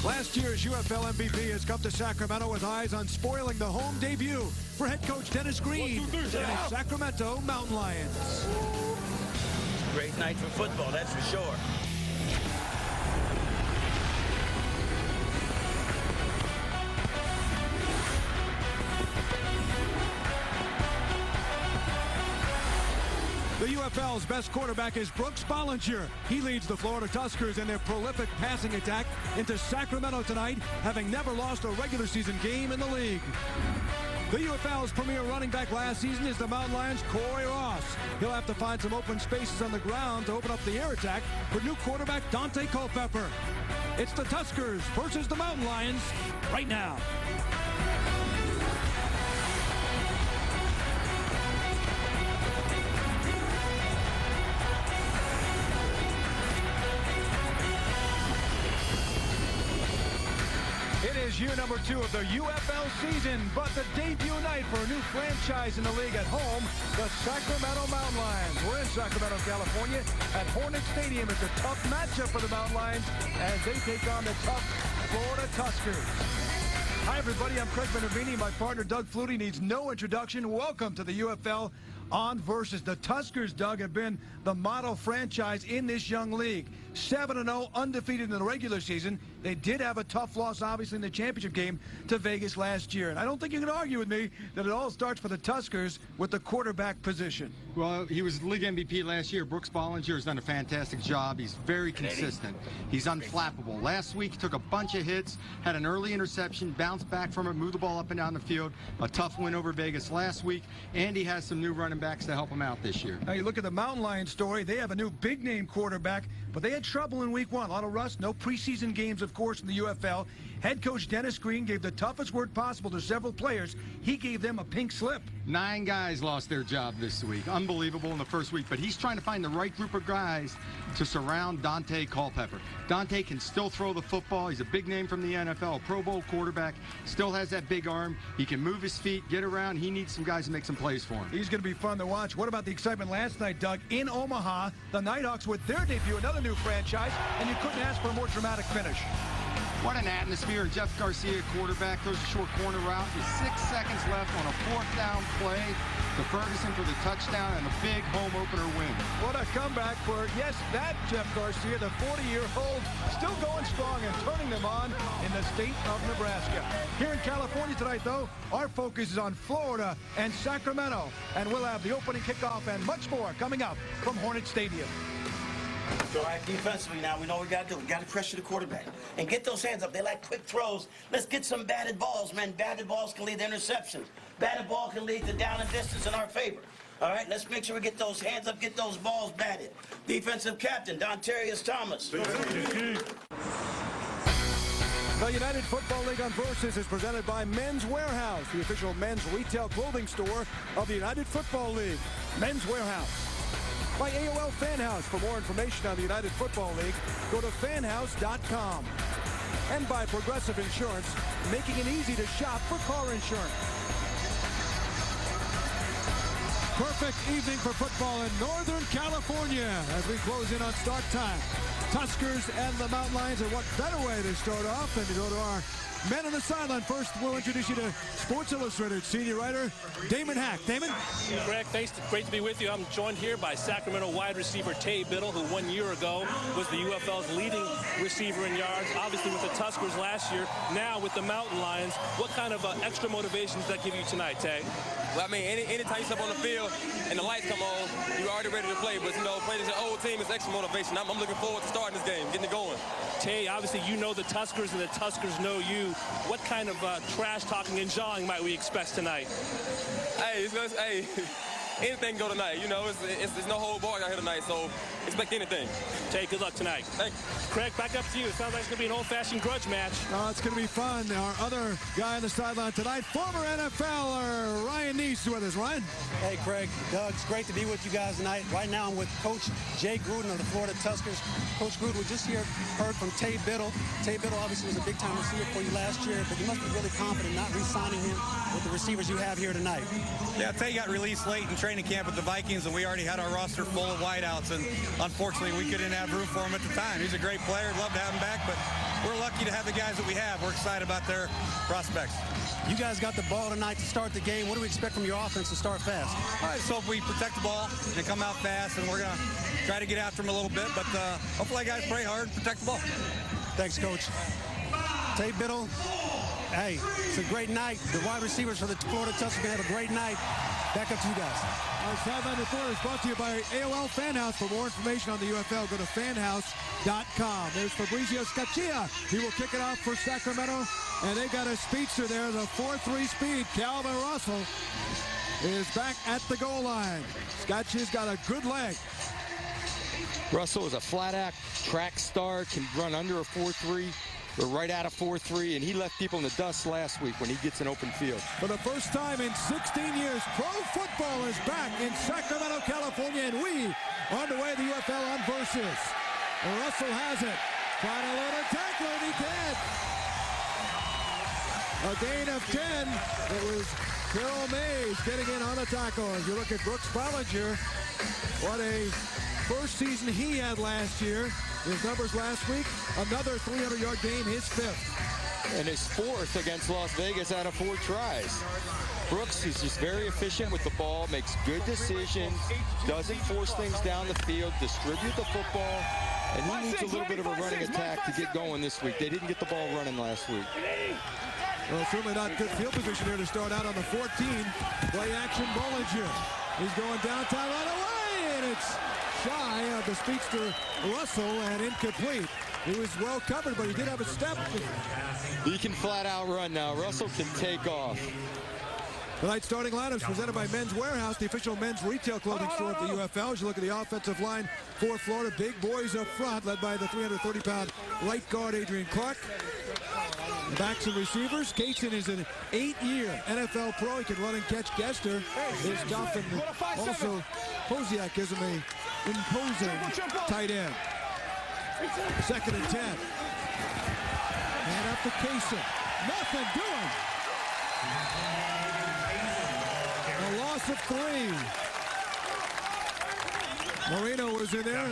Last year's UFL MVP has come to Sacramento with eyes on spoiling the home debut for head coach Dennis Green and his Sacramento Mountain Lions. Great night for football, that's for sure. The UFL's best quarterback is Brooks Bollinger. He leads the Florida Tuskers in their prolific passing attack into Sacramento tonight, having never lost a regular season game in the league. The UFL's premier running back last season is the Mountain Lions' Corey Ross. He'll have to find some open spaces on the ground to open up the air attack for new quarterback Dante Culpepper. It's the Tuskers versus the Mountain Lions right now. It is year number 2 of the UFL season, but the debut night for a new franchise in the league at home, the Sacramento Mountain Lions. We're in Sacramento, California, at Hornet Stadium. It's a tough matchup for the Mountain Lions as they take on the tough Florida Tuskers. Hi, everybody. I'm Craig Benavini. My partner, Doug Flutie, needs no introduction. Welcome to the UFL on Versus. The Tuskers, Doug, have been the model franchise in this young league. 7-0, undefeated in the regular season. They did have a tough loss, obviously, in the championship game to Vegas last year. And I don't think you can argue with me that it all starts for the Tuskers with the quarterback position. Well, he was league MVP last year. Brooks Bollinger has done a fantastic job. He's very consistent. He's unflappable. Last week, he took a bunch of hits, had an early interception, bounced back from it, moved the ball up and down the field. A tough win over Vegas last week, and he has some new running backs to help him out this year. Now, you look at the Mountain Lions story. They have a new big-name quarterback, but they had trouble in week 1. A lot of rust, no preseason games, of course, in the UFL. Head coach Dennis Green gave the toughest word possible to several players. He gave them a pink slip. 9 guys lost their job this week. Unbelievable in the first week, but he's trying to find the right group of guys to surround Dante Culpepper. Dante can still throw the football. He's a big name from the NFL, a Pro Bowl quarterback, still has that big arm. He can move his feet, get around. He needs some guys to make some plays for him. He's going to be fun to watch. What about the excitement last night, Doug? In Omaha, the Nighthawks with their debut, another new franchise, and you couldn't ask for a more dramatic finish. What an atmosphere. Jeff Garcia, quarterback, throws a short corner route with 6 seconds left on a 4th down play to Ferguson for the touchdown and a big home opener win. What a comeback for, yes, that Jeff Garcia, the 40-year-old, still going strong and turning them on in the state of Nebraska. Here in California tonight, though, our focus is on Florida and Sacramento, and we'll have the opening kickoff and much more coming up from Hornet Stadium. All right, defensively now, we know what we got to do. We got to pressure the quarterback and get those hands up. They like quick throws. Let's get some batted balls, man. Batted balls can lead to interceptions. Batted ball can lead to down and distance in our favor. All right, let's make sure we get those hands up, get those balls batted. Defensive captain, Dontarius Thomas. The United Football League on Versus is presented by Men's Warehouse, the official men's retail clothing store of the United Football League. Men's Warehouse. By AOL Fan House. For more information on the United Football League, go to fanhouse.com. And by Progressive Insurance, making it easy to shop for car insurance. Perfect evening for football in Northern California as we close in on start time. Tuskers and the Mountain Lions, and what better way to start off than to go to our men on the sideline. First, we'll introduce you to Sports Illustrated senior writer Damon Hack. Damon? Greg, thanks. Great to be with you. I'm joined here by Sacramento wide receiver Tay Biddle, who 1 year ago was the UFL's leading receiver in yards, obviously with the Tuskers last year, now with the Mountain Lions. What kind of extra motivation does that give you tonight, Tay? Well, I mean, anytime you step on the field and the lights come on, you're already ready to play. But, you know, playing as an old team is extra motivation. I'm looking forward to starting this game, getting it going. Tay, obviously you know the Tuskers and the Tuskers know you. What kind of trash talking and jawing might we expect tonight? Hey, anything go tonight. You know, it's no hold bar out here tonight, so expect anything. Tay, good luck tonight. Thank you. Craig, back up to you. It sounds like it's going to be an old-fashioned grudge match. It's going to be fun. Our other guy on the sideline tonight, former NFLer Ryan Neese, is with us. Ryan? Hey, Craig, Doug, it's great to be with you guys tonight. Right now I'm with Coach Jay Gruden of the Florida Tuskers. Coach Gruden, we just heard from Tay Biddle. Tay Biddle obviously was a big-time receiver for you last year, but you must be really confident not re-signing him with the receivers you have here tonight. Yeah, Tay got released late in training camp with the Vikings, and we already had our roster full of wideouts. And unfortunately, we couldn't have room for him at the time. He's a great player. Love to have him back, but we're lucky to have the guys that we have. We're excited about their prospects. You guys got the ball tonight to start the game. What do we expect from your offense to start fast? All right, so if we protect the ball and come out fast, and we're going to try to get after him a little bit, but hopefully guys play hard and protect the ball. Thanks, Coach. Tate Biddle, hey, it's a great night. The wide receivers for the Florida Tuskers have a great night. Back up to you guys. Our Sideline Report is brought to you by AOL Fanhouse. For more information on the UFL, go to fanhouse.com. There's Fabrizio Scaccia. He will kick it off for Sacramento. And they got a speedster there, the 4.3 speed. Calvin Russell is back at the goal line. Scaccia's got a good leg. Russell is a flat-out track star, can run under a 4.3 or right out of 4.3, and he left people in the dust last week when he gets an open field. For the first time in 16 years, pro football is back in Sacramento, California, and we are on the way to the UFL on Versus. And Russell has it. Trying to load a tackle, and he can. A gain of 10. It was Carroll Mays getting in on the tackle. As you look at Brooks Bollinger, what a first season he had last year. His numbers last week, another 300-yard game, his 5th. And his 4th against Las Vegas out of 4 tries. Brooks is just very efficient with the ball, makes good decisions, doesn't force things down the field, distribute the football, and he needs a little bit of a running attack to get going this week. They didn't get the ball running last week. Well, certainly not good field position here to start out on the 14. Play action Bollinger. He's going downtown right away, and it's shy of the speedster Russell and incomplete. He was well covered, but he did have a step. He can flat out run now. Russell can take off. Tonight's starting lineups presented by Men's Warehouse, the official men's retail clothing store of the UFL. As you look at the offensive line for Florida, big boys up front, led by the 330-pound right guard Adrian Clark. Backs and receivers. Kaysen is an 8-year NFL pro. He can run and catch. Gester is tough, and also Posiak gives him a imposing tight end. 2nd and 10. And up to Kaysen. Nothing doing. A loss of 3. Marino was in there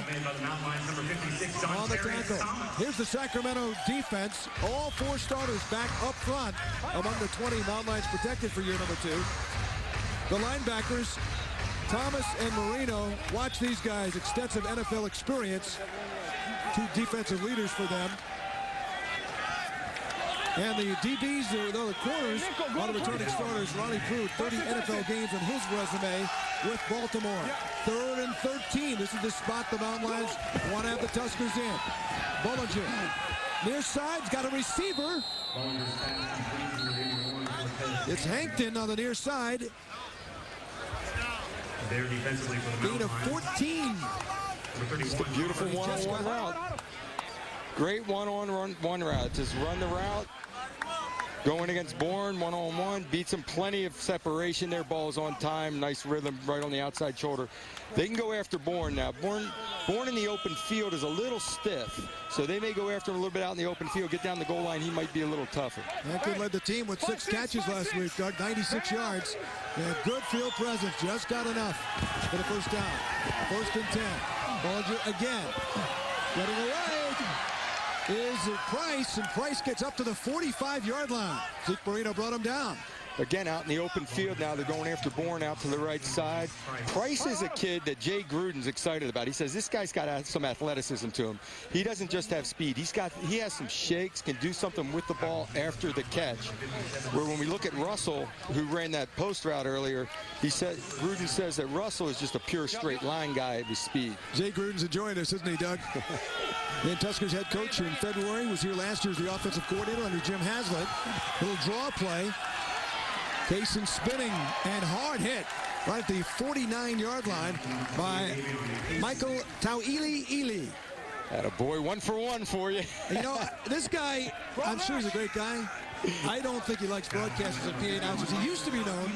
on the tackle. Here's the Sacramento defense. All 4 starters back up front among the 20 Mountain Lions protected for year number 2. The linebackers, Thomas and Marino, watch these guys. Extensive NFL experience. 2 defensive leaders for them. And the DBs, the corners, are the returning starters. Ronnie Prude, 30 NFL games on his resume with Baltimore. 3rd and 13. This is the spot the Mountain Lions want to have the Tuskers in. Bollinger, near side's got a receiver. It's Hankton on the near side. Gain of 14. Just a beautiful one-on-one route. Great one-on-one route. Just run the route. Going against Bourne, one-on-one, beats him plenty of separation there. Ball's on time, nice rhythm right on the outside shoulder. They can go after Bourne now. Bourne in the open field is a little stiff, so they may go after him a little bit out in the open field. Get down the goal line, he might be a little tougher. Hankton led the team with 6 catches last week, Doug, 96 yards. And good field presence, just got enough for the first down. 1st and 10. Bollinger again, getting away. Is Price, and Price gets up to the 45-yard line. Zeke Marino brought him down. Again, out in the open field now, they're going after Bourne out to the right side. Price is a kid that Jay Gruden's excited about. He says this guy's got some athleticism to him. He doesn't just have speed. He has some shakes, can do something with the ball after the catch. Where when we look at Russell, who ran that post route earlier, Gruden says that Russell is just a pure straight line guy with speed. Jay Gruden's enjoying this, isn't he, Doug? The Tuskers head coach in February was here last year as the offensive coordinator under Jim Haslett. Little draw play. Kaysen spinning and hard hit right at the 49-yard line by Michael Tauili. Attaboy, 1 for 1 for you. You know, this guy, I'm sure he's a great guy. I don't think he likes broadcasters and PA announcers. He used to be known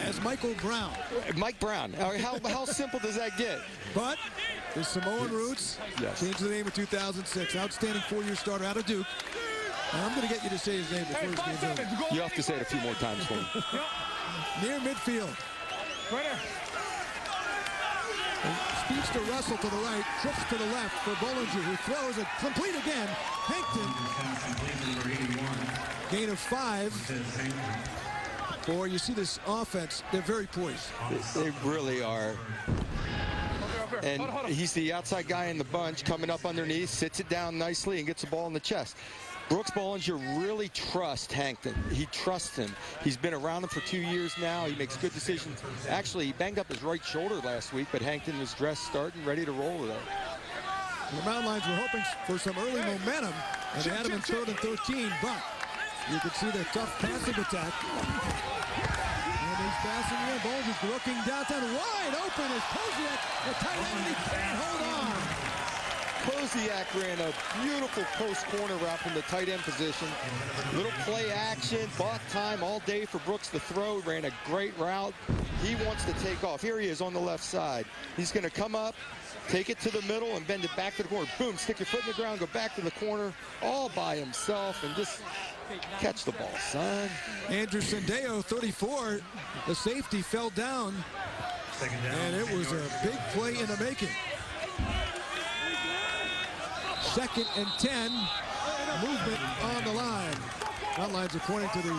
as Michael Brown. Mike Brown. How simple does that get? But his Samoan roots changed the name in 2006. Outstanding 4-year starter out of Duke. And I'm going to get you to say his name before his game's over. You have to say it a few more times for me. Near midfield. Speeds to Russell to the right, trips to the left for Bollinger, who throws it complete again. Hankton. Gain of 5. Boy, you see this offense, they're very poised. They really are. And he's the outside guy in the bunch, coming up underneath, sits it down nicely, and gets the ball in the chest. Brooks Bollinger really trusts Hankton. He trusts him. He's been around him for 2 years now. He makes good decisions. Actually, he banged up his right shoulder last week, but Hankton was dressed, starting, ready to roll with it. The Mountain Lions were hoping for some early momentum, and they had him in 3rd and 13, but you can see the tough passing attack. And he's passing in. Bollinger's looking downtown, wide open as Koziak, the tight end, and he can't hold on. Koziak ran a beautiful post corner route from the tight end position. Little play action, bought time all day for Brooks to throw. Ran a great route. He wants to take off. Here he is on the left side. He's going to come up, take it to the middle, and bend it back to the corner. Boom, stick your foot in the ground, go back to the corner, all by himself, and just catch the ball, son. Andrew Sendeo, 34, the safety fell down, and it was a big play in the making. 2nd and 10, movement on the line. That line's according to the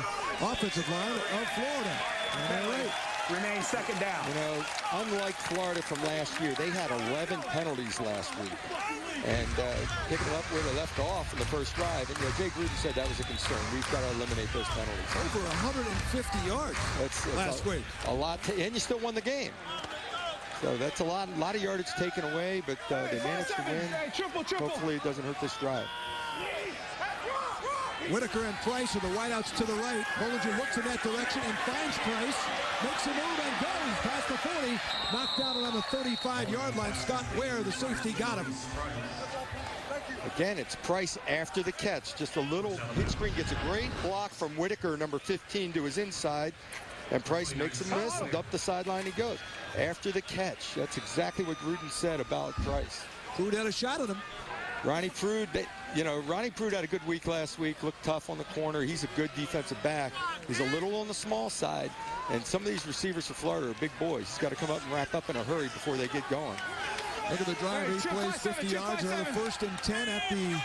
offensive line of Florida. And they're right. Remain 2nd down. You know, unlike Florida from last year, they had 11 penalties last week. And picking up where they left off in the first drive. And, you know, Jay Gruden said that was a concern. We've got to eliminate those penalties. Over 150 yards last week. A lot, and you still won the game. So that's a lot of yardage taken away, but they managed to win. Hopefully it doesn't hurt this drive. Whitaker and Price are the wideouts to the right. Bollinger looks in that direction and finds Price. Makes a move and goes past the 40. Knocked down around the 35-yard line. Scott Ware, the safety, got him. Again, it's Price after the catch. Just a little hit screen. Gets a great block from Whitaker, number 15, to his inside. And Price makes a miss, and up the sideline he goes. After the catch. That's exactly what Gruden said about Price. Prude had a shot at him. Ronnie Prude, Ronnie Prude had a good week last week, looked tough on the corner. He's a good defensive back. He's a little on the small side, and some of these receivers for Florida are big boys. He's got to come up and wrap up in a hurry before they get going. Look at the drive. He plays 50 yards, another 1st and 10 at the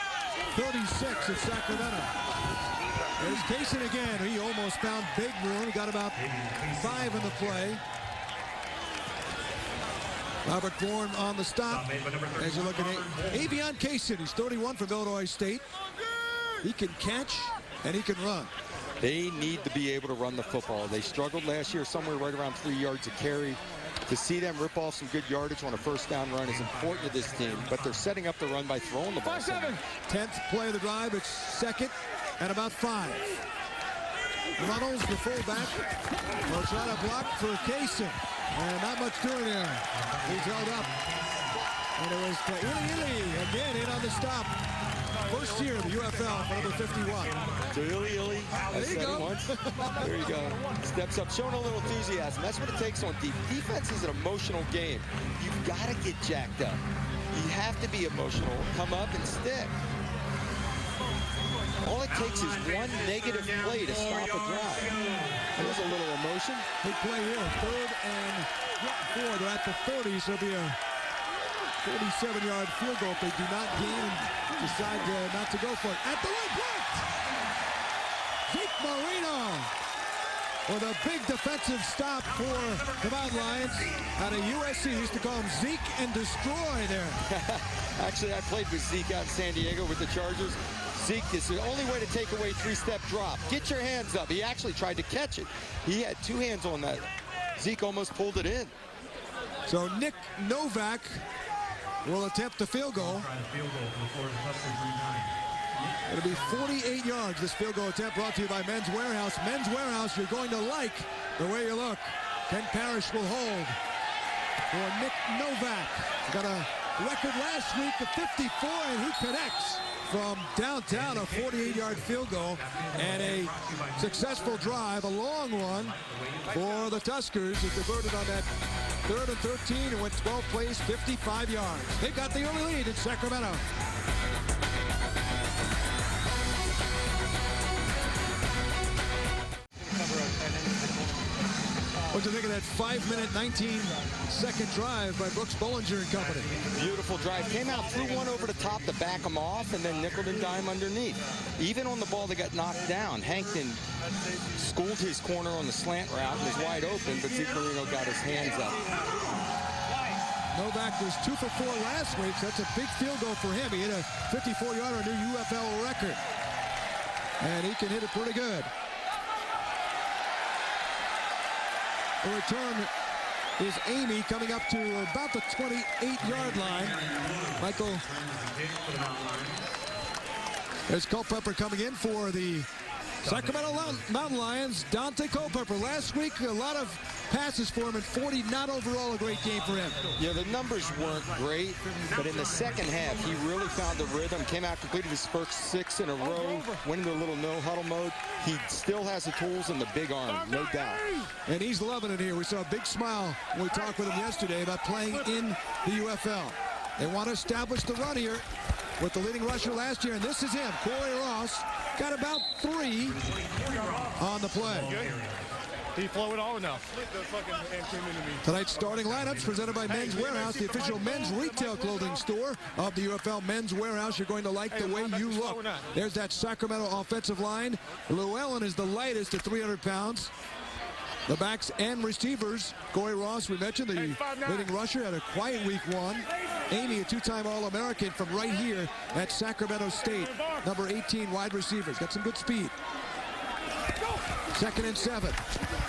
36 of Sacramento. There's Kaysen again. He almost found big room. He got about 5 in the play. Robert Bourne on the stop. As you look at Avion Kaysen, he's 31 from Illinois State. He can catch and he can run. They need to be able to run the football. They struggled last year, somewhere right around 3 yards a carry. To see them rip off some good yardage on a 1st down run is important to this team, but they're setting up the run by throwing the ball. 10th play of the drive. It's 2nd and about 5. Runnels, the fullback, will try to block for Kaysen. And not much doing there. He's held up. And it was Ili again in on the stop. First year of the UFL for number 51. So Ili, I said it once. There you go. Steps up, showing a little enthusiasm. That's what it takes on defense. Defense is an emotional game. You've got to get jacked up. You have to be emotional. Come up and stick. All it takes is one negative play to stop a drive. There's a little emotion. Big play here. 3rd and 4. They're at the 30, so it'll be a 47-yard field goal if they do not gain and decide not to go for it. At the right point, Zeke Marino with a big defensive stop for the Mountain Lions out of USC. Used to call him Zeke and Destroy there. Actually, I played with Zeke out in San Diego with the Chargers. Zeke is the only way to take away 3-step drop. Get your hands up. He actually tried to catch it. He had 2 hands on that. Zeke almost pulled it in. So Nick Novak will attempt the field goal. It'll be 48 yards, this field goal attempt, brought to you by Men's Warehouse. Men's Warehouse, you're going to like the way you look. Ken Parrish will hold for Nick Novak. Got a record last week of 54, and he connects from downtown, a 48-yard field goal, and a successful drive, a long one for the Tuskers. He converted on that 3rd and 13 and went 12 plays, 55 yards. They got the early lead in Sacramento. Well, What'd you think of that 5-minute, 19-second drive by Brooks Bollinger and company? Beautiful drive. Came out, threw one over the top to back him off, and then nickel and dime underneath. Even on the ball that got knocked down, Hankton schooled his corner on the slant route and was wide open, but Ziccarino got his hands up. Novak was 2 for 4 last week, so that's a big field goal for him. He hit a 54-yarder, a new UFL record. And he can hit it pretty good. The return is Amy coming up to about the 28-yard line. Michael. There's Culpepper coming in for the Sacramento Mountain Lions. Dante Culpepper. Last week, a lot of passes for him, and 40, not overall a great game for him. Yeah, the numbers weren't great, but in the second half, he really found the rhythm, came out, completed his first 6 in a row, went into a little no-huddle mode. He still has the tools and the big arm, no doubt. And he's loving it here. We saw a big smile when we talked with him yesterday about playing in the UFL. They want to establish the run here with the leading rusher last year, and this is him. Corey Ross got about 3 on the play. Did he flow it all or no? Tonight's starting lineups presented by Men's Warehouse, the official men's retail clothing store of the UFL. Men's Warehouse, you're going to like the way you look. There's that Sacramento offensive line. Llewellyn is the lightest at 300 pounds. The backs and receivers, Corey Ross, we mentioned, the leading rusher, had a quiet week 1. Amy, a 2-time All-American from right here at Sacramento State. Number 18 wide receivers. Got some good speed. 2nd and 7.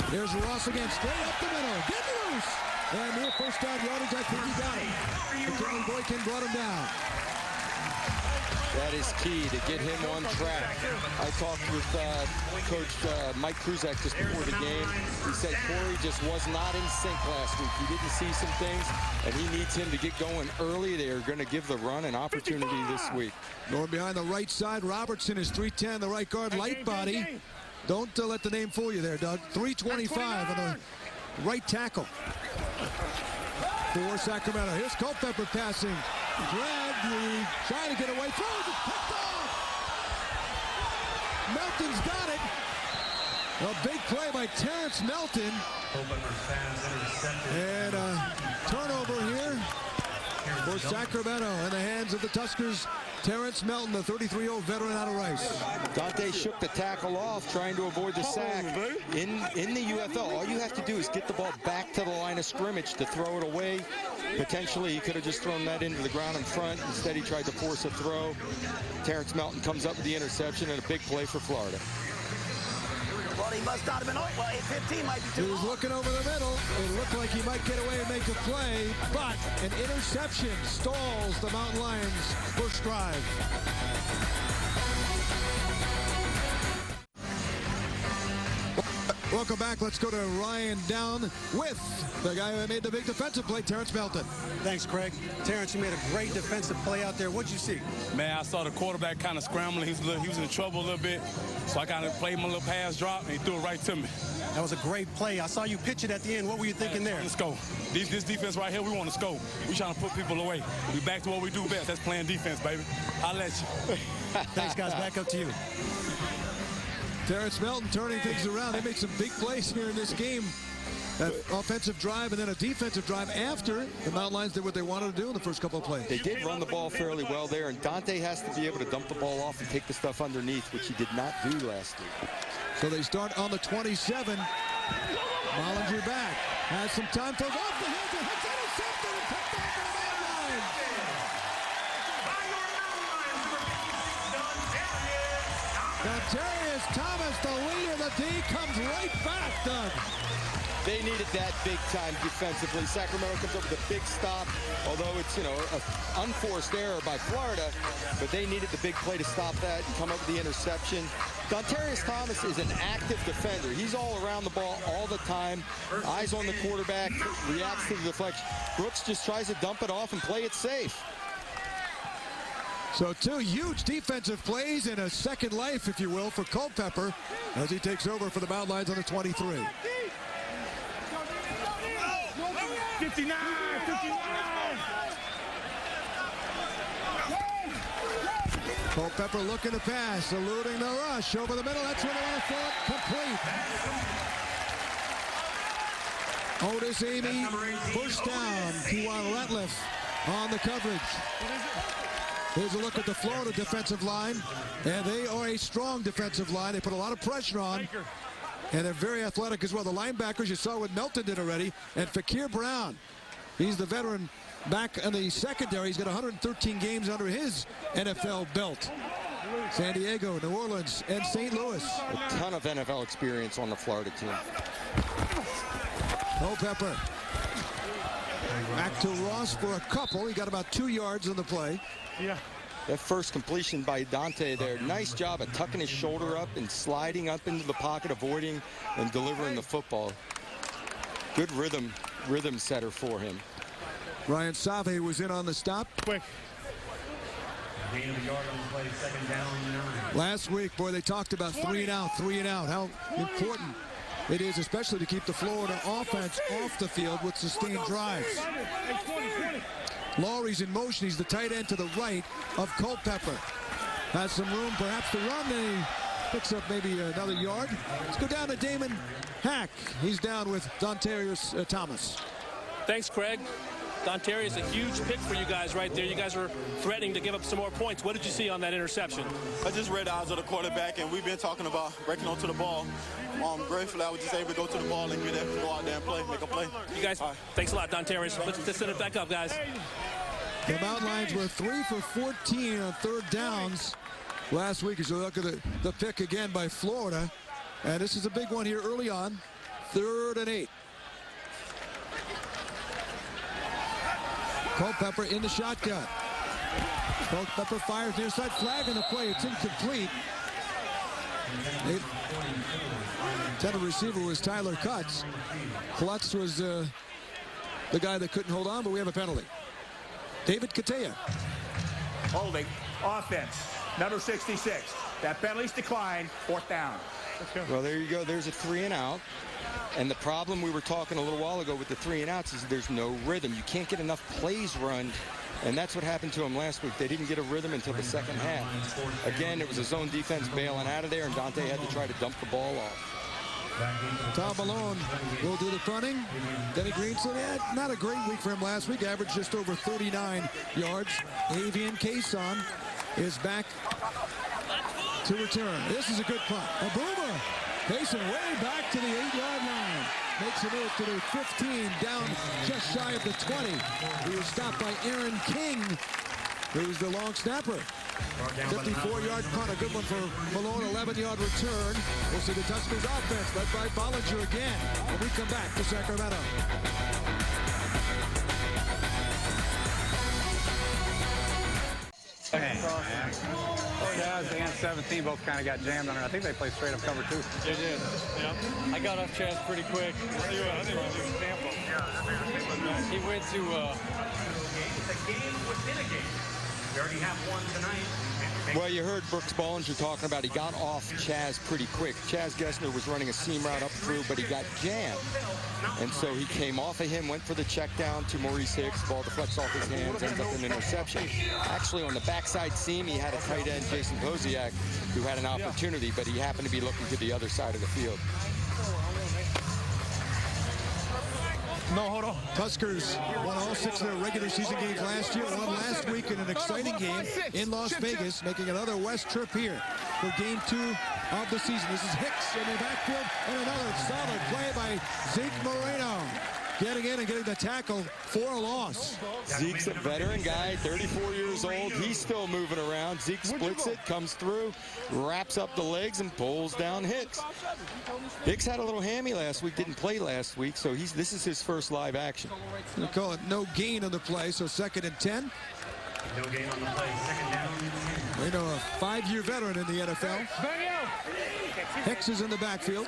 There's Ross again, straight up the middle. Get loose! And near first down yardage, I think he got it. McKinley Boykin brought him down. That is key to get him on track. I talked with Coach Mike Kruzak just before the game. He said Corey just was not in sync last week. He didn't see some things, and he needs him to get going early. They are going to give the run an opportunity this week. Going behind the right side, Robertson is 310, the right guard, light body. Don't let the name fool you there, Doug. 325 on the right tackle for Sacramento. Here's Culpepper passing. Dragged, trying to get away. Throws it, picked off. Melton's got it. A big play by Terrence Melton. And a turnover here for Sacramento in the hands of the Tuskers. Terrence Melton, the 33-year-old veteran out of Rice. Dante shook the tackle off, trying to avoid the sack. In the UFL, all you have to do is get the ball back to the line of scrimmage to throw it away. Potentially, he could have just thrown that into the ground in front. Instead, he tried to force a throw. Terrence Melton comes up with the interception and a big play for Florida. Well, he must not have been, well, 15 might be too He was looking over the middle. It looked like he might get away and make a play, but an interception stalls the Mountain Lions' first drive. Welcome back. Let's go to Ryan Down with the guy who made the big defensive play, Terrence Melton. Thanks, Craig. Terrence, you made a great defensive play out there. What'd you see? Man, I saw the quarterback kind of scrambling. He was in trouble a little bit. So I kind of played him a little pass drop, and he threw it right to me. That was a great play. I saw you pitch it at the end. What were you thinking there? Let's go. This defense right here, we want to score. We trying to put people away. We back to what we do best. That's playing defense, baby. I'll let you. Thanks, guys. Back up to you. Terrence Melton turning things around. They made some big plays here in this game. That offensive drive and then a defensive drive after the Mountain Lions did what they wanted to do in the first couple of plays. They did run the ball fairly well there, and Dante has to be able to dump the ball off and take the stuff underneath, which he did not do last week. So they start on the 27. Mollinger back. Has some time, throws off the head, hits intercepted and picked off by the Mountain Lions. Darius Thomas, the leader of the D, comes right back, Doug. They needed that big time defensively. Sacramento comes up with a big stop, although it's, an unforced error by Florida, but they needed the big play to stop that and come up with the interception. Darius Thomas is an active defender. He's all around the ball all the time. Eyes on the quarterback, reacts to the deflection. Brooks just tries to dump it off and play it safe. So 2 huge defensive plays and a second life, if you will, for Culpepper as he takes over for the Mountain Lions on the 23. 59. Culpepper looking to pass, eluding the rush over the middle. That's where they want to throw it complete. Otis Amy pushed down. Kewan Ratliff on the coverage. Here's a look at the Florida defensive line, and they are a strong defensive line. They put a lot of pressure on, and they're very athletic as well. The linebackers, you saw what Melton did already, and Fakir Brown, he's the veteran back in the secondary. He's got 113 games under his NFL belt. San Diego, New Orleans, and St. Louis. A ton of NFL experience on the Florida team. Culpepper. Back to Ross for a couple. He got about 2 yards on the play. Yeah. That first completion by Dante there. Nice job of tucking his shoulder up and sliding up into the pocket, avoiding and delivering the football. Good rhythm setter for him. Ryan Save was in on the stop. Quick. Last week, boy, they talked about 3 and out. How important it is, especially to keep the Florida offense off the field with sustained drives. Laurie's in motion. He's the tight end to the right of Culpepper. Has some room perhaps to run, and he picks up maybe another yard. Let's go down to Damon Hack. He's down with Dontarius Thomas. Thanks, Craig. Dontarius is a huge pick for you guys right there. You guys were threatening to give up some more points. What did you see on that interception? I just read the eyes of the quarterback, and we've been talking about breaking onto the ball. Gratefully, I was just able to go to the ball and get there, go out there and play, make a play. You guys, thanks a lot, Dontarius. Let's set it back up, guys. The Mountain Lions were 3 for 14 on third downs last week. As you look at the pick again by Florida, and this is a big one here early on, 3rd and 8. Culpepper in the shotgun. Culpepper fires near side, flag on the play. It's incomplete. Intended receiver was Tyler Cutts. Klutz was the guy that couldn't hold on, but we have a penalty. David Katea. Holding. Offense. Number 66. That penalty's declined. 4th down. Well, there you go. There's a 3 and out. And the problem we were talking a little while ago with the 3 and outs is there's no rhythm. You can't get enough plays run. And that's what happened to them last week. They didn't get a rhythm until the second half. Again, it was a zone defense bailing out of there, and Dante had to try to dump the ball off. Tom Malone will do the punting. Denny Greenson, not a great week for him last week. Averaged just over 39 yards. Avian Cason is back to return. This is a good punt. A boomer. Cason way back to the 8-yard line. Makes a move to the 15, down just shy of the 20. He was stopped by Aaron King, who's the long snapper. 54-yard punt, a good one for Malone, 11-yard return. We'll see the Tuskers offense led by Bollinger again when we come back to Sacramento. Chaz and 17 both kind of got jammed on it. I think they played straight up cover 2. They did. Yeah. I got off Chaz pretty quick. He went to. It's a game within a game. We already have one tonight. Well, you heard Brooks Bollinger talking about he got off Chaz pretty quick. Chaz Gessner was running a seam route up through, but he got jammed. And so he came off of him, went for the check down to Maurice Hicks. Ball deflects off his hands, ends up in an interception. Actually, on the backside seam, he had a tight end, Jason Posiak, who had an opportunity, but he happened to be looking to the other side of the field. No, hold on. Tuskers won all 6 of their regular season games last year. Won last week in an exciting game in Las Vegas, making another West trip here for game 2 of the season. This is Hicks in the backfield, and another solid play by Zeke Moreno. Getting in and getting the tackle for a loss. Zeke's a veteran guy, 34 years old. He's still moving around. Zeke splits it, comes through, wraps up the legs, and pulls down Hicks. Hicks had a little hammy last week, didn't play last week, so this is his first live action. They call it no gain on the play, so 2nd and 10. No gain on the play, 2nd down. We know a 5-year veteran in the NFL. Hicks is in the backfield.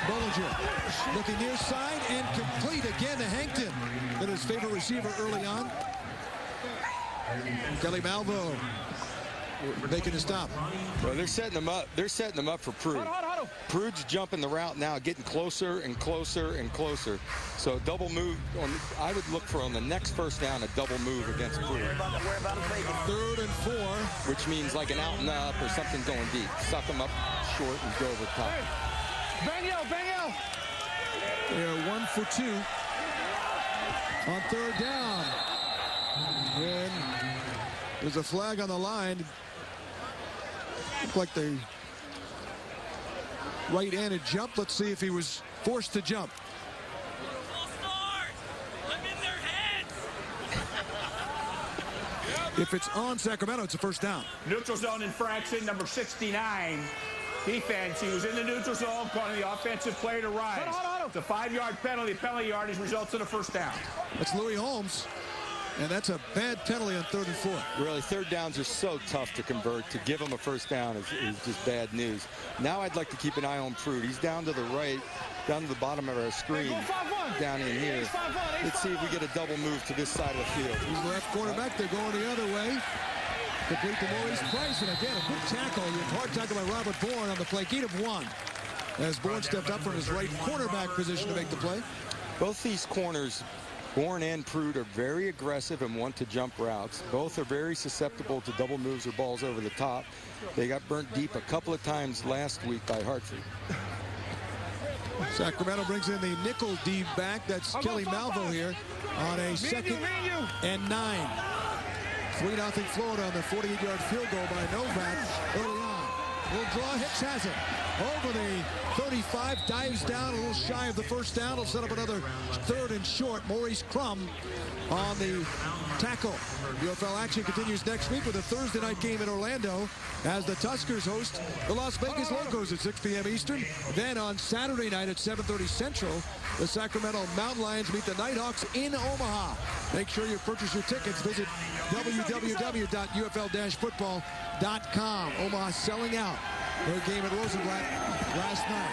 Bollinger looking near side and complete again to Hankton. Been his favorite receiver early on. Kelly Malvo making a stop. Well, they're setting them up. They're setting them up for Prude. Prude's jumping the route now, getting closer and closer and closer. So double move. I would look for on the next first down a double move against Prude. 3rd and 4, which means like an out and up or something going deep. Suck them up short and go over the top. Bang yo, bang yo. They are 1 for 2 on third down. And there's a flag on the line. Looked like the right-handed jump. Let's see if he was forced to jump. If it's on Sacramento, it's a first down. Neutral zone infraction, number 69. Defense, he was in the neutral zone, calling the offensive play to rise. It's a 5-yard penalty. Penalty yardage results in a first down. That's Louis Holmes. And that's a bad penalty on 3rd and 4. Really, third downs are so tough to convert. To give him a first down is just bad news. Now I'd like to keep an eye on Prude. He's down to the right, down to the bottom of our screen, down in here. Let's see if we get a double move to this side of the field. He's the left quarterback. They're going the other way. Complete to Maurice Price. And again, a good tackle. Hard tackle by Robert Bourne on the play. Gain of 1. As Bourne stepped up from his right cornerback position to make the play. Both these corners, Bourne and Prude, are very aggressive and want to jump routes. Both are very susceptible to double moves or balls over the top. They got burnt deep a couple of times last week by Hartford. Sacramento brings in the nickel D back. That's Kelly Malvo here on a 2nd and 9. 3-0 Florida on the 48-yard field goal by Novak early on. Will draw. Hicks has it. Over the 35, dives down a little shy of the first down. He'll set up another 3rd and short. Maurice Crum on the tackle. UFL action continues next week with a Thursday night game in Orlando as the Tuskers host the Las Vegas Locos at 6 p.m. Eastern. Then on Saturday night at 7:30 Central, the Sacramento Mountain Lions meet the Nighthawks in Omaha. Make sure you purchase your tickets. Visit www.ufl-football.com. Omaha selling out their game at Rosenblatt last night.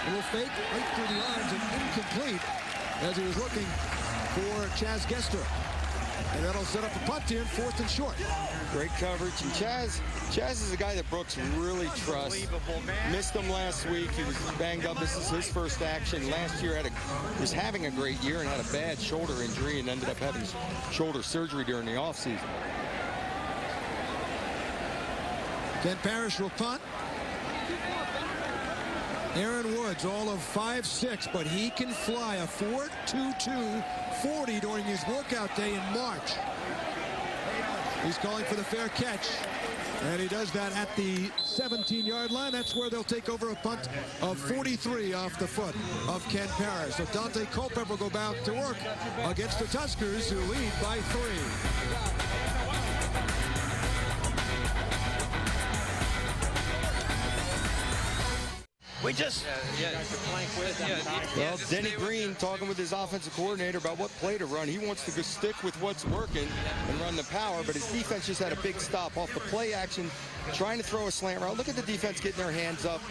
A little fake right through the arms and incomplete as he was looking for Chaz Gester. And that'll set up a punt here, 4th and short. Great coverage. And Chaz is a guy that Brooks really trusts. Missed him last week. He was banged up. This is his first action. Last year was having a great year and had a bad shoulder injury and ended up having shoulder surgery during the offseason. Ken Parrish will punt. Aaron Woods, all of 5'6", but he can fly a 4.22 40 during his workout day in March. He's calling for the fair catch, and he does that at the 17-yard line. That's where they'll take over a punt of 43 off the foot of Ken Parrish. So Dante Culpepper will go back to work against the Tuskers, who lead by 3. We just... Well, Denny Green talking with his offensive coordinator about what play to run. He wants to go stick with what's working and run the power, but his defense just had a big stop off the play action, trying to throw a slant route. Look at the defense getting their hands up,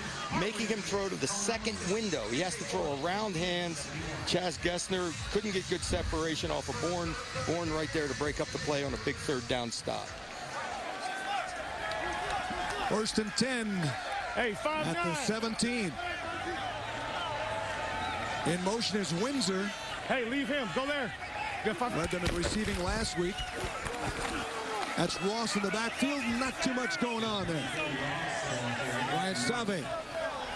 making him throw to the second window. He has to throw around hands. Chaz Gessner couldn't get good separation off of Bourne. Bourne right there to break up the play on a big 3rd down stop. 1st and 10. Hey, at the 17. In motion is Windsor. Hey, leave him. Go there. Led them in receiving last week. That's Ross in the backfield. Not too much going on there. Ryan Save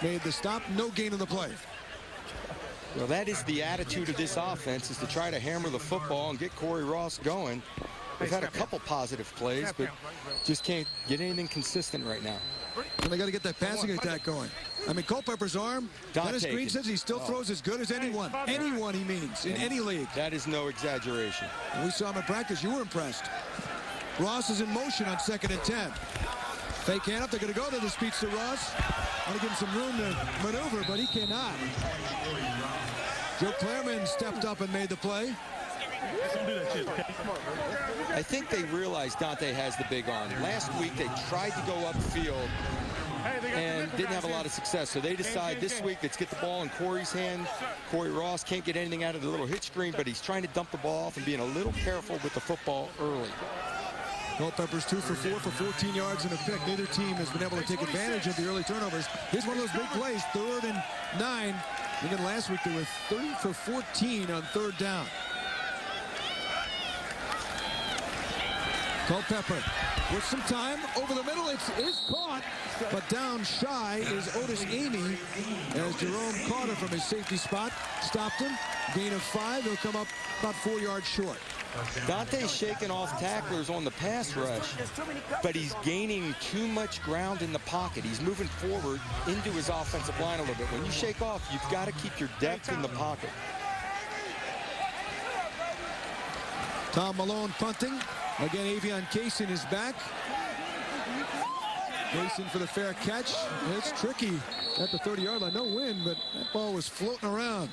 made the stop. No gain in the play. Well, that is the attitude of this offense, is to try to hammer the football and get Corey Ross going. They've had a couple positive plays, but just can't get anything consistent right now. And they got to get that passing attack going. I mean, Culpepper's arm, Dennis Green says he still throws as good as anyone. Anyone, he means, in any league. That is no exaggeration. And we saw him in practice. You were impressed. Ross is in motion on 2nd and 10. Fake handoff. They're going to go to the speedster Ross. Want to give him some room to maneuver, but he cannot. Joe Clairman stepped up and made the play. I think they realized Dante has the big arm. Last week they tried to go upfield and didn't have a lot of success. So they decide this week, let's get the ball in Corey's hand. Corey Ross can't get anything out of the little hitch screen, but he's trying to dump the ball off and being a little careful with the football early. Culpepper's 2 for 4 for 14 yards and a pick. Neither team has been able to take advantage of the early turnovers. Here's one of those big plays, 3rd and 9. Again, last week they were 30 for 14 on 3rd down. Culpepper with some time over the middle. blitz is caught, but down shy is Otis Amy as Jerome Carter from his safety spot stopped him. Gain of 5. He'll come up about 4 yards short. Dante's shaking off tacklers on the pass rush, but he's gaining too much ground in the pocket. He's moving forward into his offensive line a little bit. When you shake off, you've got to keep your depth in the pocket. Tom Malone punting. Again, Avion Kaysen is back. Kaysen for the fair catch. It's tricky at the 30-yard line. No win, but that ball was floating around.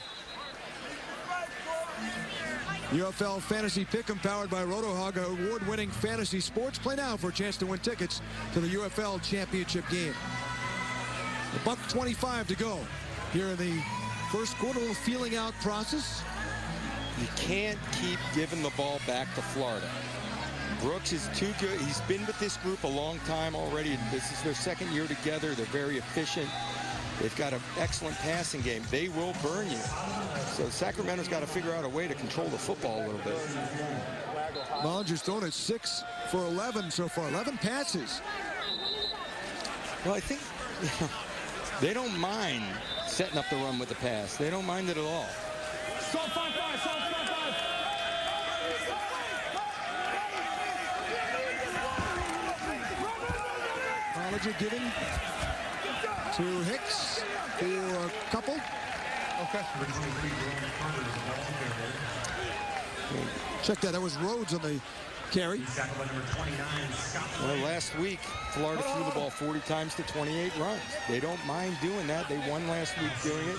UFL Fantasy Pick'em powered by RotoHog, award-winning fantasy sports. Play now for a chance to win tickets to the UFL championship game. $1:25 to go here in the first quarter. A little feeling out process. You can't keep giving the ball back to Florida. Brooks is too good. He's been with this group a long time already. This is their second year together. They're very efficient. They've got an excellent passing game. They will burn you. So Sacramento's got to figure out a way to control the football a little bit. Bollinger's thrown at 6 for 11 so far. 11 passes. Well, I think they don't mind setting up the run with the pass. They don't mind it at all. Salt 5-5, Salt 5-5. Bollinger giving to Hicks for a couple. Okay. Check that. That was Rhodes on the carry. Well, last week, Florida threw the ball 40 times to 28 runs. They don't mind doing that. They won last week doing it.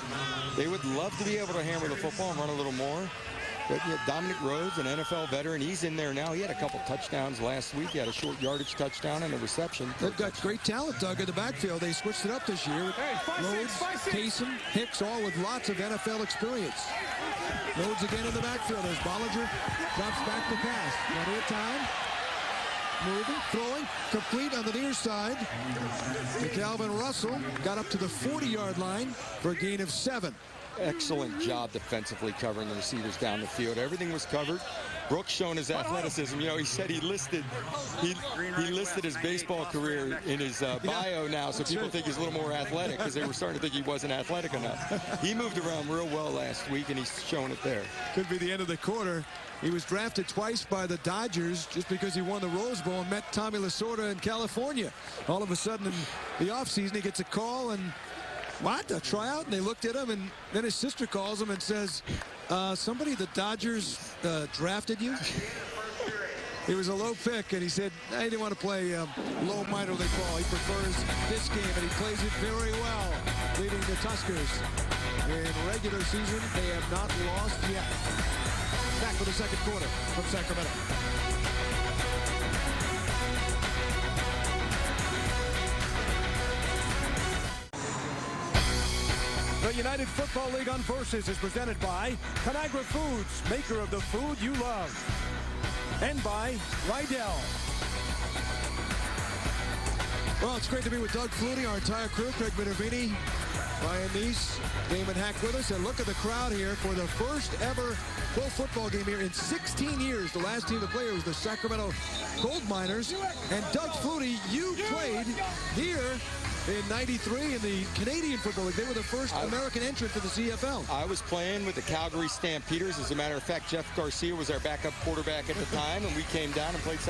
They would love to be able to hammer the football and run a little more. But yeah, Dominic Rhodes, an NFL veteran, he's in there now. He had a couple touchdowns last week. He had a short yardage touchdown and a reception. They've got great talent, Doug, in the backfield. They switched it up this year. Rhodes, Kaysen, Hicks, all with lots of NFL experience. Rhodes again in the backfield as Bollinger drops back to pass. Plenty of time. Moving, throwing, complete on the near side. To Calvin Russell. Got up to the 40-yard line for a gain of 7. Excellent job defensively covering the receivers down the field. Everything was covered. Brooks showing his athleticism. You know, he said he listed his baseball career in his bio now, so people think he's a little more athletic because they were starting to think he wasn't athletic enough. He moved around real well last week, and he's showing it there. Could be the end of the quarter. He was drafted twice by the Dodgers just because he won the Rose Bowl and met Tommy Lasorda in California. All of a sudden in the offseason, he gets a call and what? A tryout? And they looked at him, and then his sister calls him and says, somebody the Dodgers drafted you? It was a low pick, and he said, I didn't want to play low minor league ball. He prefers this game, and he plays it very well, leading the Tuskers. In regular season, they have not lost yet. Back for the second quarter from Sacramento. The United Football League on Versus is presented by Conagra Foods, maker of the food you love. And by Rydell. Well, it's great to be with Doug Flutie, our entire crew, Craig Minervini, Ryan Neese, Damon Hack with us. And look at the crowd here for the first ever pro football game here in 16 years. The last team to play was the Sacramento Gold Miners. And Doug Flutie, you played here in '93 in the Canadian Football League. They were the first American entrant to the CFL. I was playing with the Calgary Stampeders. As a matter of fact, Jeff Garcia was our backup quarterback at the time, and we came down and played the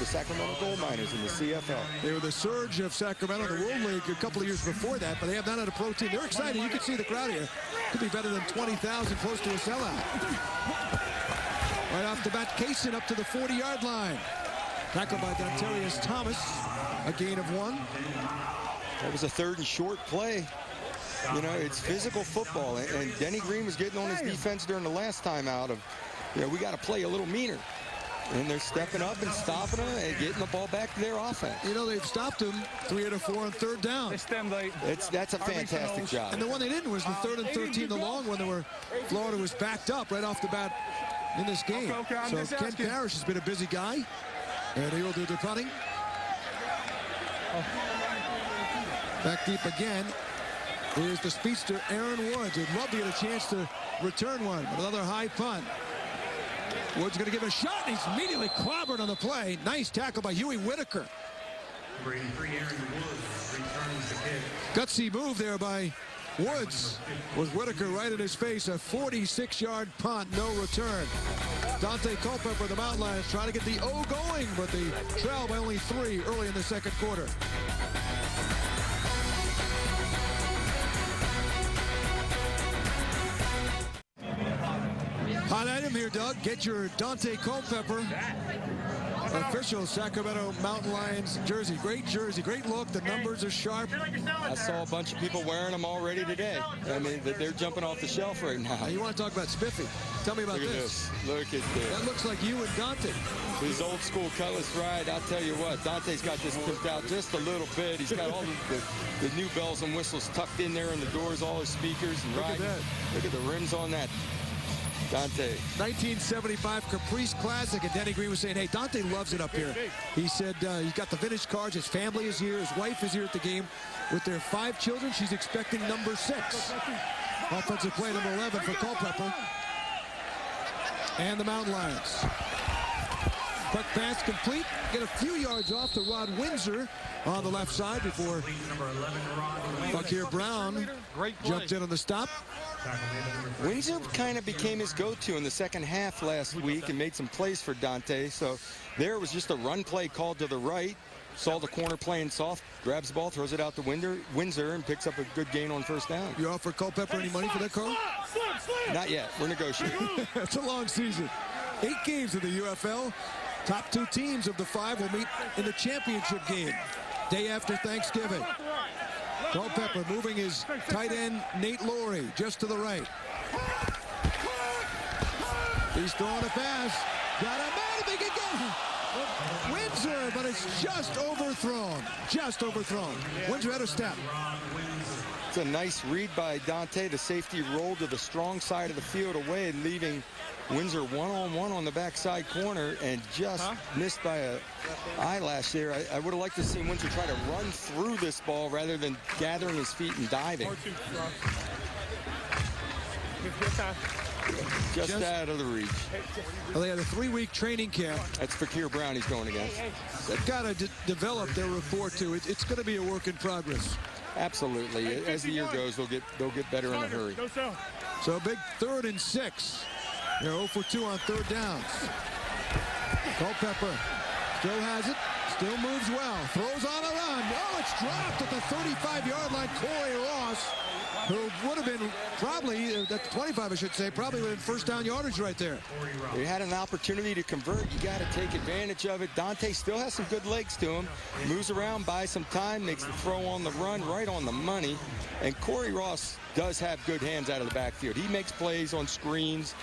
Sacramento Gold Miners in the CFL. They were the surge of Sacramento in the World League a couple of years before that, but they have not had a pro team. They're excited. You can see the crowd here. Could be better than 20,000, close to a sellout. Right off the bat, Kaysen up to the 40-yard line. Tackled by Dontarius Thomas, a gain of 1. That was a 3rd and short play. You know, it's physical football, and Denny Green was getting on his defense during the last time out of, you know, we got to play a little meaner. And they're stepping up and stopping them and getting the ball back to their offense. You know, they've stopped him 3 out of 4 on 3rd down. That's a fantastic job. And the one they didn't was the 3rd and 13, the long one. Florida was backed up right off the bat in this game. So Ken Parrish has been a busy guy, and he will do the punting. Back deep again is the speedster Aaron Woods. Would love to get a chance to return one, but another high punt. Woods going to give it a shot, and he's immediately clobbered on the play. Nice tackle by Huey Whitaker. Number 83, Aaron Woods returns the kick. Gutsy move there by Woods with Whitaker right in his face. A 46-yard punt, no return. Dante Culpepper, the Mountain Lions, trying to get the O going, but they trail by only 3 early in the second quarter. Hot item here, Doug. Get your Dante Culpepper official Sacramento Mountain Lions jersey. Great jersey, great look. The numbers are sharp. I saw a bunch of people wearing them already today. I mean, they're jumping off the shelf right now. You want to talk about Spiffy? Tell me about this. Look at this. That looks like you and Dante. His old school colors ride. I'll tell you what, Dante's got this pimped out just a little bit. He's got all the new bells and whistles tucked in there in the doors, all his speakers and Look at that. Look at the rims on that. Dante. 1975 Caprice Classic, and Denny Green was saying, hey, Dante loves it up here. He said he's got the vintage cars, his family is here, his wife is here at the game. With their 5 children, she's expecting number 6. Offensive play number 11 for Culpepper. And the Mountain Lions. Quick pass complete. Get a few yards off to Rod Windsor on the left side before Fakir Brown jumped in on the stop. Windsor kind of became his go-to in the second half last week and made some plays for Dante. So there was just a run play called to the right. Saw the corner playing soft, grabs the ball, throws it out to Windsor, and picks up a good gain on first down. You offer Culpepper any money for that, Carl? Not yet. We're negotiating. It's a long season. 8 games in the UFL. Top 2 teams of the 5 will meet in the championship game day after Thanksgiving. Culpepper moving his tight end, Nate Laurie, just to the right. He's throwing a pass. Got a man if he can get Windsor, but it's just overthrown. Just overthrown. Windsor had a step. It's a nice read by Dante. The safety rolled to the strong side of the field away, leaving Windsor one-on-one on the backside corner and just missed by a eyelash there. I would have liked to see Windsor try to run through this ball rather than gathering his feet and diving. Just out of the reach. Well, they had a 3-week training camp. That's Fakir Brown he's going against. They've got to develop their rapport too. It's going to be a work in progress. Absolutely. As the year goes, they'll get better in a hurry. So a big 3rd and 6. They're 0 for 2 on 3rd downs. Culpepper still has it. Still moves well. Throws on a run. Oh, it's dropped at the 35-yard line. Corey Ross, who would have been probably, at the 25, I should say, probably within first down yardage right there. They had an opportunity to convert. You got to take advantage of it. Dante still has some good legs to him. Moves around, buys some time, makes the throw on the run, right on the money. And Corey Ross does have good hands out of the backfield. He makes plays on screens.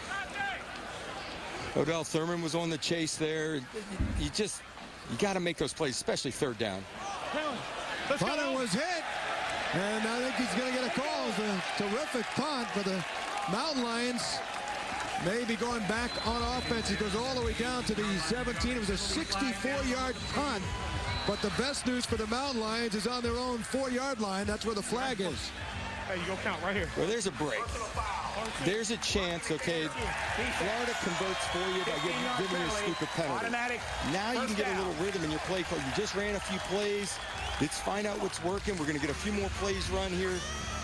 Odell Thurman was on the chase there. You got to make those plays, especially 3rd down. Punter was hit, and I think he's going to get a call. It's a terrific punt for the Mountain Lions. Maybe going back on offense. He goes all the way down to the 17. It was a 64-yard punt. But the best news for the Mountain Lions is on their own 4-yard line. That's where the flag is. Hey, you go count right here. Well, there's a break. There's a chance, okay, Florida converts for you by giving you a stupid penalty. Now you can get a little rhythm in your play call. You just ran a few plays. Let's find out what's working. We're going to get a few more plays run here.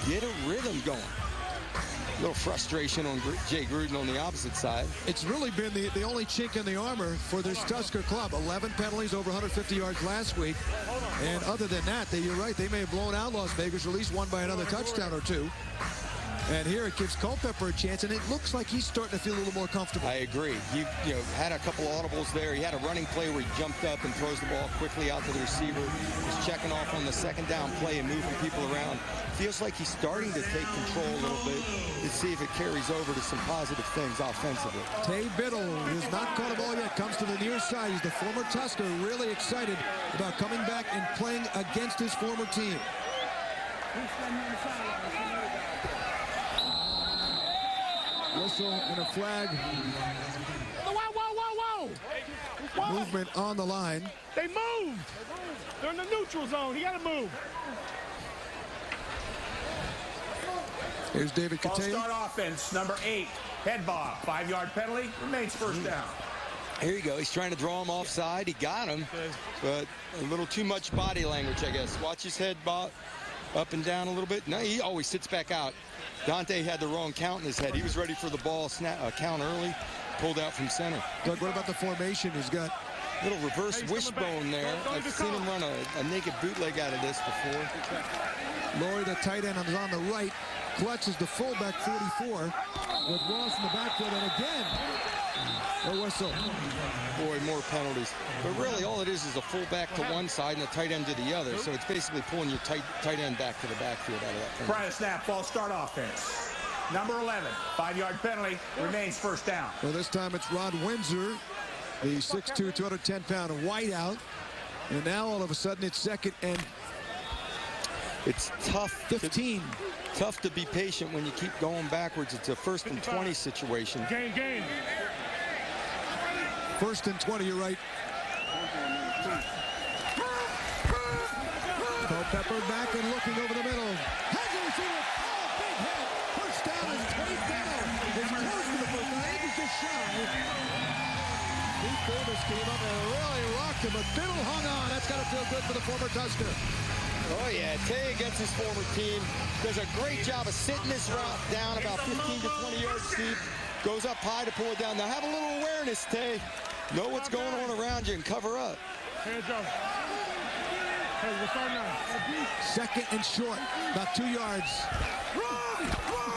Get a rhythm going. A little frustration on Jay Gruden on the opposite side. It's really been the only chink in the armor for this Tusker club. 11 penalties, over 150 yards last week. And other than that, you're right, they may have blown out Las Vegas, or at least won by another touchdown or 2. And here it gives Culpepper a chance, and it looks like he's starting to feel a little more comfortable. I agree. He had a couple audibles there. He had a running play where he jumped up and throws the ball quickly out to the receiver. He's checking off on the 2nd down play and moving people around. Feels like he's starting to take control a little bit to see if it carries over to some positive things offensively. Tay Biddle has not caught a ball yet. Comes to the near side. He's the former Tusker, really excited about coming back and playing against his former team. Whistle and a flag. Whoa. Movement on the line. They moved. They're in the neutral zone. He got to move. Here's David Catania. Start offense, number 8. Head bob. 5-yard penalty. Remains first down. Here you go. He's trying to draw him offside. He got him, but a little too much body language, I guess. Watch his head bob up and down a little bit. No, he always sits back out. Dante had the wrong count in his head. He was ready for the ball count early, pulled out from center. Doug, what about the formation? He's got a little reverse wishbone there. I've seen him run a naked bootleg out of this before. Laurie, the tight end, is on the right. Clutch is the fullback, 44, with Ross in the backfield, and again, a whistle. Boy, more penalties. But really, all it is a fullback to one side and a tight end to the other. So it's basically pulling your tight end back to the backfield out of that penalty. Prior snap, false start offense. Number 11, 5-yard penalty, remains first down. Well, this time it's Rod Windsor, the 6'2", 210-pound wideout. And now all of a sudden it's second and it's tough. 15. Tough to be patient when you keep going backwards. It's a 1st and 20 situation. Gain. First and 20, you're right. Culpepper back and looking over the middle. Has a receiver. Oh, big hit. First down is Tate Biddle. It's close to the first down. I think he's just shy. Pete Davis came up and really rocked him, but Biddle hung on. That's got to feel good for the former Tusker. Oh, yeah. Tay against his former team does a great job of sitting this route down about 15 to 20 yards deep. Goes up high to pull it down. Now have a little awareness, Tay. Know what's going on around you and cover up. Hands up. Hey, we're starting now. Second and short, about 2 yards.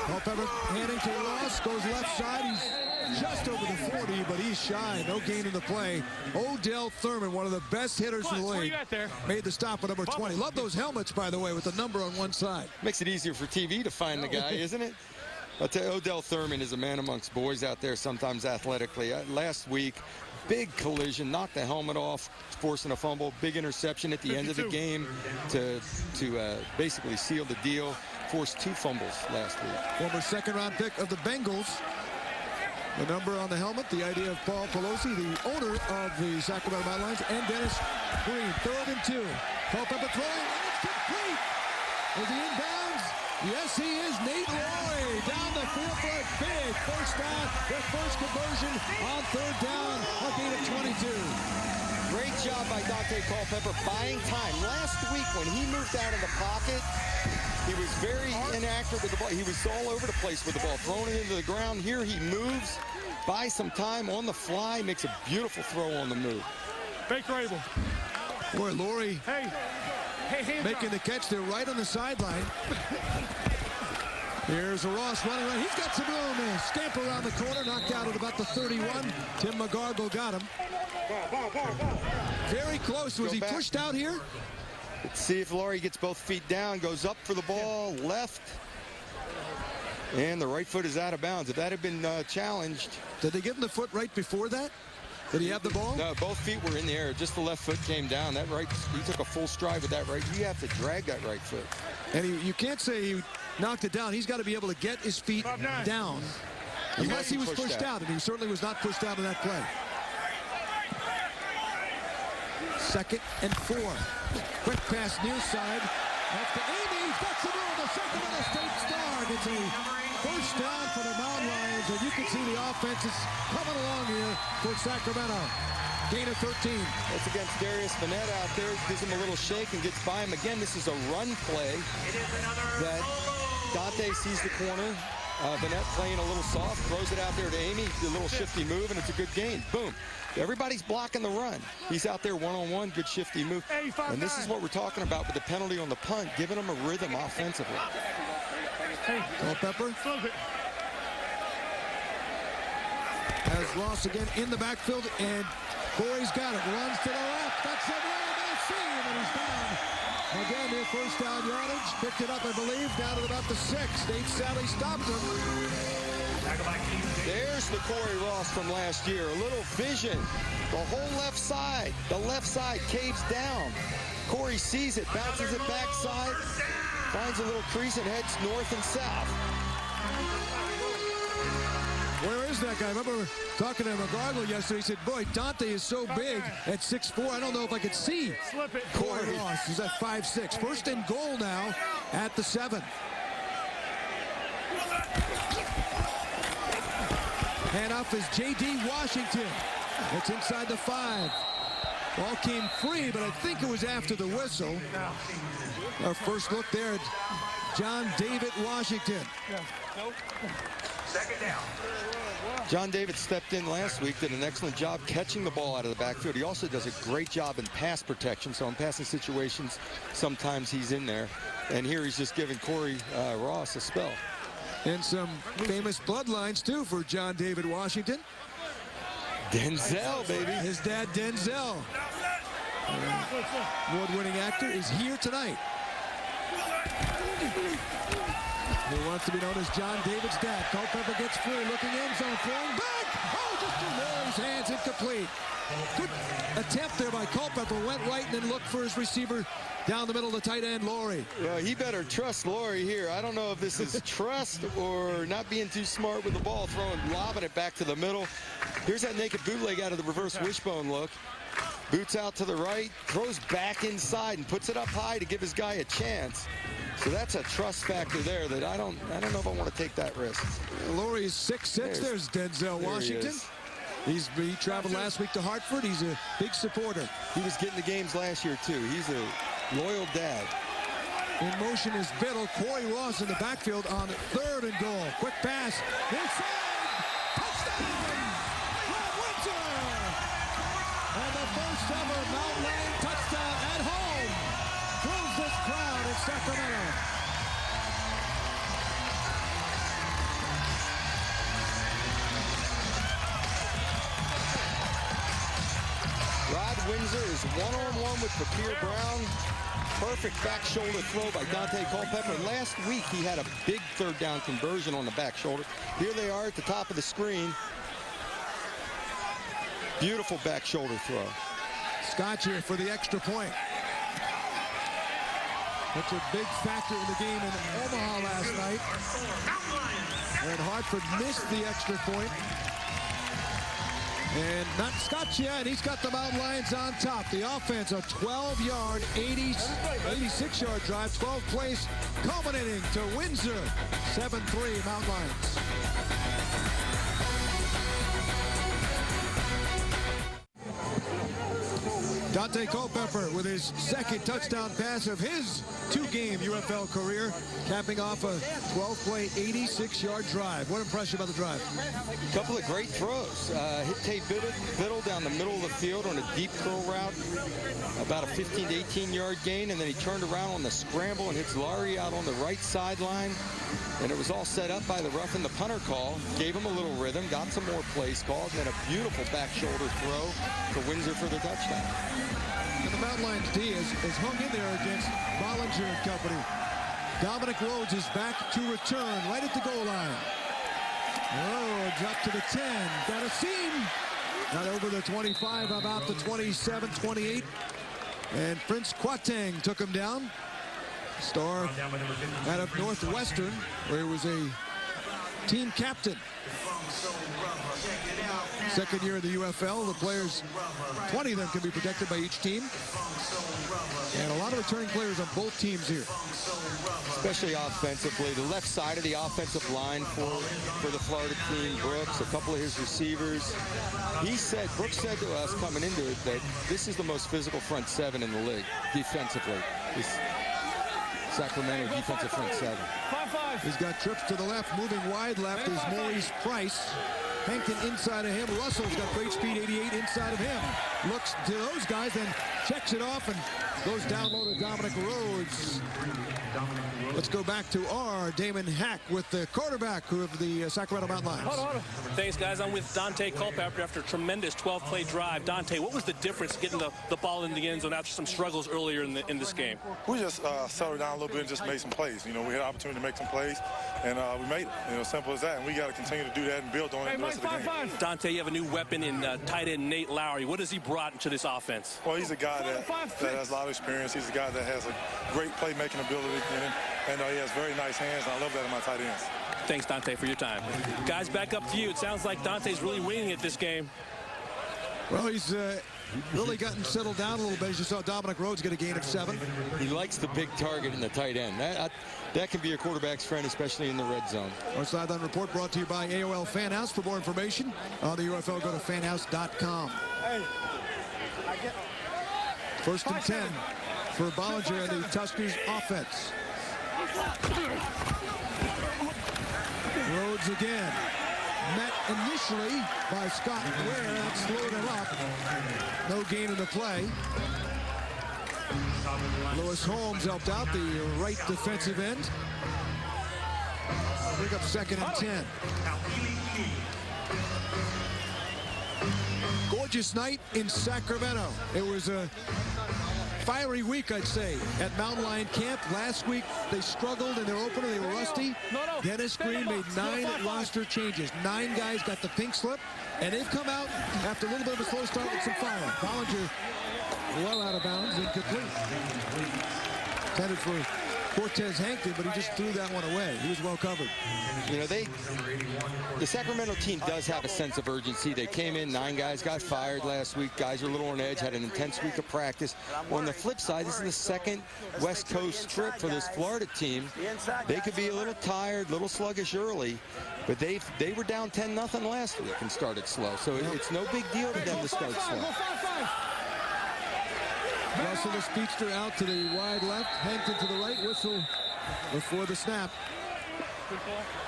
Culpepper handing to Ross, goes left side. He's just over the 40, but he's shy. No gain in the play. Odell Thurman, one of the best hitters in the league, made the stop at number 20. Love those helmets, by the way, with the number on one side. Makes it easier for TV to find the guy, isn't it? I'll tell you, Odell Thurman is a man amongst boys out there, sometimes athletically. Last week, big collision, knocked the helmet off, forcing a fumble, big interception at the end of the game to basically seal the deal. Forced 2 fumbles last week. Former second-round pick of the Bengals. The number on the helmet, the idea of Paul Pelosi, the owner of the Sacramento Mountain Lions, and Dennis Green. 3rd and 2. Culpepper throwing, and it's complete. Is he inbounds? Yes, he is. Nate Roy down the field for a big first down. Their first conversion on 3rd down. A gain of 22. Great job by Dante Culpepper buying time. Last week when he moved out of the pocket, he was very inaccurate with the ball. He was all over the place with the ball, throwing it into the ground. Here he moves, buys some time on the fly, makes a beautiful throw on the move. Fake Rabel. Boy, Laurie making the catch there right on the sideline. Here's Ross running around. He's got some room there. Scamper around the corner, knocked out at about the 31. Tim McGargle got him. Very close. Was he pushed out here? Let's see if Laurie gets both feet down, goes up for the ball, left, and the right foot is out of bounds. If that had been challenged. Did they give him the foot right before that? Did he have the ball? No, both feet were in the air. Just the left foot came down. That right, he took a full stride with that right. You have to drag that right foot. And you can't say he knocked it down. He's got to be able to get his feet down. Unless he was pushed out, and he certainly was not pushed out in that play. 2nd and 4. Quick pass near side. Off to Amy. He's got some room. The Sacramento State Star gets a first down for the Mountain Lions. And you can see the offense is coming along here for Sacramento. Gain of 13. That's against Darius Vanette out there. Gives him a little shake and gets by him. Again, this is a run play that Dante sees the corner. Vanette playing a little soft, throws it out there to Amy, a little shifty move, and it's a good gain. Boom. Everybody's blocking the run. He's out there one-on-one, good shifty move. And this is what we're talking about with the penalty on the punt, giving them a rhythm offensively. Culpepper has Ross again in the backfield, and Corey's got it. Runs to the left. That's the run. They'll see him, and he's down. Again, their first down yardage. Picked it up, I believe, down at about the 6. Nate Sally stopped him. There's the Corey Ross from last year. A little vision. The whole left side. The left side caves down. Corey sees it, bounces it backside, finds a little crease and heads north and south. Where is that guy? I remember talking to McGargle yesterday. He said, boy, Dante is so big at 6'4". I don't know if I could see Corey Ross. He's at 5'6". First and goal now at the 7. Handoff is J.D. Washington. It's inside the 5. Ball came free, but I think it was after the whistle. Our first look there at John David Washington. Second down. John David stepped in last week, did an excellent job catching the ball out of the backfield. He also does a great job in pass protection, so in passing situations, sometimes he's in there. And here he's just giving Corey Ross a spell. And some famous bloodlines, too, for John David Washington. Denzel, baby. His dad, Denzel, award-winning actor, is here tonight. He wants to be known as John David's dad. Culpepper gets free, looking end zone, throwing back. Oh, just through Laurie's hands, incomplete. Good attempt there by Culpepper. Went right and then looked for his receiver down the middle of the tight end, Laurie. Well, he better trust Laurie here. I don't know if this is trust or not being too smart with the ball, lobbing it back to the middle. Here's that naked bootleg out of the reverse wishbone look. Boots out to the right, throws back inside and puts it up high to give his guy a chance. So that's a trust factor there that I don't know if I want to take that risk. Laurie is 6'6". There's Denzel Washington. He traveled last week to Hartford. He's a big supporter. He was getting the games last year, too. He's a loyal dad. In motion is Biddle. Corey Ross in the backfield on 3rd and goal. Quick pass. Inside. Touchdown! Brad Winter! And the first ever Mount Lang touchdown at home. Throws this crowd in Sacramento. Rod Windsor is one-on-one with Papier Brown. Perfect back shoulder throw by Dante Culpepper. Last week, he had a big 3rd down conversion on the back shoulder. Here they are at the top of the screen. Beautiful back shoulder throw. Scott here for the extra point. That's a big factor in the game in Omaha last night. And Hartford missed the extra point. And not Scotcha, and he's got the Mountain Lions on top. The offense, a 12-yard, 86-yard drive, 12 plays, culminating to Windsor, 7-3 Mountain Lions. Dante Culpepper with his 2nd touchdown pass of his 2-game UFL career, capping off a 12-play, 86-yard drive. What impressed you about the drive? A couple of great throws. Hit Tate Biddle down the middle of the field on a deep curl route, about a 15 to 18-yard gain, and then he turned around on the scramble and hits Laurie out on the right sideline. And it was all set up by the roughing the punter call. Gave him a little rhythm, got some more plays called, and then a beautiful back shoulder throw for Windsor for the touchdown. And the Mountain Lions D has hung in there against Bollinger and company. Dominic Rhodes is back to return right at the goal line. Oh, dropped to the 10. Got a seam. Got over the 25, about the 27, 28. And Prince Kwatang took him down. Star out of Northwestern, where he was a team captain. 2nd year in the UFL. The players, 20 of them can be protected by each team. And a lot of returning players on both teams here. Especially offensively. The left side of the offensive line for the Florida team, Brooks, a couple of his receivers. Brooks said to us coming into it that this is the most physical front 7 in the league, defensively. This Sacramento defensive front 7. He's got trips to the left. Moving wide left is Maurice Price. Hankton inside of him. Russell's got great speed, 88 inside of him. Looks to those guys, then checks it off and goes down low to Dominic Rhodes. Let's go back to our Damon Hack with the quarterback of the Sacramento Mountain Lions. Hold on. Thanks, guys. I'm with Dante Culpepper after a tremendous 12-play drive. Dante, what was the difference getting the ball in the end zone after some struggles earlier in this game? We just settled down a little bit and just made some plays. You know, we had an opportunity to make some plays, and we made it. You know, simple as that. And we got to continue to do that and build on it the rest of the game. Dante, you have a new weapon in tight end Nate Lowry. What has he brought into this offense? Well, he's a guy that has a lot of experience. He's a guy that has a great playmaking ability, and he has very nice hands, and I love that in my tight ends. Thanks, Dante, for your time. Guys, back up to you. It sounds like Dante's really winning it this game. Well, he's really gotten settled down a little bit. As you saw Dominic Rhodes get a gain of 7. He likes the big target in the tight end. That can be a quarterback's friend, especially in the red zone. Our sideline report brought to you by AOL Fan House. For more information on the UFL, go to fanhouse.com. First and 10 for Bollinger and the Tuskers offense. Rhodes again. Met initially by Scott Ware. That slowed him up. No gain in the play. Lewis Holmes helped out, the right defensive end. Pick up 2nd and 10. Gorgeous night in Sacramento. It was a fiery week, I'd say, at Mountain Lion Camp. Last week, they struggled in their opener. They were rusty. Dennis Green made 9 roster changes. 9 guys got the pink slip, and they've come out after a little bit of a slow start with some fire. Bollinger well out of bounds, incomplete. Intended for Cortez Hankton, but he just threw that one away. He was well covered. You know, the Sacramento team does have a sense of urgency. They came in, 9 guys got fired last week. Guys are a little on edge, had an intense week of practice. On the flip side, this is the second West Coast trip for this Florida team. They could be a little tired, a little sluggish early, but they were down 10-0 last week and started slow. So it's no big deal to them to start slow. Russell, the speedster, out to the wide left. Hankton to the right. Whistle before the snap.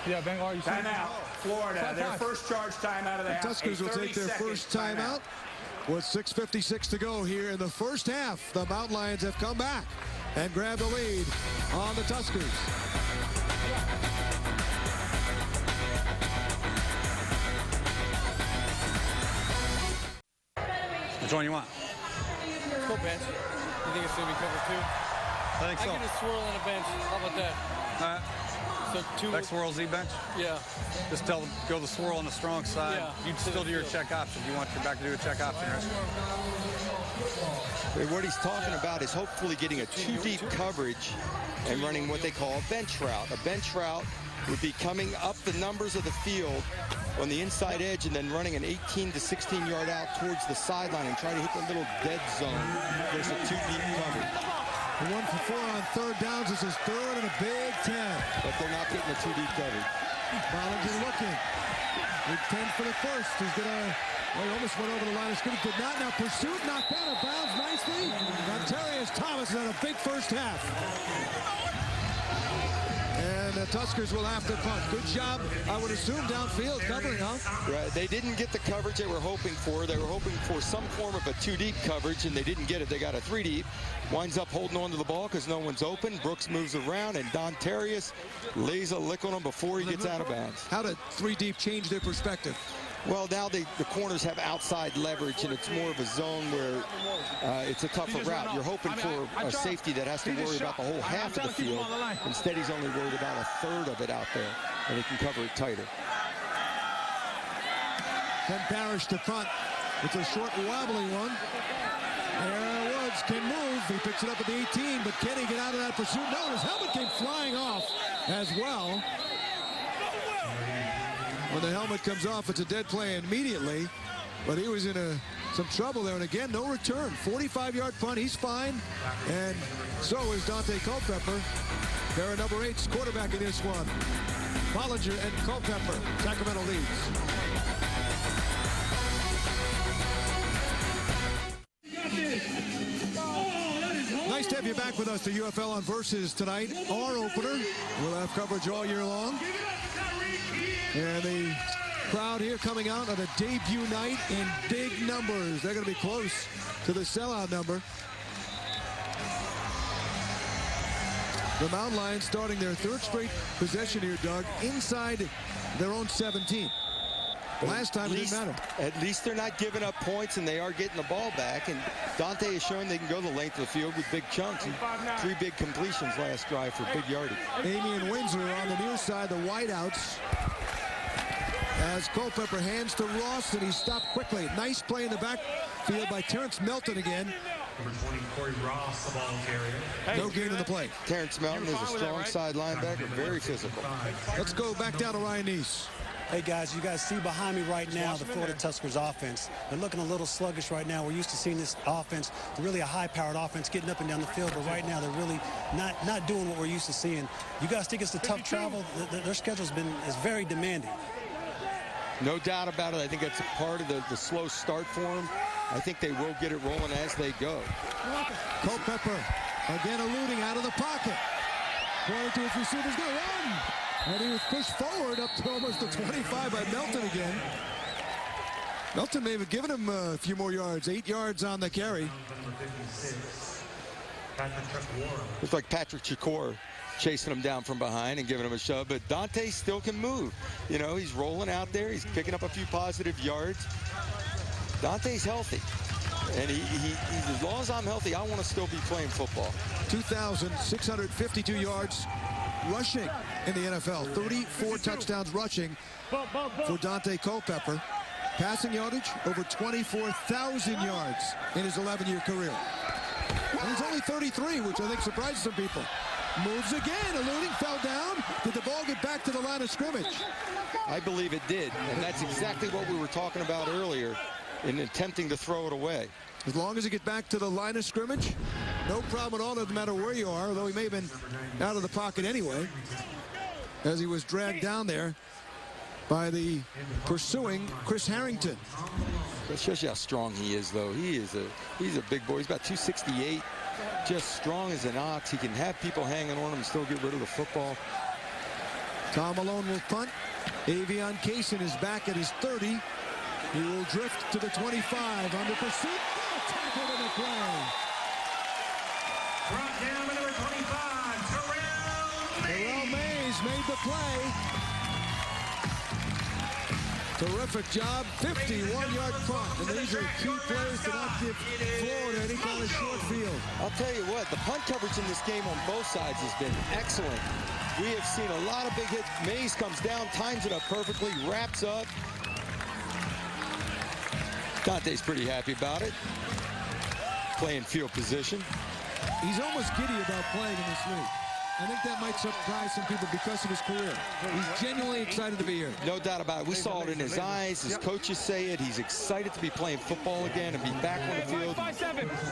Yeah, Bengal, you see? Timeout. Florida, their first charge timeout of the half. The Tuskers will take their first timeout with 6:56 to go here in the first half. The Mountain Lions have come back and grabbed the lead on the Tuskers. Which one you want? Let's go bench. You think it's going to be covered 2? I think so. I get a swirl and a bench. How about that? All right. So 2. Back swirl, Z bench? Yeah. Just tell them, go the swirl on the strong side. Yeah. You still do your check option. You want your back to do a check option, right? What he's talking about is hopefully getting a 2-deep coverage and running what they call a bench route. A bench route would be coming up the numbers of the field on the inside edge and then running an 18 to 16 yard out towards the sideline and try to hit the little dead zone. There's a 2-deep coverage. 1 for 4 on 3rd downs. This is 3rd and a big 10. But they're not getting a 2-deep coverage. Bollinger looking. Big 10 for the first. He's going to... Well, he almost went over the line of scrimmage. Did not. Now pursued. Knocked out of bounds nicely. Montarius Thomas has had a big first half. And the Tuskers will have to punt. Good job, I would assume, downfield covering, huh? Right. They didn't get the coverage they were hoping for. They were hoping for some form of a 2-deep coverage, and they didn't get it. They got a 3-deep. Winds up holding on to the ball because no one's open. Brooks moves around, and Dontarius lays a lick on him before he gets out of bounds. How did 3-deep change their perspective? Well, now the corners have outside leverage, and it's more of a zone where it's a tougher route. You're hoping for a safety that has to worry about the whole half of the field. Instead, he's only worried about a 1/3 of it out there, and he can cover it tighter. Ken Parrish to punt. It's a short, wobbly one. Aaron Woods can move. He picks it up at the 18, but can he get out of that pursuit? No, his helmet came flying off as well. When the helmet comes off, it's a dead play immediately. But he was in some trouble there. And again, no return. 45-yard punt. He's fine. And so is Dante Culpepper. They're number 8's quarterback in this one. Bollinger and Culpepper. Sacramento leads. Nice to have you back with us. The UFL on Versus tonight. Our opener. We'll have coverage all year long. And the crowd here coming out on a debut night in big numbers. They're going to be close to the sellout number. The Mountain Lions starting their 3rd straight possession here, Doug, inside their own 17. Last time it didn't matter. At least they're not giving up points, and they are getting the ball back. And Dante has shown they can go the length of the field with big chunks. 3 big completions last drive for big yardage. Amy and Windsor on the near side, the wideouts. As Culpepper hands to Ross, and he's stopped quickly. Nice play in the backfield by Terrence Melton again. Number 20, Corey Ross, the ball carrier. No gain in the play. Terrence Melton is a strong side linebacker, very physical. Let's go back down to Ryan Neese. Hey, guys, you guys see behind me right now the Florida Tuskers offense. They're looking a little sluggish right now. We're used to seeing this offense, really a high-powered offense, getting up and down the field, but right now they're really not doing what we're used to seeing. You guys think it's the tough travel? Their schedule is very demanding. No doubt about it. I think that's a part of the slow start for them. I think they will get it rolling as they go. Culpepper again eluding out of the pocket. Pointing to his receivers, going to run. And he was pushed forward up to almost the 25 by Melton again. Melton may have given him a few more yards, 8 yards on the carry. Looks like Patrick Shakur chasing him down from behind and giving him a shove, but Dante still can move. You know, he's rolling out there. He's picking up a few positive yards. Dante's healthy. And he's as long as I'm healthy, I want to still be playing football. 2,652 yards rushing in the NFL. 34 touchdowns rushing for Dante Culpepper. Passing yardage over 24,000 yards in his 11-year career. And he's only 33, which I think surprised some people. Moves again, eluding, fell down. Did the ball get back to the line of scrimmage? I believe it did, and that's exactly what we were talking about earlier in attempting to throw it away. As long as he gets back to the line of scrimmage, no problem at all, doesn't matter where you are, although he may have been out of the pocket anyway, as he was dragged down there by the pursuing Chris Harrington. That shows you how strong he is, though. He's a big boy. He's about 268, just strong as an ox. He can have people hanging on him and still get rid of the football. Tom Malone will punt. Avion Kaysen is back at his 30. He will drift to the 25 under pursuit. Tackle to the play. Brought down by number 25, Terrell Mays made the play. Terrific job, 51-yard punt. And these are key plays to not give Florida any kind of short field. I'll tell you what, the punt coverage in this game on both sides has been excellent. We have seen a lot of big hits. Mays comes down, times it up perfectly, wraps up. Dante's pretty happy about it. Playing field position. He's almost giddy about playing in this league. I think that might surprise some people because of his career. He's genuinely excited to be here. No doubt about it. We saw it in his eyes. His coaches say it. He's excited to be playing football again and be back on the field.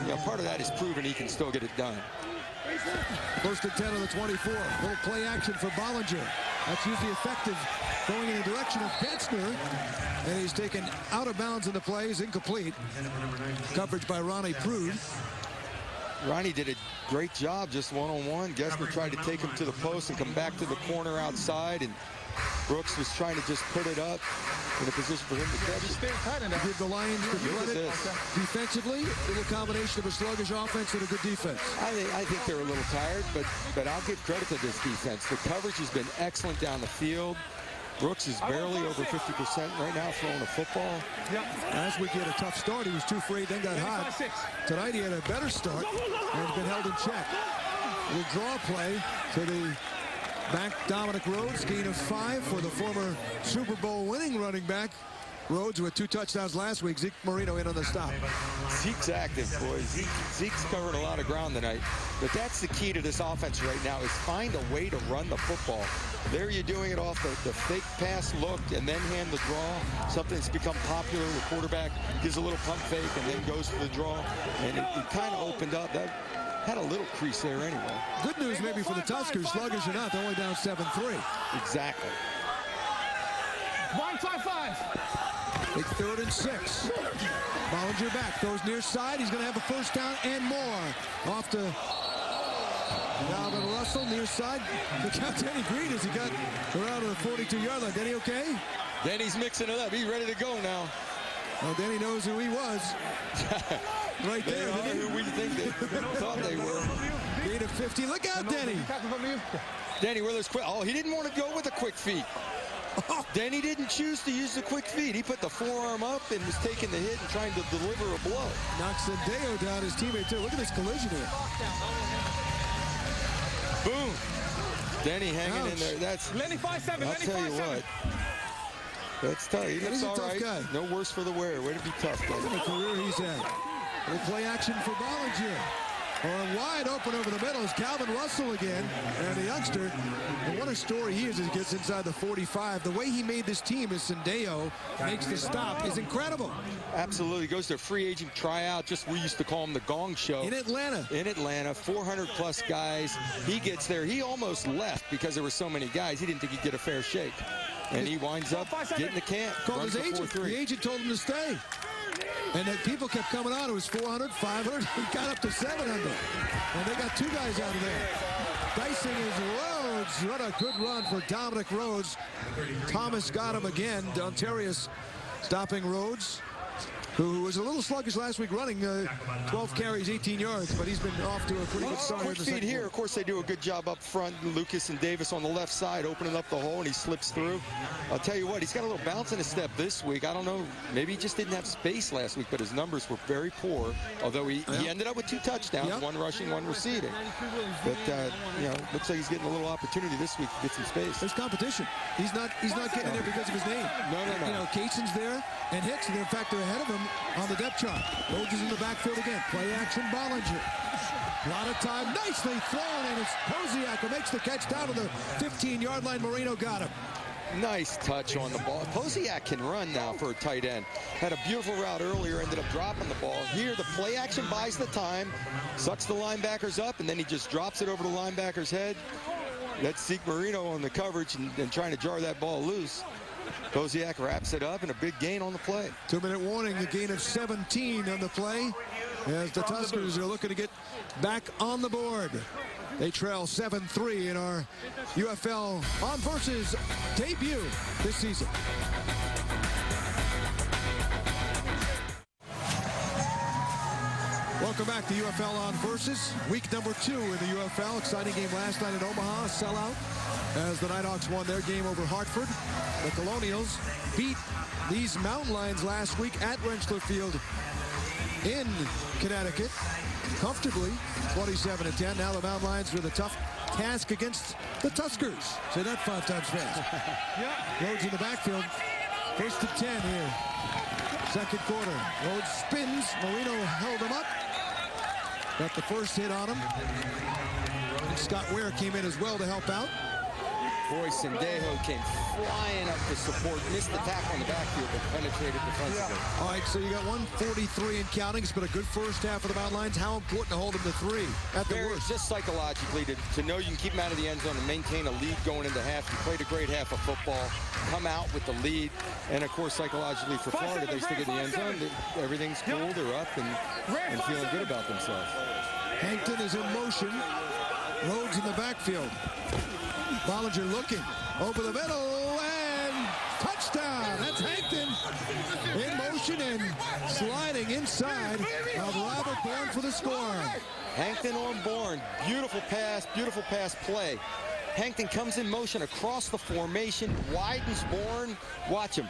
You know, part of that is proving he can still get it done. First and 10 on the 24. Little play action for Bollinger. That's usually effective going in the direction of Betzner. And he's taken out of bounds in the play. He's incomplete. Coverage by Ronnie Prude. Ronnie did a great job just one-on-one. Gessner tried to take him to the post and come back to the corner outside. And Brooks was trying to just put it up in a position for him to catch it. Give the Lions the credit defensively. A little combination of a sluggish offense and a good defense. I think they're a little tired, but I'll give credit to this defense. The coverage has been excellent down the field. Brooks is barely over 50% right now throwing a football. Last week he had a tough start. He was 2 for 8, then got hot. Tonight he had a better start and has been held in check. A little draw play to the back Dominic Rhodes, gain of 5 for the former Super Bowl winning running back. Rhodes with 2 touchdowns last week. Zeke Marino in on the stop. Zeke's active, boys. Zeke's covering a lot of ground tonight. But that's the key to this offense right now is find a way to run the football. There you're doing it off the fake pass look and then hand the draw. Something that's become popular. The quarterback gives a little pump fake and then goes for the draw. And it kind of opened up. That had a little crease there anyway. Good news maybe for the Tuskers. Sluggish or not, they're only down 7-3. Exactly. 1-5-5. Big 3rd and 6. Bollinger back, throws near side. He's going to have a first down and more. Off to Dalvin Russell, near side. Look out Denny Green as he got around to the 42-yard line. Denny okay? Denny's mixing it up. He's ready to go now. Well, Denny knows who he was. Right there. They are who we think they thought they were. Gain of 50. Look out, Denny. Denny, where there's quick. Oh, he didn't want to go with the quick feet. Denny didn't choose to use the quick feet. He put the forearm up and was taking the hit and trying to deliver a blow. Knocks Sendeo down, his teammate too. Look at this collision here. Boom. Denny hanging in there. That's Lenny 5-7. I'll tell you what. That's tough. He looks all right. Guy. No worse for the wear. Way to be tough, guys. What a career he's had. Little play action for Bollinger. Or wide open over the middle is Calvin Russell again, and the youngster. And what a story he is as he gets inside the 45. The way he made this team as Sendeo makes the stop is incredible. Absolutely. Goes to a free agent tryout. Just we used to call him the Gong Show. In Atlanta. In Atlanta. 400-plus guys. He gets there. He almost left because there were so many guys. He didn't think he'd get a fair shake. And he winds up getting the camp. Called his agent. The agent told him to stay. And then people kept coming on. It was 400, 500. He got up to 700. And they got 2 guys out of there. Dicing is Rhodes. What a good run for Dominic Rhodes. Thomas got him again. Dontarius stopping Rhodes, who was a little sluggish last week running, 12 carries, 18 yards, but he's been off to a pretty good start. Quick feed here. Of course, they do a good job up front. Lucas and Davis on the left side opening up the hole, and he slips through. I'll tell you what, he's got a little bounce in his step this week. I don't know, maybe he just didn't have space last week, but his numbers were very poor, although he ended up with 2 touchdowns, 1 rushing, 1 receiving. But, you know, looks like he's getting a little opportunity this week to get some space. There's competition. He's not getting there because of his name. No. You know, Cason's there, and Hicks, and in fact, they're ahead of him on the depth chart. Rhodes is in the backfield again. Play action, Bollinger. A lot of time. Nicely thrown, and it's Posiak who makes the catch down to the 15-yard line. Marino got him. Nice touch on the ball. Posiak can run now for a tight end. Had a beautiful route earlier, ended up dropping the ball. Here, the play action buys the time, sucks the linebackers up, and then he just drops it over the linebacker's head. That's Zeke Marino on the coverage and trying to jar that ball loose. Posiak wraps it up, and a big gain on the play. 2-minute warning, a gain of 17 on the play, as the Tuskers are looking to get back on the board. They trail 7-3 in our UFL On Versus debut this season. Welcome back to UFL On Versus, week number 2 in the UFL. Exciting game last night in Omaha, a sellout, as the Nighthawks won their game over Hartford. The Colonials beat these Mountain Lions last week at Rentschler Field in Connecticut comfortably, 27-10. Now the Mountain Lions with a tough task against the Tuskers. Say that 5 times fast. Rhodes in the backfield. 1st and 10 here. Second quarter. Rhodes spins. Marino held him up. Got the first hit on him. And Scott Ware came in as well to help out. Boy, Sendejo came flying up to support, missed the tackle in the backfield, but penetrated defensively. All right, so you got 143 and counting. It's been a good first half for the Mountain Lions. How important to hold them to 3 at the worst? Just psychologically, to know you can keep them out of the end zone and maintain a lead going into half. You played a great half of football, come out with the lead, and of course, psychologically for Florida, they still get in the end zone. Everything's cool, they're up and feeling good about themselves. Hankton is in motion. Rhodes in the backfield. Bollinger looking over the middle, and touchdown. That's Hankton in motion and sliding inside of Robert Bourne for the score. Hankton on Bourne. Beautiful pass play. Hankton comes in motion across the formation, widens Bourne. Watch him.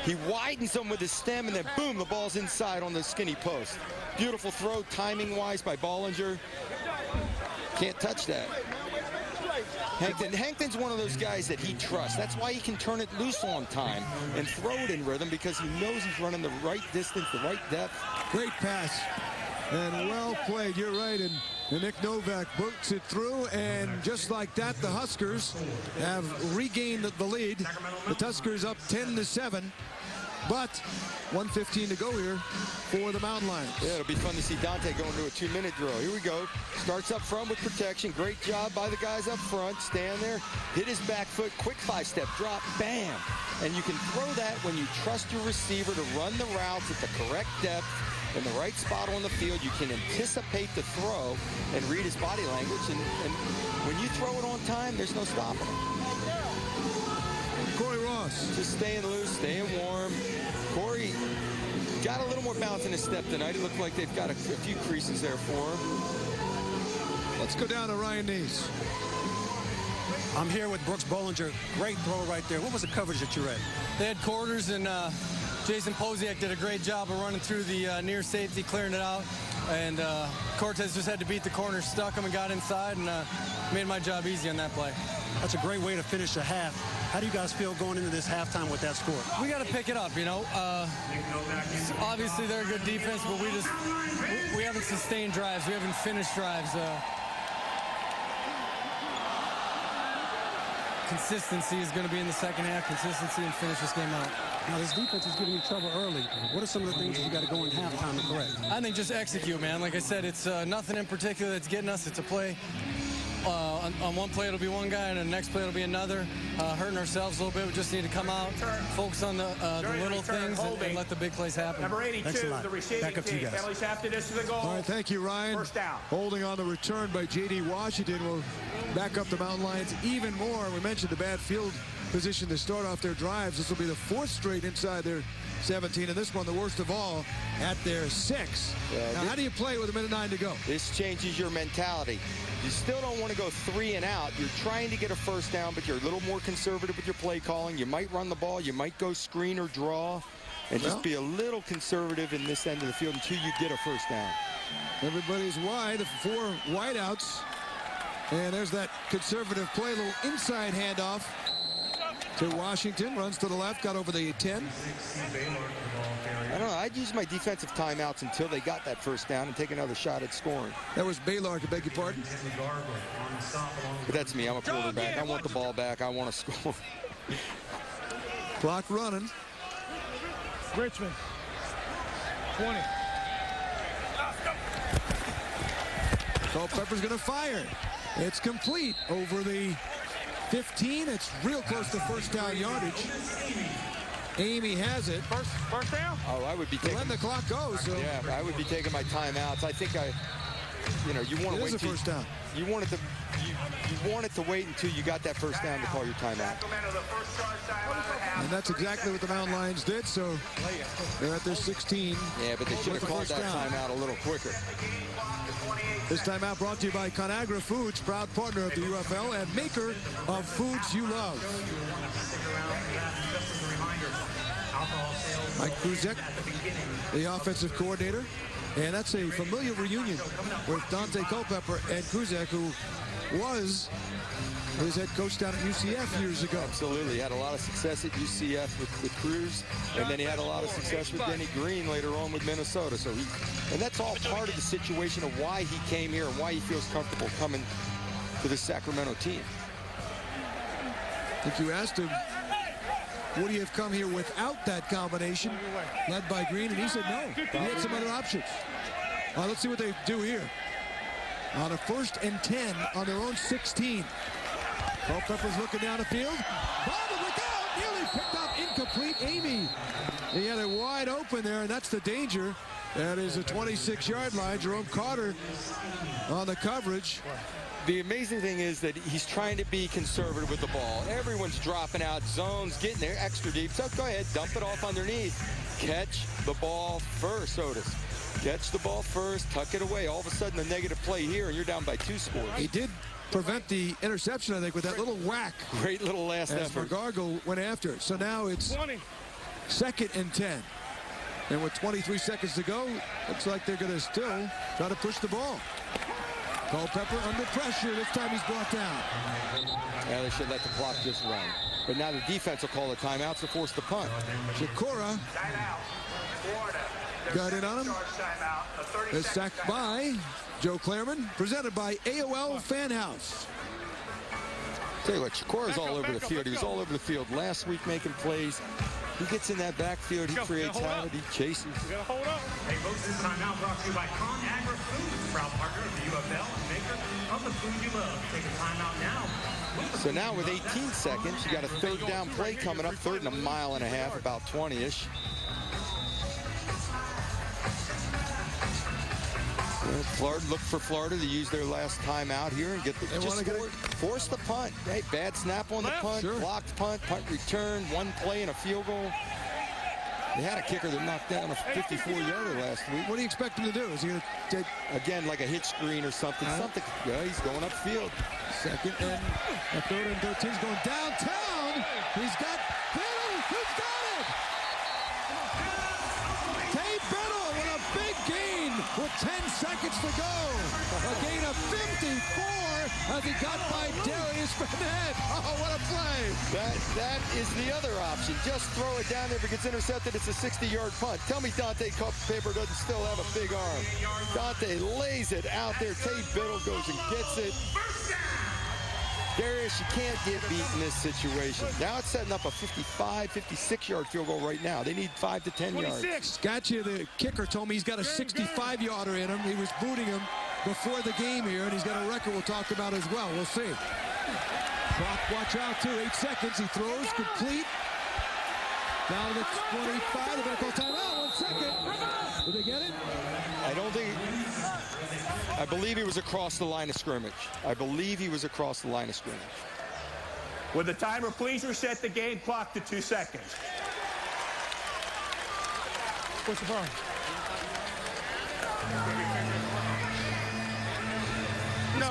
He widens them with his stem, and then boom, the ball's inside on the skinny post. Beautiful throw, timing-wise by Bollinger. Can't touch that. Hankton's one of those guys that he trusts. That's why he can turn it loose on time and throw it in rhythm, because he knows he's running the right distance, the right depth. Great pass. And well played. You're right. And Nick Novak boots it through. And just like that, the Huskers have regained the lead. The Tuskers up 10-7. But 1:15 to go here for the Mountain Lions. Yeah, it'll be fun to see Dante go into a 2-minute drill. Here we go. Starts up front with protection. Great job by the guys up front. Stand there, hit his back foot, quick 5-step drop, bam. And you can throw that when you trust your receiver to run the routes at the correct depth in the right spot on the field. You can anticipate the throw and read his body language. And when you throw it on time, there's no stopping it. Corey Ross. Just staying loose, staying warm. Corey got a little more bounce in his step tonight. It looked like they've got a few creases there for him. Let's go down to Ryan Neese. I'm here with Brooks Bollinger. Great throw right there. What was the coverage that you read? They had quarters, and Jason Posiak did a great job of running through the near safety, clearing it out. And Cortez just had to beat the corner, stuck him, and got inside, and made my job easy on that play. That's a great way to finish a half. How do you guys feel going into this halftime with that score? We got to pick it up, you know. Obviously, they're a good defense, but we haven't sustained drives. We haven't finished drives. Consistency is going to be in the second half. Consistency and finish this game out. Now, this defense is giving you trouble early. What are some of the things that you got to go in halftime to correct? I think just execute, man. Like I said, it's nothing in particular that's getting us. It's a play. On one play, it'll be one guy, and the next play, it'll be another. Hurting ourselves a little bit. We just need to come out, focus on the little things, and let the big plays happen. Number 82, the receiving team. Penalties after this is a goal. All right, thank you, Ryan. First down. Holding on the return by J.D. Washington will back up the Mountain Lions even more. We mentioned the bad field position to start off their drives. This will be the 4th straight inside their 17, and this one the worst of all at their 6. Now, how do you play with 1:09 to go? This changes your mentality. You still don't want to go 3 and out. You're trying to get a first down, but you're a little more conservative with your play calling. You might run the ball. You might go screen or draw, and just be a little conservative in this end of the field until you get a first down. Everybody's wide, the 4 wideouts. And there's that conservative play, a little inside handoff to Washington. Runs to the left, got over the 10. I don't know. I'd use my defensive timeouts until they got that first down and take another shot at scoring. That was Baylor, I beg your pardon. But that's me. I'm a quarterback. I want the ball back. I want to score. Clock running. Richmond. 20. Culpepper's going to fire. It's complete over the 15. It's real close to first down yardage. Amy has it. First down? Oh, I would be taking. When the clock goes. So. Yeah, I would be taking my timeouts. I think you want to wait. It is a first down. You wanted to wait until you got that first down to call your timeout. And that's exactly what the Mountain Lions did. So they're at their 16. Yeah, but they should have called that timeout a little quicker. This timeout brought to you by Conagra Foods, proud partner of the UFL and maker of foods you love. Mike Kruzek, the offensive coordinator. And that's a familiar reunion with Dante Culpepper and Kruzek, who was his head coach down at UCF years ago. Absolutely. He had a lot of success at UCF with Cruz, and then he had a lot of success with Denny Green later on with Minnesota. So and that's all part of the situation of why he came here and why he feels comfortable coming to the Sacramento team. I think you asked him, would he have come here without that combination led by Green? And he said no. He had some other options. Let's see what they do here. On a 1st and 10 on their own 16. Culpepper's looking down the field. Bobby, look out! Nearly picked up, incomplete. Amy. He had it wide open there, and that's the danger. That is a 26-yard line. Jerome Carter on the coverage. The amazing thing is that he's trying to be conservative with the ball. Everyone's dropping out zones, getting there extra deep. So go ahead, dump it off underneath. Catch the ball first, Otis. Catch the ball first, tuck it away. All of a sudden, a negative play here, and you're down by 2 scores. He did prevent the interception, I think, with that little whack. Great little last effort. McGargle went after it. So now it's 2nd and 10. And with 23 seconds to go, looks like they're going to still try to push the ball. Culpepper under pressure. This time he's brought down. Yeah, they should let the clock just run. But now the defense will call the timeouts to force the punt. Shakura got in on him. Is sacked by Joe Clairman. Presented by AOL Fan House. Tell you what, Shakura's all over the field. He was all over the field last week making plays. He gets in that backfield. He creates havoc. He chases. Hey, folks, this timeout brought to you by Conagra Foods, proud partner of the UFL and maker of the food you love. Take a timeout now. So now with 18 seconds, you got a 3rd down play coming up, 3rd and a mile and a half, about 20-ish. Florida, look for Florida to use their last timeout here and get the force the punt. Hey, bad snap on the punt, blocked punt return, 1 play and a field goal. They had a kicker that knocked down a 54-yarder last week. What do you expect him to do? Is he going to take again like a hitch screen or something? Yeah, he's going upfield. 2nd and 3rd and 13. He's going downtown. He's got Biddle. Who's got it? Tate Biddle with a big gain with 10 seconds to go. A gain of 54 as he got by Darius is spread ahead. Oh, what a play. That is the other option. Just throw it down there. If it gets intercepted, it's a 60-yard punt. Tell me Dante Culpepper doesn't still have a big arm. Dante lays it out there. Tay Biddle goes and gets it. Darius, you can't get beat in this situation. Now it's setting up a 55, 56-yard field goal right now. They need 5 to 10 yards. Scatcha, the kicker, told me he's got a 65-yarder in him. He was booting him before the game here, and he's got a record we'll talk about as well. We'll see. Clock, watch out, too. 8 seconds. He throws, complete. Down to the 25. They're going to call timeout. 1 second. Did they get it? I don't think... I believe he was across the line of scrimmage. I believe he was across the line of scrimmage. Would the timer please reset the game clock to 2 seconds? What's the problem? No.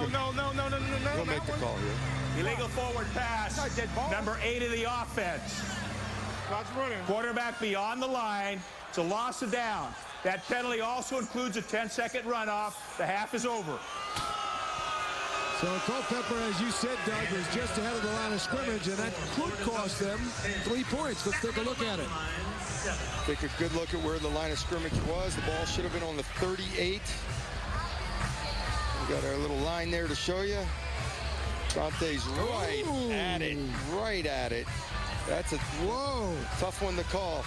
We'll make the call here. Illegal forward pass. Number 8 of the offense. Quarterback beyond the line. It's a loss of down. That penalty also includes a 10-second runoff. The half is over. So Culpepper, as you said, Doug, was just ahead of the line of scrimmage, and that could cost them 3 points. Let's take a look at it. Take a good look at where the line of scrimmage was. The ball should have been on the 38. We got our little line there to show you. Dante's right at it. Right at it. That's a tough one to call.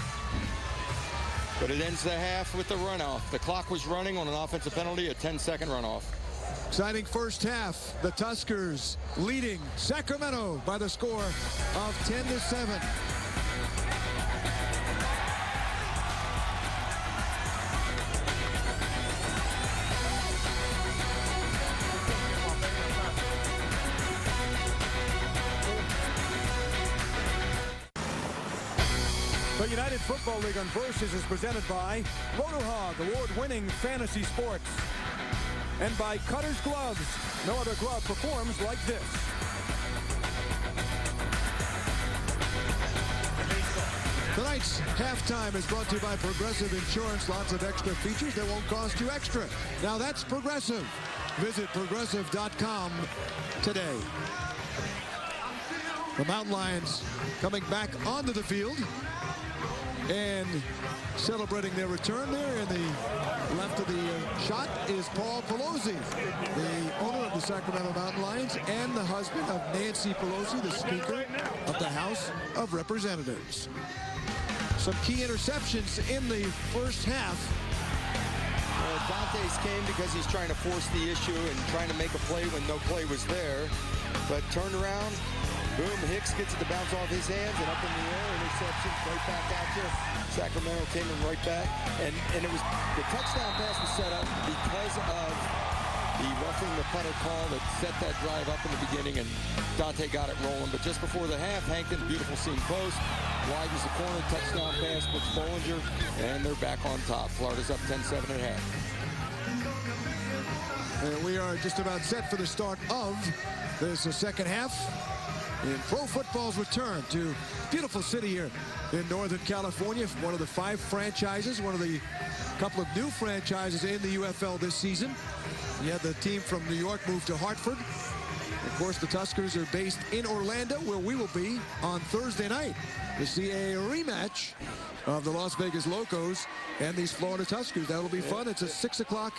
But it ends the half with the runoff. The clock was running on an offensive penalty, a 10-second runoff. Exciting first half. The Tuskers leading Sacramento by the score of 10-7. The United Football League on Versus is presented by RotoHog, award-winning fantasy sports. And by Cutter's Gloves. No other glove performs like this. Tonight's halftime is brought to you by Progressive Insurance. Lots of extra features that won't cost you extra. Now that's Progressive. Visit Progressive.com today. The Mountain Lions coming back onto the field and celebrating their return there. In the left of the shot is Paul Pelosi, the owner of the Sacramento Mountain Lions and the husband of Nancy Pelosi, the Speaker of the House of Representatives. Some key interceptions in the first half. Dante's came because he's trying to force the issue and trying to make a play when no play was there. But turned around, boom, Hicks gets it to bounce off his hands and up in the air, interception, right back at you. Sacramento came in right back. And it was, the touchdown pass was set up because of the roughing the punter call that set that drive up in the beginning, and Dante got it rolling. But just before the half, Hankton, beautiful seam post, widens the corner, touchdown pass, puts Bollinger, and they're back on top. Florida's up 10-7 at half. And we are just about set for the start of this second half in pro football's return to beautiful city here in Northern California. One of the 5 franchises, one of the couple of new franchises in the UFL this season. You had the team from New York move to Hartford. Of course, the Tuskers are based in Orlando, where we will be on Thursday night to see a rematch of the Las Vegas Locos and these Florida Tuskers. That'll be fun. It's a 6 o'clock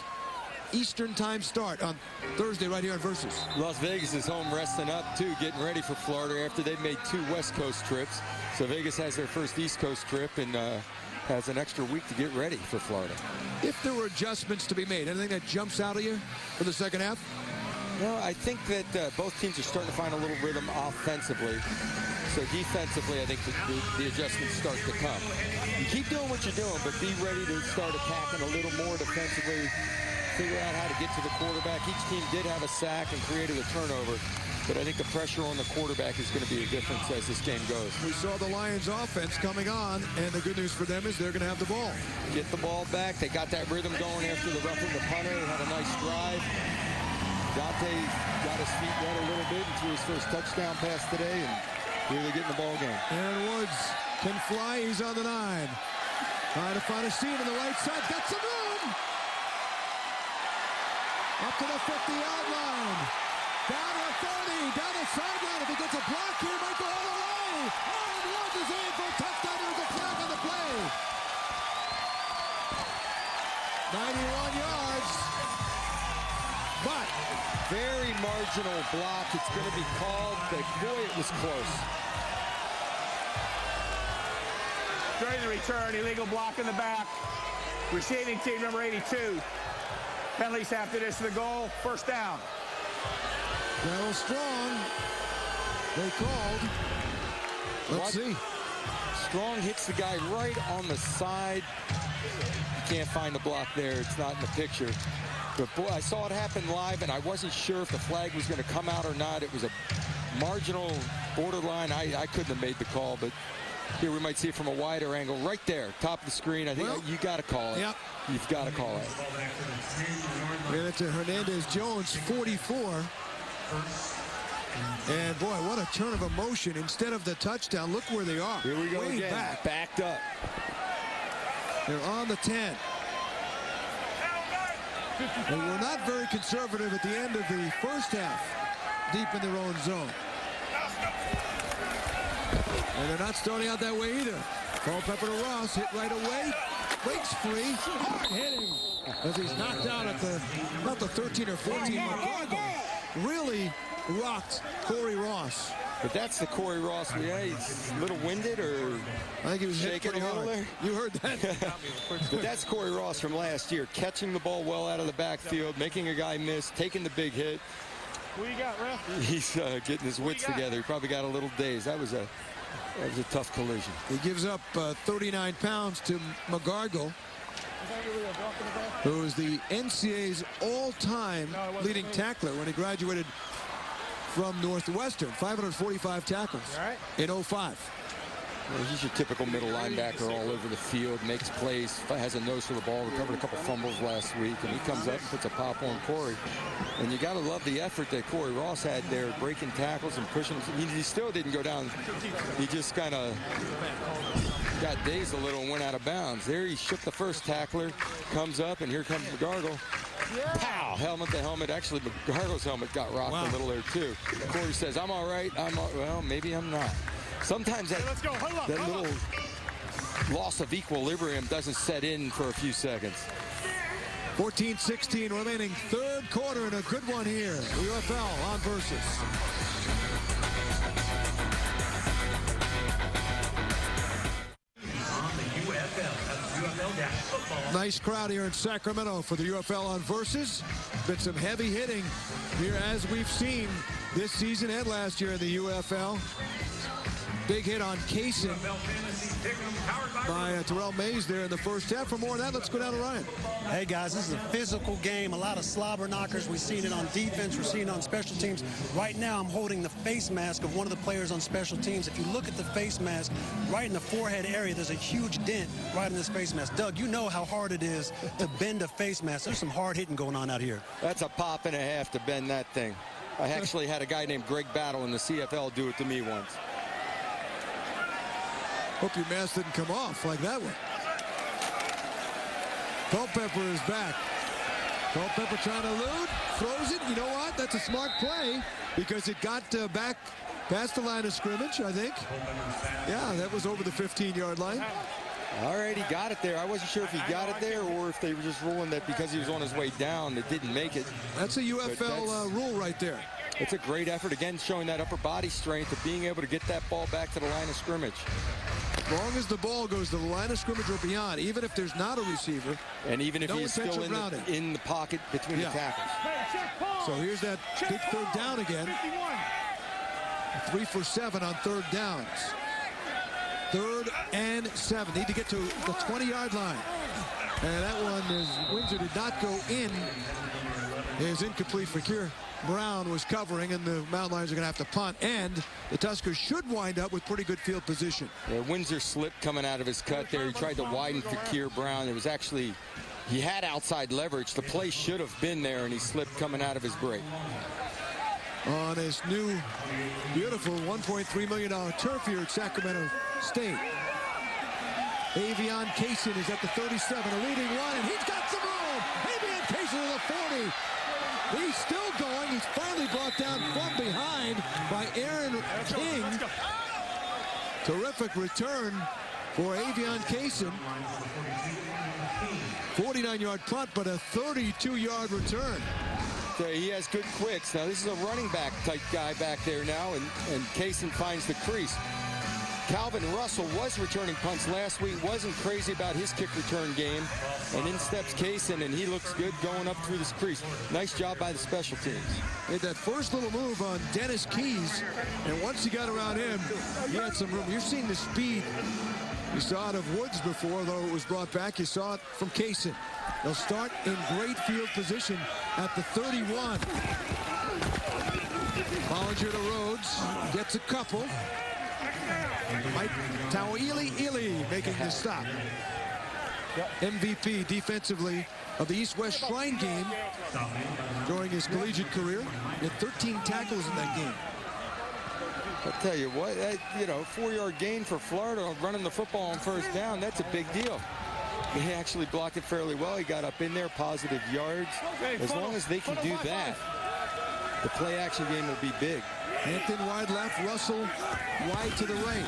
Eastern time start on Thursday right here on Versus. Las Vegas is home resting up, too, getting ready for Florida after they've made 2 West Coast trips. So Vegas has their first East Coast trip and has an extra week to get ready for Florida. If there were adjustments to be made, anything that jumps out of you for the second half? No, I think that both teams are starting to find a little rhythm offensively. So defensively, I think the adjustments start to come. You keep doing what you're doing, but be ready to start attacking a little more defensively. Figure out how to get to the quarterback. Each team did have a sack and created a turnover, but I think the pressure on the quarterback is going to be a difference as this game goes. We saw the Lions offense coming on, and the good news for them is they're going to have the ball. Get the ball back. They got that rhythm going after the roughing the punter. Had a nice drive. Dante got his feet wet a little bit and threw his first touchdown pass today, and really getting the ball game. And Woods can fly. He's on the 9. Trying to find a seam on the right side. Got some room. Up to the 50-yard line. Down to 30, down the sideline. If he gets a block here, might go all the way. Aaron Woods is in for a touchdown. There's a flag on the play. 91 yards. But very marginal block. It's going to be called, but boy, it was close. During the return, illegal block in the back. Receiving team number 82. Penalties after this to the goal. First down. Darryl Strong. They called. Let's see. Strong hits the guy right on the side. You can't find the block there. It's not in the picture. But boy, I saw it happen live, and I wasn't sure if the flag was going to come out or not. It was a marginal borderline. I couldn't have made the call, but here we might see it from a wider angle. Right there, top of the screen. I think you got to call it. Yep. You've got to call it. And it's a Hernandez-Jones 44. And boy, what a turn of emotion. Instead of the touchdown, look where they are. Here we go way again. Back. Backed up. They're on the 10. They were not very conservative at the end of the first half, deep in their own zone. And they're not starting out that way either. Culpepper to Ross, hit right away. Breaks free, hard hitting. As he's knocked out at the, not the 13 or 14, McGargle really rocked Corey Ross. But that's the Corey Ross. Yeah, he's a little winded, or I think he was shaking a little there. You heard that. But that's Corey Ross from last year, catching the ball well out of the backfield, making a guy miss, taking the big hit. What you got, ref? He's getting his wits together. He probably got a little dazed. That was a tough collision. He gives up 39 pounds to McGargle, who is the NCAA's all-time leading tackler when he graduated from Northwestern. 545 tackles in 05. Well, he's your typical middle linebacker all over the field, makes plays, has a nose for the ball, recovered a couple fumbles last week, and he comes up and puts a pop on Corey. And you got to love the effort that Corey Ross had there, breaking tackles and pushing. He still didn't go down. He just kind of got dazed a little and went out of bounds. There he shook the first tackler, comes up, and here comes McGargle. Pow! Helmet to helmet. Actually, McGargle's helmet got rocked a little there, too. Corey says, I'm all right. Well, maybe I'm not. Sometimes that little loss of equilibrium doesn't set in for a few seconds. 14-16 remaining, third quarter, and a good one here. UFL on Versus. Nice crowd here in Sacramento for the UFL on Versus. Been some heavy hitting here, as we've seen this season and last year in the UFL. Big hit on Kaysen by Terrell Mays there in the first half. For more of that, let's go down to Ryan. Hey, guys, this is a physical game. A lot of slobber knockers. We've seen it on defense. We're seeing it on special teams. Right now, I'm holding the face mask of one of the players on special teams. If you look at the face mask, right in the forehead area, there's a huge dent right in this face mask. Doug, you know how hard it is to bend a face mask. There's some hard hitting going on out here. That's a pop and a half to bend that thing. I actually had a guy named Greg Battle in the CFL do it to me once. Hope your mask didn't come off like that one. Culpepper is back. Culpepper trying to elude, throws it. You know what? That's a smart play because it got back past the line of scrimmage, I think. Yeah, that was over the 15-yard line. All right, he got it there. I wasn't sure if he got it there or if they were just ruling that because he was on his way down, that didn't make it. That's a UFL rule right there. It's a great effort, again, showing that upper body strength of being able to get that ball back to the line of scrimmage. As long as the ball goes to the line of scrimmage or beyond, even if there's not a receiver. And even if he's still in the pocket between the tackles. So here's that big third down again. 3 for 7 on third downs. 3rd and 7. Need to get to the 20-yard line. And that one is, Windsor did not go in. Is incomplete for Keir. Brown was covering, and the Mountain Lions are going to have to punt, and the Tuskers should wind up with pretty good field position. Yeah, Windsor slipped coming out of his cut there. He tried to widen for Keir Brown. It was actually, he had outside leverage. The play should have been there, and he slipped coming out of his break. On his new, beautiful $1.3 million turf here at Sacramento State. Avion Kaysen is at the 37, a leading run, and he's got some room. Avion Kaysen to the 40. He's still going. He's finally Nearly brought down from behind by Aaron King. Terrific return for Avion Kaysen. 49-yard punt, but a 32-yard return. He has good quicks. Now, this is a running back type guy back there now, and Kaysen finds the crease. Calvin Russell was returning punts last week, wasn't crazy about his kick return game, and in steps Kaysen, and he looks good going up through this crease. Nice job by the special teams. Made that first little move on Dennis Keys, and once he got around him, he had some room. You're seeing the speed. You saw it of Woods before, though it was brought back. You saw it from Kaysen. They'll start in great field position at the 31. Bollinger to Rhodes, gets a couple. Mike Tauili making the stop. MVP defensively of the East-West Shrine game during his collegiate career. He had 13 tackles in that game. I'll tell you what, 4-yard gain for Florida running the football on first down, that's a big deal. He actually blocked it fairly well. He got up in there, positive yards. As long as they can do that, the play-action game will be big. Hampton wide left, Russell wide to the right.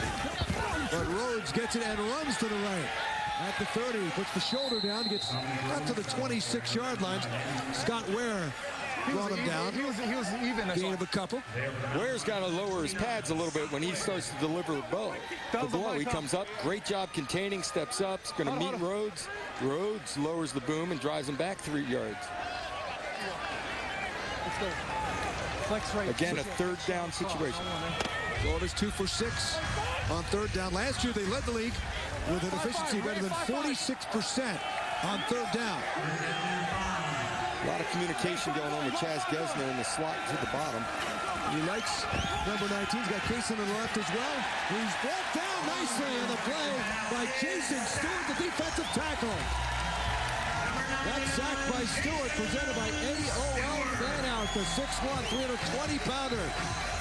But Rhodes gets it and runs to the right. At the 30, puts the shoulder down, gets up to the 26-yard line. Scott Ware brought him down. He was even. Gain of a couple. Ware's got to lower his pads a little bit when he starts to deliver the blow. He comes up, great job containing, steps up, is going to meet Rhodes. Rhodes lowers the boom and drives him back 3 yards. Let's go. Flex right. Again, a third down situation. Florida's 2 for 6 on third down. Last year, they led the league with an efficiency better than 46% on third down. A lot of communication going on with Chaz Gesner in the slot to the bottom. He likes number 19. He's got Kaysen on the left as well. He's brought down nicely on the play by Jason Stewart, the defensive tackle. That sack by Stewart presented by AOL Fanhouse, the 6'1", 320-pounder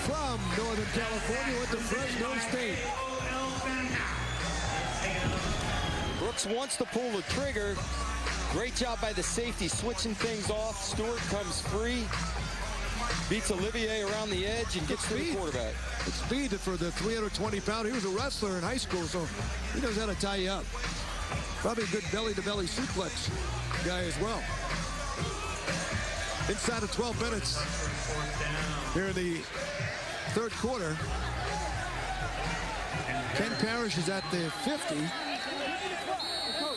from Northern California, went to Fresno State. Brooks wants to pull the trigger. Great job by the safety switching things off. Stewart comes free, beats Olivier around the edge, and gets to the quarterback. It's speed for the 320-pounder. He was a wrestler in high school, so he knows how to tie you up. Probably a good belly-to-belly suplex guy as well. Inside of 12 minutes here in the third quarter. Ken Parrish is at the 50.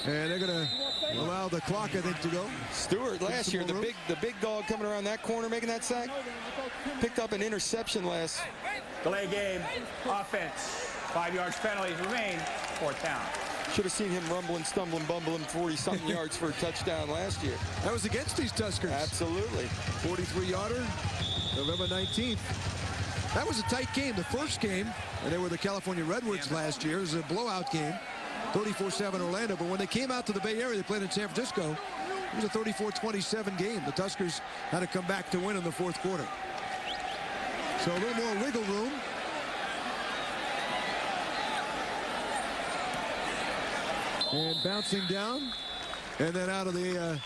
And they're going to allow the clock, I think, to go. Stewart last year, the big dog coming around that corner making that sack, picked up an interception last. Delay game, offense, 5 yards penalties remain, fourth down. Should have seen him rumbling, stumbling, bumbling 40-something yards for a touchdown last year. That was against these Tuskers. Absolutely. 43-yarder, November 19th. That was a tight game. The first game, and they were the California Redwoods last year. It was a blowout game, 34-7 Orlando. But when they came out to the Bay Area, they played in San Francisco. It was a 34-27 game. The Tuskers had to come back to win in the fourth quarter. So a little more wiggle room. And bouncing down, and then out of the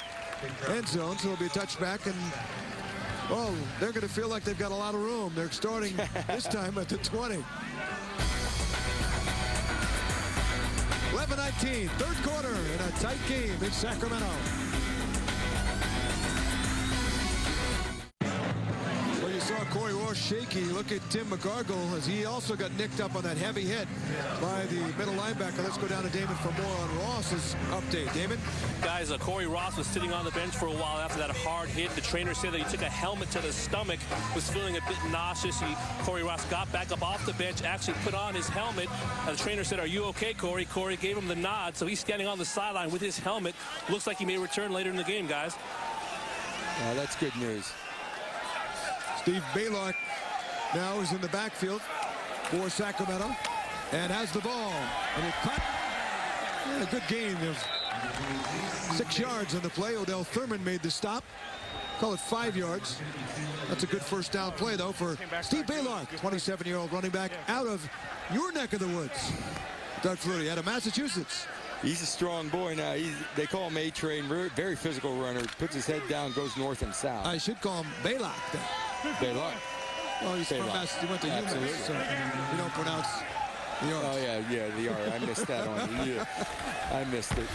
end zone, so it'll be a touchback. And, oh, they're going to feel like they've got a lot of room. They're starting this time at the 20. 11-19, third quarter, in a tight game in Sacramento. Well, you saw Corey Ross shaky. Look at Tim McGargle as he also got nicked up on that heavy hit by the middle linebacker. Let's go down to Damon for more on Ross's update. Damon? Guys, Corey Ross was sitting on the bench for a while after that hard hit. The trainer said that he took a helmet to the stomach, was feeling a bit nauseous. Corey Ross got back up off the bench, actually put on his helmet. And the trainer said, "Are you okay, Corey?" Corey gave him the nod, so he's standing on the sideline with his helmet. Looks like he may return later in the game, guys. That's good news. Steve Baylock now is in the backfield for Sacramento and has the ball. And it caught. And a good gain of 6 yards on the play. Odell Thurman made the stop. Call it 5 yards. That's a good first down play, though, for Steve Baylock, 27-year-old running back out of your neck of the woods. Doug Flutie out of Massachusetts. He's a strong boy now. They call him A-Train, very physical runner. Puts his head down, goes north and south. I should call him Baylock then. Baylock. Oh, he's from Mass. He went to UMass, so you don't pronounce the R's. Oh, yeah, the R. I missed that on you. I missed it.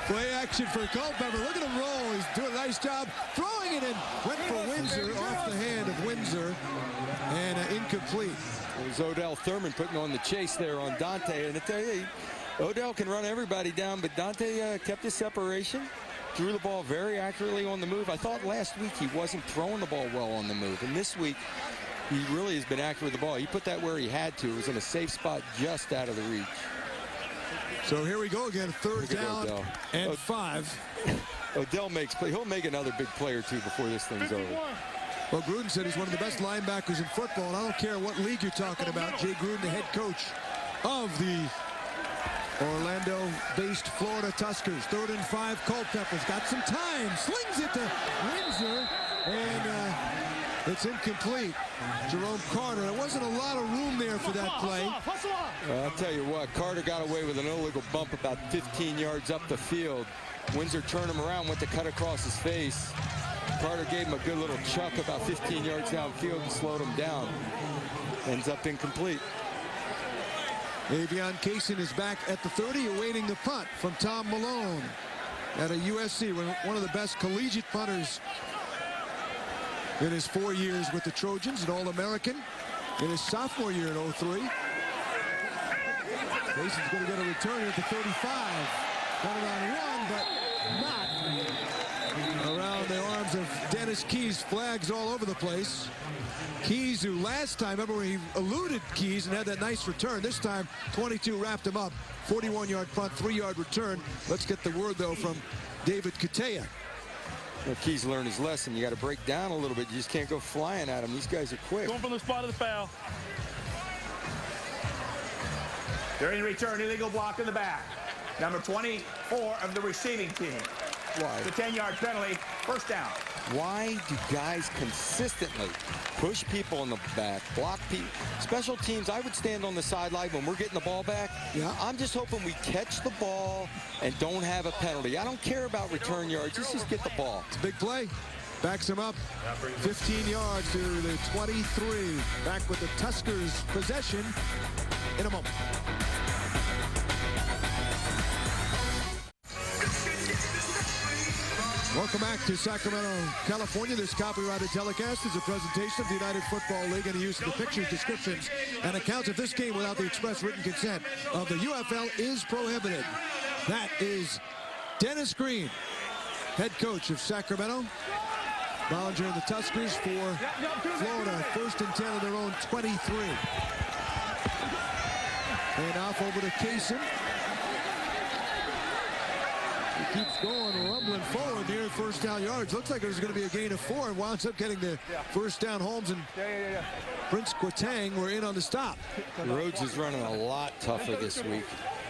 Play action for Culpepper. Look at him roll. He's doing a nice job throwing it in. Went for Windsor, off the hand of Windsor, and incomplete. It was Odell Thurman putting on the chase there on Dante. And I tell you, Odell can run everybody down, but Dante kept his separation, threw the ball very accurately on the move. I thought last week he wasn't throwing the ball well on the move, and this week he really has been accurate with the ball. He put that where he had to. It was in a safe spot just out of the reach. So here we go again, third down and 5. Odell makes play. He'll make another big play or two before this thing's over. Well, Gruden said he's one of the best linebackers in football, and I don't care what league you're talking about. Jay Gruden, the head coach of the Orlando-based Florida Tuskers. 3rd and 5, Culpepper's got some time. Slings it to Windsor, and it's incomplete. Jerome Carter. There wasn't a lot of room there for that play. I'll tell you what, Carter got away with an illegal bump about 15 yards up the field. Windsor turned him around, went to cut across his face. Carter gave him a good little chuck about 15 yards downfield and slowed him down. Ends up incomplete. Avion Kaysen is back at the 30, awaiting the punt from Tom Malone at a USC, one of the best collegiate punters in his 4 years with the Trojans, an All-American in his sophomore year in 03. Kaysen's going to get a return at the 35. Got it on one, but not around the arms of Dennis Keys. Flags all over the place. Keys, who last time, remember when he eluded Keys and had that nice return. This time, 22 wrapped him up. 41-yard punt, 3-yard return. Let's get the word, though, from David Katea. Well, Keys learned his lesson. You got to break down a little bit. You just can't go flying at them. These guys are quick. Going from the spot of the foul. During the return, illegal block in the back. Number 24 of the receiving team. Why? The 10-yard penalty, first down. Why do guys consistently push people in the back, block people? Special teams, I would stand on the sideline when we're getting the ball back. Yeah. I'm just hoping we catch the ball and don't have a penalty. I don't care about return yards. Just get the ball. It's a big play. Backs him up 15 yards to the 23. Back with the Tuskers possession in a moment. Welcome back to Sacramento, California. This copyrighted telecast is a presentation of the United Football League, and the use of the pictures, descriptions, and accounts of this game without the express written consent of the UFL is prohibited. That is Dennis Green, head coach of Sacramento. Bollinger and the Tuskers for Florida. 1st and 10 of their own 23. And off over to Kaysen. He keeps going, rumbling forward near first down yards. Looks like there's going to be a gain of 4, and winds up getting the first down. Holmes and Prince Quatang were in on the stop. Rhodes is running a lot tougher this week.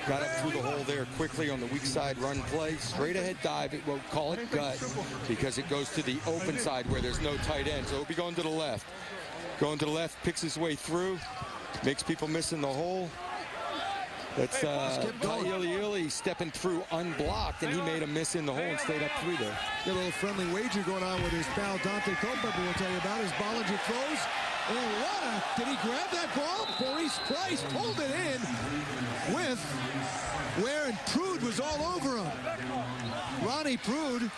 Got up through the hole there quickly on the weak side run play. Straight ahead dive, we'll call it gut, because it goes to the open side where there's no tight end. So he'll be going to the left. Going to the left, picks his way through, makes people miss in the hole. That's Ili stepping through unblocked, and he made a miss in the hole and stayed up through there. Got a little friendly wager going on with his pal Dante Culpepper. We'll tell you about his Bollinger throws. And did he grab that ball? Maurice Price pulled it in with Ware, and Prude was all over him. Ronnie Prude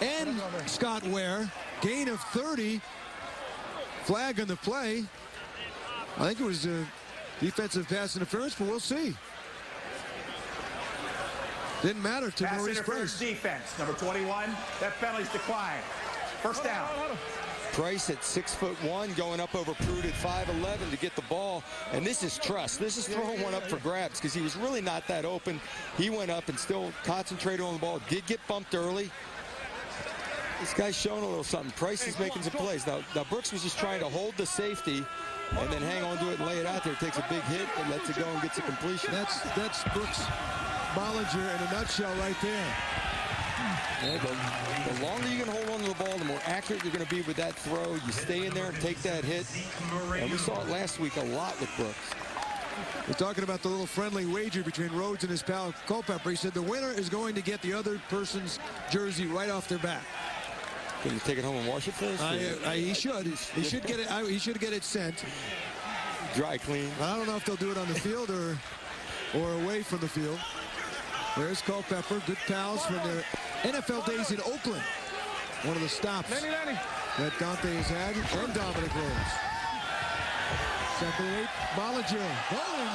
and Scott Ware. Gain of 30. Flag on the play. I think it was a defensive pass interference, but we'll see. Didn't matter to Pass Maurice interference Price. defense, number 21. That penalty's declined. First down. Price at 6'1", going up over Prude at 5'11" to get the ball. And this is trust. This is throwing one up for grabs, because he was really not that open. He went up and still concentrated on the ball. Did get bumped early. This guy's showing a little something. Price is making some plays. Now Brooks was just trying to hold the safety and then hang on to it and lay it out there. Takes a big hit and lets it go and gets a completion. That's Brooks Bollinger in a nutshell right there. Yeah, the longer you can hold on to the ball, the more accurate you're going to be with that throw. You stay in there and take that hit. And we saw it last week a lot with Brooks. We're talking about the little friendly wager between Rhodes and his pal Culpepper. He said the winner is going to get the other person's jersey right off their back. Can you take it home and wash it first? He should. He should get it. He should get it sent. Dry clean. I don't know if they'll do it on the field or away from the field. There's Culpepper, good pals from their NFL days in Oakland. One of the stops that Dante has had, and Dominic Rhodes. Second and 8, Bollinger going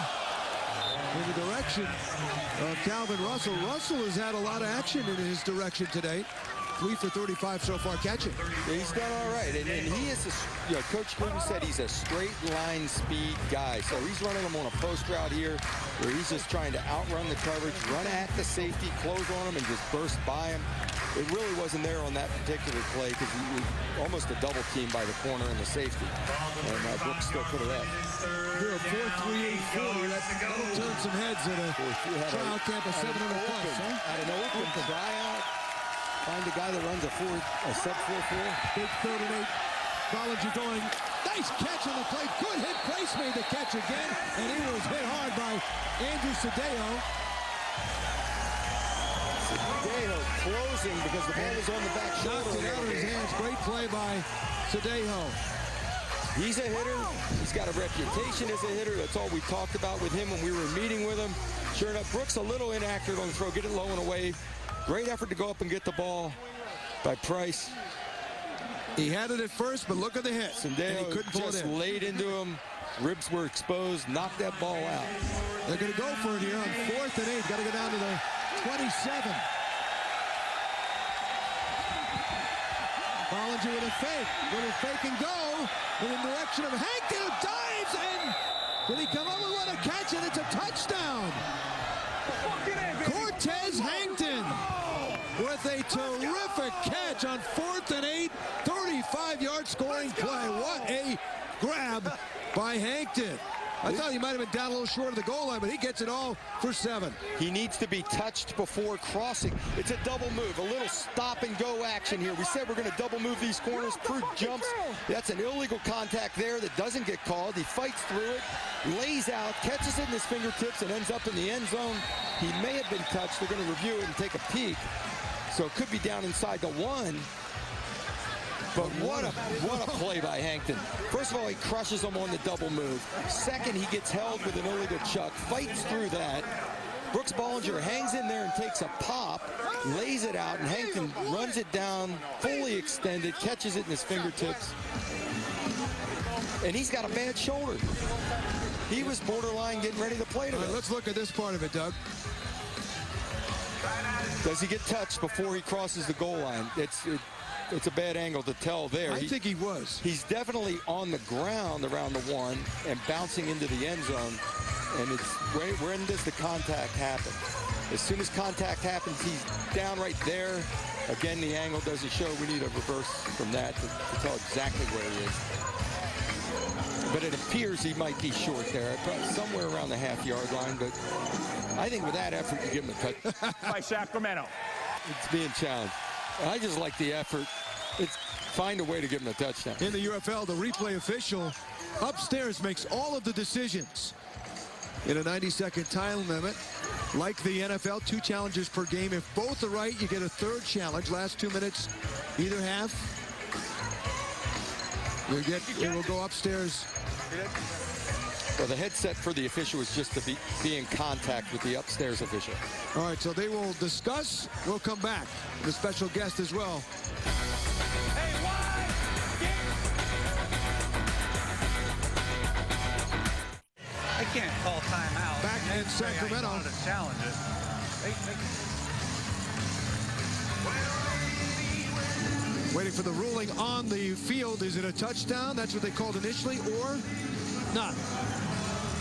in the direction of Calvin Russell. Russell has had a lot of action in his direction today. 3 for 35 so far catching. He's done all right, and he is, Coach Gruden said he's a straight line speed guy. So he's running him on a post route here, where he's just trying to outrun the coverage, run at the safety, close on him, and just burst by him. It really wasn't there on that particular play because he was almost a double team by the corner and the safety, and Brooks still put it up. Here, 4.3840. That'll turn some heads at a trial camp of 700 plus. At an open tryout. Find a guy that runs a sub 4.4. Big 3rd and 8. Bollinger going. Nice catch on the play. Good hit. Price made the catch again. And he was hit hard by Andrew Cedillo. Cedillo closing because the ball was on the back shoulder. Knocked it out of his hands. Great play by Cedillo. He's a hitter. He's got a reputation as a hitter. That's all we talked about with him when we were meeting with him. Sure enough, Brooks a little inaccurate on the throw. Get it low and away. Great effort to go up and get the ball by Price. He had it at first, but look at the hit. And he couldn't just laid into him. Ribs were exposed. Knocked that ball out. They're going to go for it here on 4th and 8. Got to go down to the 27. Bollinger with a fake. Little fake and go in the direction of Hankton, who dives, and did he come up with what a catch, and it's a touchdown. Cortez Hankton with a terrific catch on 4th and 8, 35-yard scoring play. What a grab by Hankton. I thought he might have been down a little short of the goal line, but he gets it all for 7. He needs to be touched before crossing. It's a double move, a little stop and go action here. We said we're going to double move these corners. Prue jumps. That's an illegal contact there that doesn't get called. He fights through it, lays out, catches it in his fingertips, and ends up in the end zone. He may have been touched. They're going to review it and take a peek. So it could be down inside the 1. But what a play by Hankton. First of all, he crushes him on the double move. Second, he gets held with an illegal chuck, fights through that. Brooks Bollinger hangs in there and takes a pop, lays it out, and Hankton runs it down, fully extended, catches it in his fingertips. And he's got a bad shoulder. He was borderline getting ready to play today. Let's look at this part of it, Doug. Does he get touched before he crosses the goal line? It's a bad angle to tell there. I think he was. He's definitely on the ground around the 1 and bouncing into the end zone. And it's when does the contact happen? As soon as contact happens, he's down right there. Again, the angle doesn't show. We need a reverse from that to tell exactly where he is. But it appears he might be short there, probably somewhere around the half-yard line. But I think with that effort, you give him a touch. By Sacramento. It's being challenged. I just like the effort. Find a way to give him a touchdown. In the UFL, the replay official upstairs makes all of the decisions in a 90-second time limit. Like the NFL, 2 challenges per game. If both are right, you get a 3rd challenge. Last 2 minutes, either half. It will go upstairs. Well, the headset for the official is just to be in contact with the upstairs official. All right, so they will discuss. We'll come back. The special guest as well. I can't call timeout. Back in Sacramento. I wanted to challenge it. Waiting for the ruling on the field. Is it a touchdown? That's what they called initially, or not?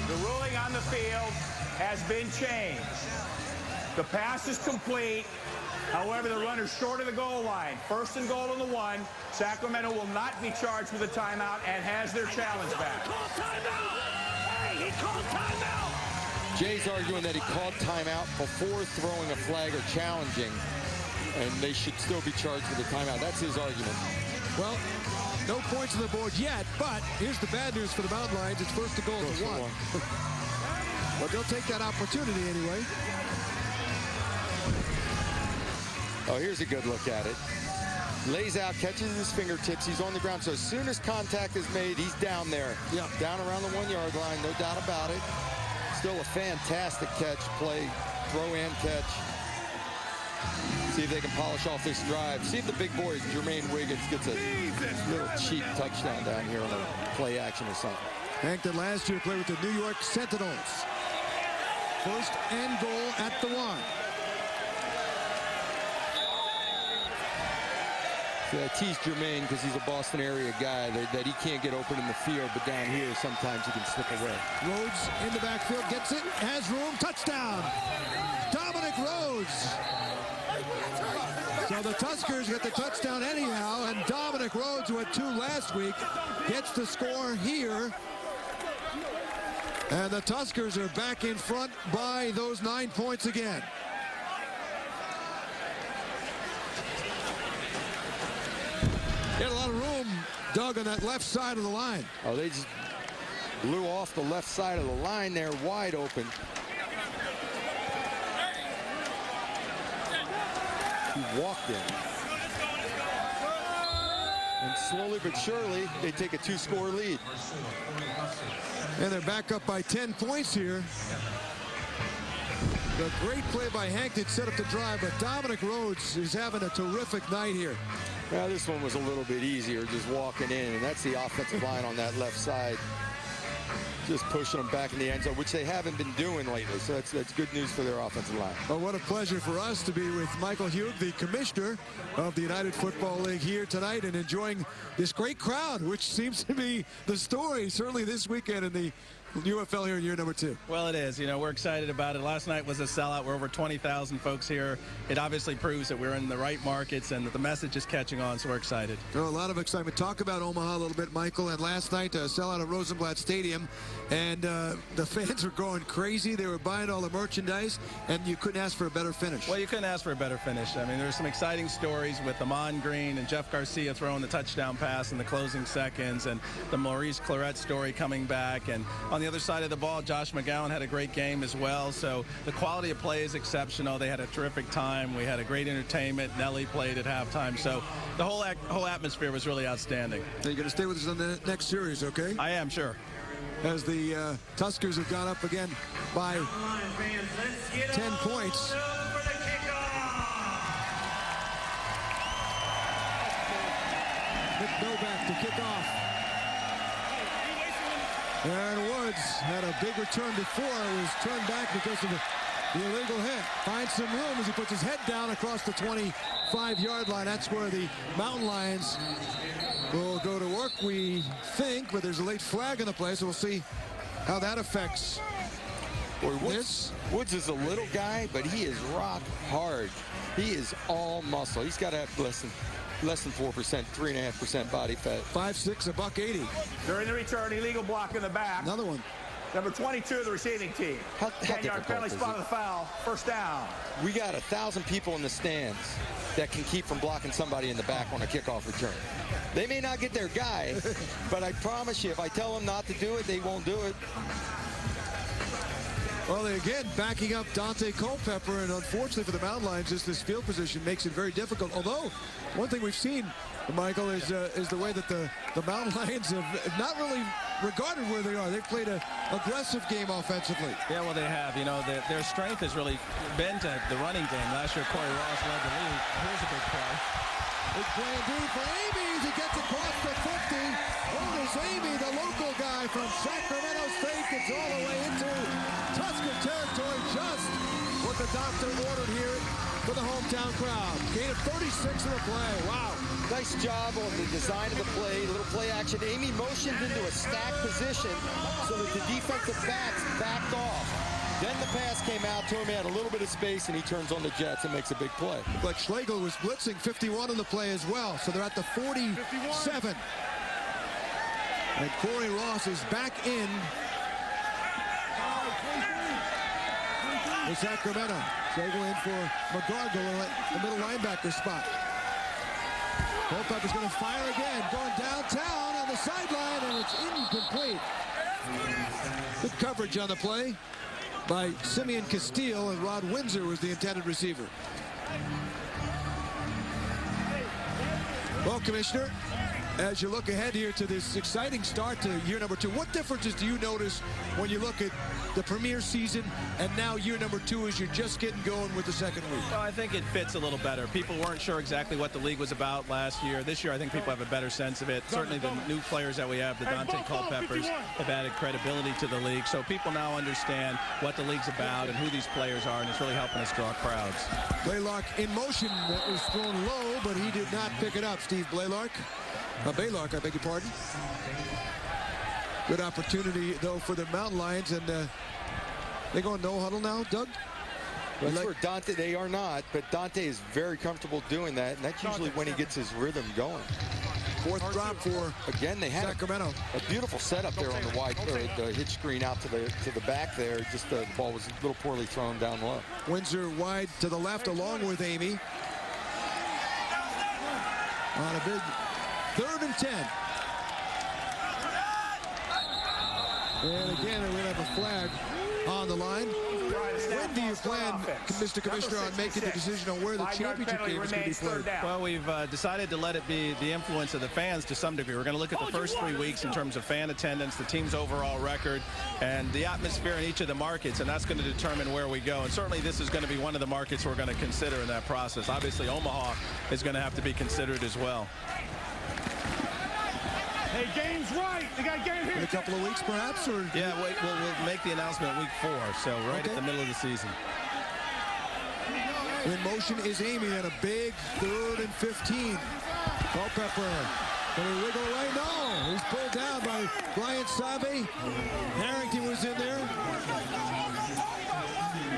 The ruling on the field has been changed. The pass is complete. However, the runner's short of the goal line. 1st and goal on the 1. Sacramento will not be charged with a timeout and has their challenge back. He called timeout! Jay's arguing that he called timeout before throwing a flag or challenging, and they should still be charged with a timeout. That's his argument. Well, no points on the board yet, but here's the bad news for the Mountain Lions. It's 1st and goal to 1. But they'll take that opportunity anyway. Oh, here's a good look at it. lays out, catches his fingertips. He's on the ground. So as soon as contact is made, he's down there. Yeah. Down around the 1-yard line, no doubt about it. Still a fantastic catch, play, throw and catch. See if they can polish off this drive. See if the big boy, Jermaine Wiggins, gets a little cheap touchdown down here on a play action or something. Hankton last year played with the New York Sentinels. First and goal at the 1. Yeah, I tease Jermaine because he's a Boston area guy that he can't get open in the field, but down here sometimes he can slip away. Rhodes in the backfield, gets it, has room, touchdown! Dominic Rhodes! So the Tuskers get the touchdown anyhow, and Dominic Rhodes, who had 2 last week, gets the score here. And the Tuskers are back in front by those 9 points again. They had a lot of room, Doug, on that left side of the line. Oh, they just blew off the left side of the line there, wide open. He walked in. And slowly but surely, they take a 2-score lead. And they're back up by 10 points here. The great play by Hankton set up the drive, but Dominic Rhodes is having a terrific night here. Well, this one was a little bit easier, just walking in, and that's the offensive line on that left side. Just pushing them back in the end zone, which they haven't been doing lately, so that's good news for their offensive line. Well, what a pleasure for us to be with Michael Hugh, the commissioner of the United Football League, here tonight and enjoying this great crowd, which seems to be the story, certainly this weekend in the UFL here in year number 2. Well, it is. You know, we're excited about it. Last night was a sellout. We're over 20,000 folks here. It obviously proves that we're in the right markets and that the message is catching on, so we're excited. Oh, a lot of excitement. Talk about Omaha a little bit, Michael. And last night, a sellout at Rosenblatt Stadium, and the fans were going crazy. They were buying all the merchandise, and you couldn't ask for a better finish. Well, you couldn't ask for a better finish. I mean, there's some exciting stories with Amon Green and Jeff Garcia throwing the touchdown pass in the closing seconds, and the Maurice Claret story coming back. And on the other side of the ball, Josh McGowan had a great game as well. So the quality of play is exceptional. They had a terrific time. We had a great entertainment. Nelly played at halftime. So the whole atmosphere was really outstanding. You're going to stay with us on the next series, okay? I am, sure. As the Tuskers have gone up again by 10 points. Nick Novak to kick off. And Woods had a big return before. It was turned back because of the illegal hit. Finds some room as he puts his head down across the 25-yard line. That's where the Mountain Lions will go to work, we think, but there's a late flag in the play, so we'll see how that affects. Boy, Woods is a little guy, but he is rock hard. He is all muscle. He's got to have less than 4%, 3.5% body fat. 5'6", $180. During the return, illegal block in the back. Another one. Number 22 of the receiving team. 10-yard penalty spot of the foul. First down. We got 1,000 people in the stands that can keep from blocking somebody in the back on a kickoff return. They may not get their guy, but I promise you, if I tell them not to do it, they won't do it. Well, they again backing up Dante Culpepper, and unfortunately for the Mountain Lions, just this field position makes it very difficult. Although, one thing we've seen, Michael, is the way that the Mountain Lions have not really regarded where they are. They've played an aggressive game offensively. Yeah, well, they have. You know, their strength has really been to the running game. Last year, Corey Ross led the league. Here's a big play. Big play indeed for Amy as he gets across the 50. Otis Amy, the local guy from Sacramento State, gets all the way into Tusker territory, just what the doctor ordered here for the hometown crowd. Gain of 36 in the play. Wow. Nice job on the design of the play, little play action. Amy motioned into a stack position so that the defensive backs backed off. Then the pass came out to him. He had a little bit of space, and he turns on the jets and makes a big play. But Schlegel was blitzing 51 in the play as well, so they're at the 47. And Corey Ross is back in for Sacramento. Schlegel in for McGargle in the middle linebacker spot. Culpepper's going to fire again, going downtown on the sideline, and it's incomplete. Good coverage on the play by Simeon Castile, and Rod Windsor was the intended receiver. Well, Commissioner, as you look ahead here to this exciting start to year number 2, what differences do you notice when you look at the premier season and now year number 2 as you're just getting going with the second week? Well, I think it fits a little better. People weren't sure exactly what the league was about last year. This year, I think people have a better sense of it. Certainly the new players that we have, the Dante Culpeppers, have added credibility to the league. So people now understand what the league's about and who these players are, and it's really helping us draw crowds. Blaylock in motion. That was thrown low, but he did not pick it up. Steve Blaylock. Baylock, I beg your pardon. Good opportunity, though, for the Mountain Lions, and they go no huddle now, Doug? That's where Dante, they are not, but Dante is very comfortable doing that, and that's usually when he gets his rhythm going. Fourth drop for again. They had Sacramento. A beautiful setup there on the wide, the hitch screen out to the back there. Just the ball was a little poorly thrown down low. Windsor wide to the left along with Amy. On a big 3rd and 10. And again, we're going to have a flag on the line. When do you plan, Mr. Commissioner, on making the decision on where the championship game is going to be played? Well, we've decided to let it be the influence of the fans to some degree. We're going to look at the first 3 weeks in terms of fan attendance, the team's overall record, and the atmosphere in each of the markets, and that's going to determine where we go. And certainly this is going to be one of the markets we're going to consider in that process. Obviously, Omaha is going to have to be considered as well. Hey, game's right. They got a game here. In a couple of weeks, perhaps? Or yeah, we'll make the announcement week 4, so right at the middle of the season. In motion is Amy at a big 3rd and 15. Culpepper. Can he wiggle away? No. He's pulled down by Bryant Sabe. Harrington was in there.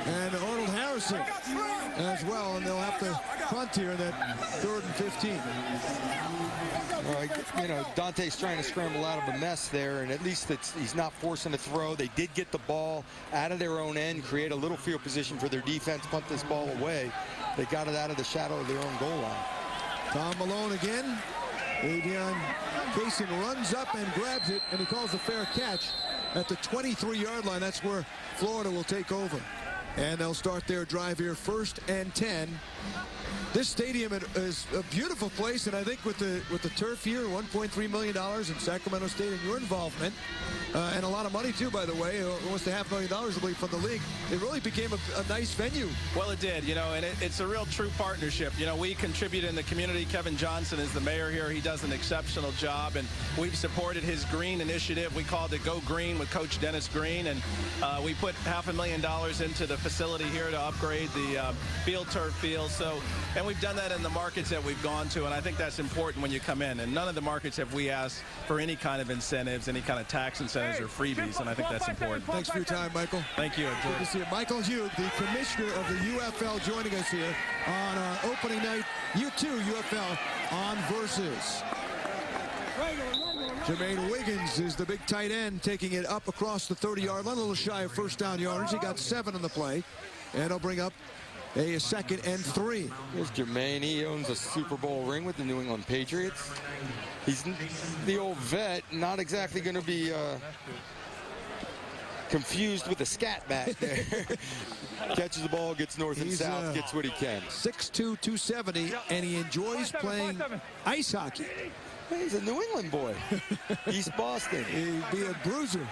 And Arnold Harrison as well. And they'll have to punt here in that 3rd and 15. You know, Dante's trying to scramble out of a mess there, and at least he's not forcing a throw. They did get the ball out of their own end, create a little field position for their defense, punt this ball away. They got it out of the shadow of their own goal line. Tom Malone again. Avion Kaysen runs up and grabs it, and he calls a fair catch at the 23-yard line. That's where Florida will take over. And they'll start their drive here, 1st and 10. This stadium is a beautiful place, and I think with the turf here, $1.3 million in Sacramento State and your involvement, and a lot of money too, by the way, almost $500,000 I believe from the league, it really became a nice venue. Well, it did, you know, and it's a real true partnership. You know, we contribute in the community. Kevin Johnson is the mayor here. He does an exceptional job, and we've supported his green initiative. We called it Go Green with Coach Dennis Green, and we put $500,000 into the facility here to upgrade the field turf field. And we've done that in the markets that we've gone to, and I think that's important when you come in. And none of the markets have we asked for any kind of incentives, any kind of tax incentives or freebies, and I think that's important. Thanks for your time, Michael. Thank you. Good to see you. Michael Hugh, the commissioner of the UFL, joining us here on our opening night, year 2 UFL on Versus. Jermaine Wiggins is the big tight end, taking it up across the 30-yard line, a little shy of 1st down yardage. He got 7 on the play, and he'll bring up a 2nd and 3. Here's Jermaine. He owns a Super Bowl ring with the New England Patriots. He's the old vet, not exactly going to be confused with a scat back there. Catches the ball, gets north and south, gets what he can. 6'2", 270, and he enjoys playing ice hockey. He's a New England boy. East Boston. He'd be a bruiser.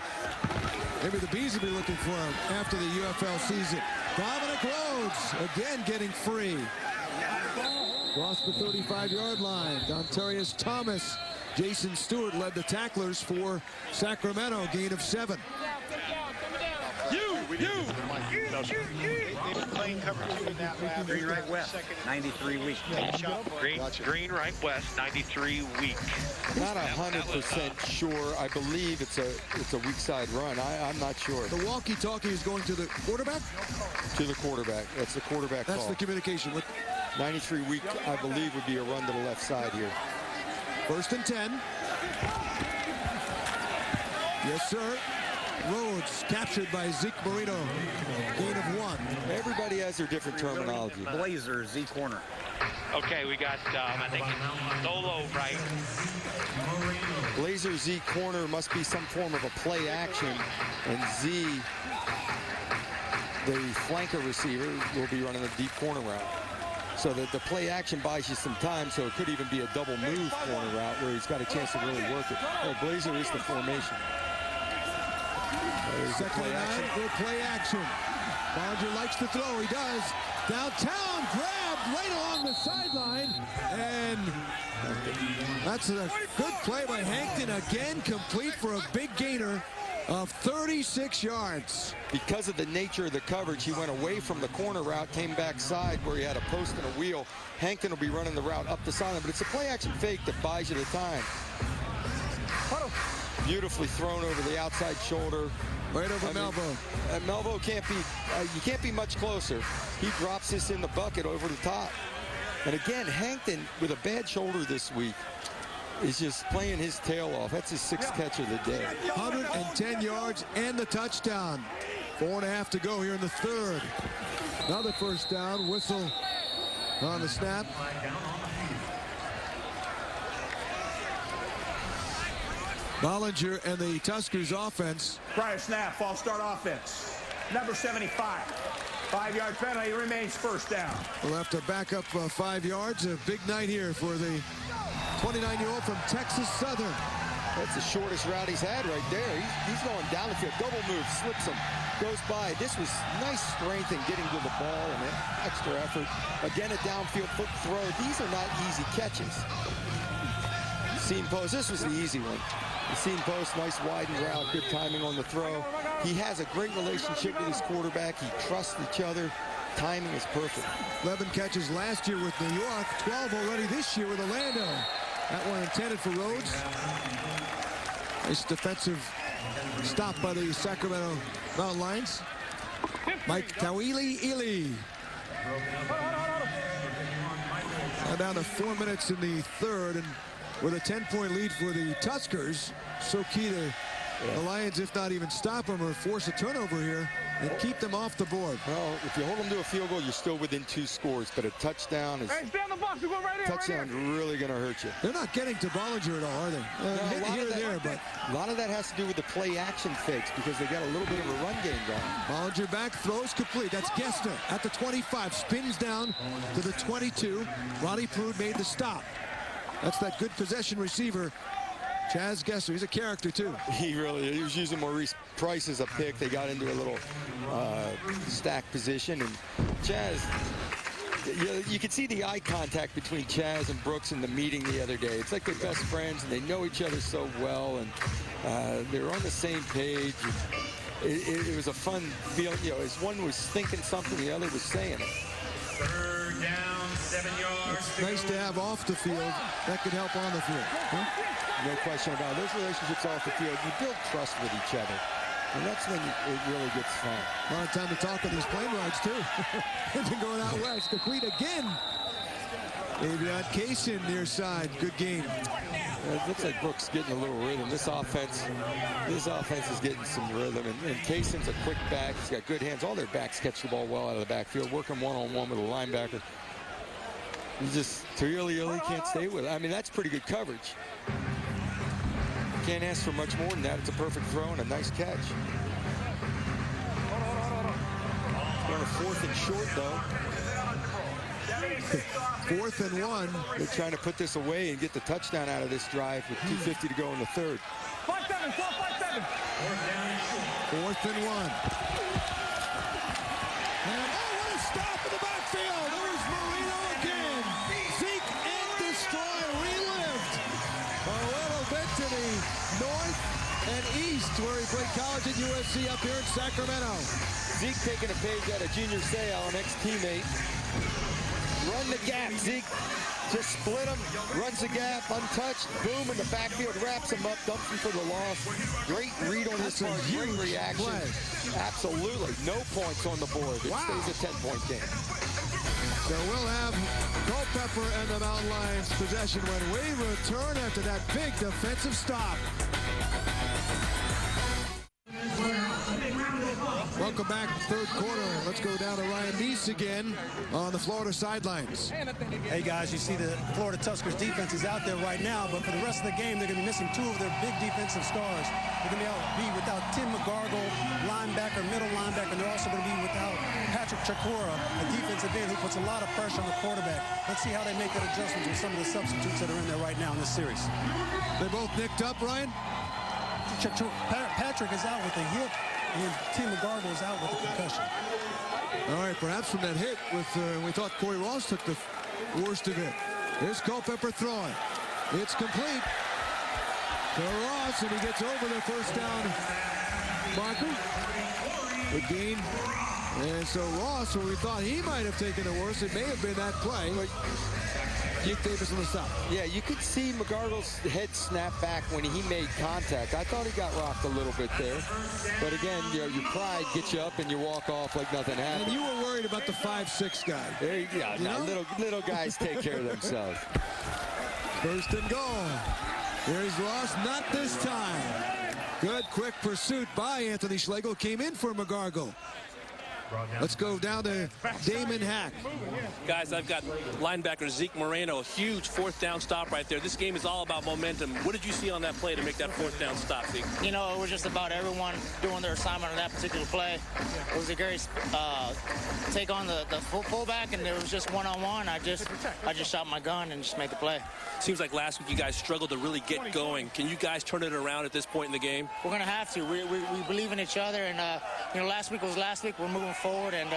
Maybe the Bees will be looking for him after the UFL season. Dominic Rhodes again getting free. Across the 35-yard line. Dontarius Thomas. Jason Stewart led the tacklers for Sacramento. Gain of 7. They've been playing cover 2 in that lab. Green right west, 93 weeks. Green right west, 93 weeks. Not 100% sure. I believe it's a weak side run. I'm not sure. The walkie-talkie is going to the quarterback? To the quarterback. That's the quarterback call. That's the communication. 93 week, I believe, would be a run to the left side here. 1st and 10. Yes, sir. Rhodes captured by Zeke Marino. Gain of 1. Everybody has their different terminology. Blazer, Z corner. Okay, we got, I think, Solo right. Blazer Z corner must be some form of a play action, and Z, the flanker receiver, will be running a deep corner route. So the play action buys you some time, so it could even be a double move corner route where he's got a chance to really work it. Oh, Blazer is the formation. Second and 9, will play action. Bollinger likes to throw. He does. Downtown, grabbed right along the sideline. And that's a good play by Hankton. Again, complete for a big gainer of 36 yards. Because of the nature of the coverage, he went away from the corner route, came back side where he had a post and a wheel. Hankton will be running the route up the sideline, but it's a play action fake that buys you the time. Beautifully thrown over the outside shoulder. Right over Melvo. Melvo can't be, you can't be much closer. He drops this in the bucket over the top. And again, Hankton, with a bad shoulder this week, is just playing his tail off. That's his 6th catch of the day. 110 yards and the touchdown. 4.5 to go here in the 3rd. Another first down. Whistle on the snap. Bollinger and the Tuskers offense. Prior snap, false start offense. Number 75. 5-yard penalty, remains first down. We'll have to back up 5 yards. A big night here for the 29-year-old from Texas Southern. That's the shortest route he's had right there. He's going down the field. Double move, slips him, goes by. This was nice strength in getting to the ball and extra effort. Again, a downfield foot throw. These are not easy catches. Seam post, this was the easy one. The seam post, nice widened route, good timing on the throw. He has a great relationship with his quarterback. He trusts each other. Timing is perfect. 11 catches last year with New York, 12 already this year with Orlando. That one intended for Rhodes. Nice defensive stop by the Sacramento Mountain Lions. Mike Tawili-Ili. Now down to 4 minutes in the 3rd, and with a 10-point lead for the Tuskers, so key to the Lions, if not even stop them or force a turnover here and keep them off the board. Well, if you hold them to a field goal, you're still within 2 scores, but a touchdown is really going to hurt you. They're not getting to Bollinger at all, are they? But a lot of that has to do with the play action fakes because they got a little bit of a run game going. Bollinger back, throws complete. That's Gessner at the 25, spins down to the 22. Ronnie Prude made the stop. That's that good possession receiver, Chaz Gessner. He's a character, too. He was using Maurice Price as a pick. They got into a little stack position. And Chaz, you could see the eye contact between Chaz and Brooks in the meeting the other day. It's like they're best friends, and they know each other so well, and they're on the same page. It was a fun feeling. You know, as one was thinking something, the other was saying it. 3rd down, 7 yards. It's nice to have off the field. That could help on the field. No question about it. Those relationships off the field, you build trust with each other. And that's when it really gets fun. A lot of time to talk on these plane rides, too. They've been going out west. Complete again. Davion Kaysen near side. Good game. It looks like Brooks getting a little rhythm. This offense is getting some rhythm. And Kaysen's a quick back. He's got good hands. All their backs catch the ball well out of the backfield, working one-on-one with a linebacker. He's just Tawili-Ili can't stay with it. I mean, that's pretty good coverage. Can't ask for much more than that. It's a perfect throw and a nice catch. Going to 4th and short, though. 4th and 1. They're trying to put this away and get the touchdown out of this drive with 2:50 to go in the 3rd. 4th and 1. And what a stop in the backfield. There's Marino again. Zeke and Destroy relived a little bit to the north and east where he played college at USC up here in Sacramento. Zeke taking a page out of Junior Seau, an ex-teammate. Run the gap, Zeke. Just split him, runs the gap, untouched, boom, in the backfield, wraps him up, dumps him for the loss. Great read on his part, great reaction. Play. Absolutely, no points on the board. It stays a 10-point game. So we'll have Culpepper and the Mountain Lions possession when we return after that big defensive stop. Welcome back, 3rd quarter. Let's go down to Ryan Neese again on the Florida sidelines. Hey guys, you see the Florida Tuskers defense is out there right now, but for the rest of the game, they're going to be missing 2 of their big defensive stars. They're going to be without Tim McGargle, linebacker, middle linebacker, and they're also going to be without Patrick Chakura, a defensive end who puts a lot of pressure on the quarterback. Let's see how they make that adjustment with some of the substitutes that are in there right now in this series. They both nicked up, Ryan? Patrick is out with a hip, and Tim McGargle is out with a concussion. All right, perhaps from that hit, we thought Corey Ross took the worst of it. Here's Culpepper throwing. It's complete to Ross, and he gets over the first down marker. Good gain. And so Ross, where we thought he might have taken the worst, it may have been that play. Keith Davis on the stop. Yeah, you could see McGargle's head snap back when he made contact. I thought he got rocked a little bit there. But again, you know, your pride gets you up and you walk off like nothing happened. And you were worried about the 5'6" guy. Yeah, no, little guys take care of themselves. First and goal. Here's Ross, not this time. Good quick pursuit by Anthony Schlegel. Came in for McGargle. Let's go down to Damon Hack. Guys, I've got linebacker Zeke Moreno, a huge fourth down stop right there. This game is all about momentum. What did you see on that play to make that fourth down stop, Zeke? You know, it was just about everyone doing their assignment on that particular play. It was a great take on the fullback, and it was just one-on-one. I just shot my gun and just made the play. Seems like last week you guys struggled to really get going. Can you guys turn it around at this point in the game? We're going to have to. We believe in each other, and, you know, last week was last week. We're moving forward, and,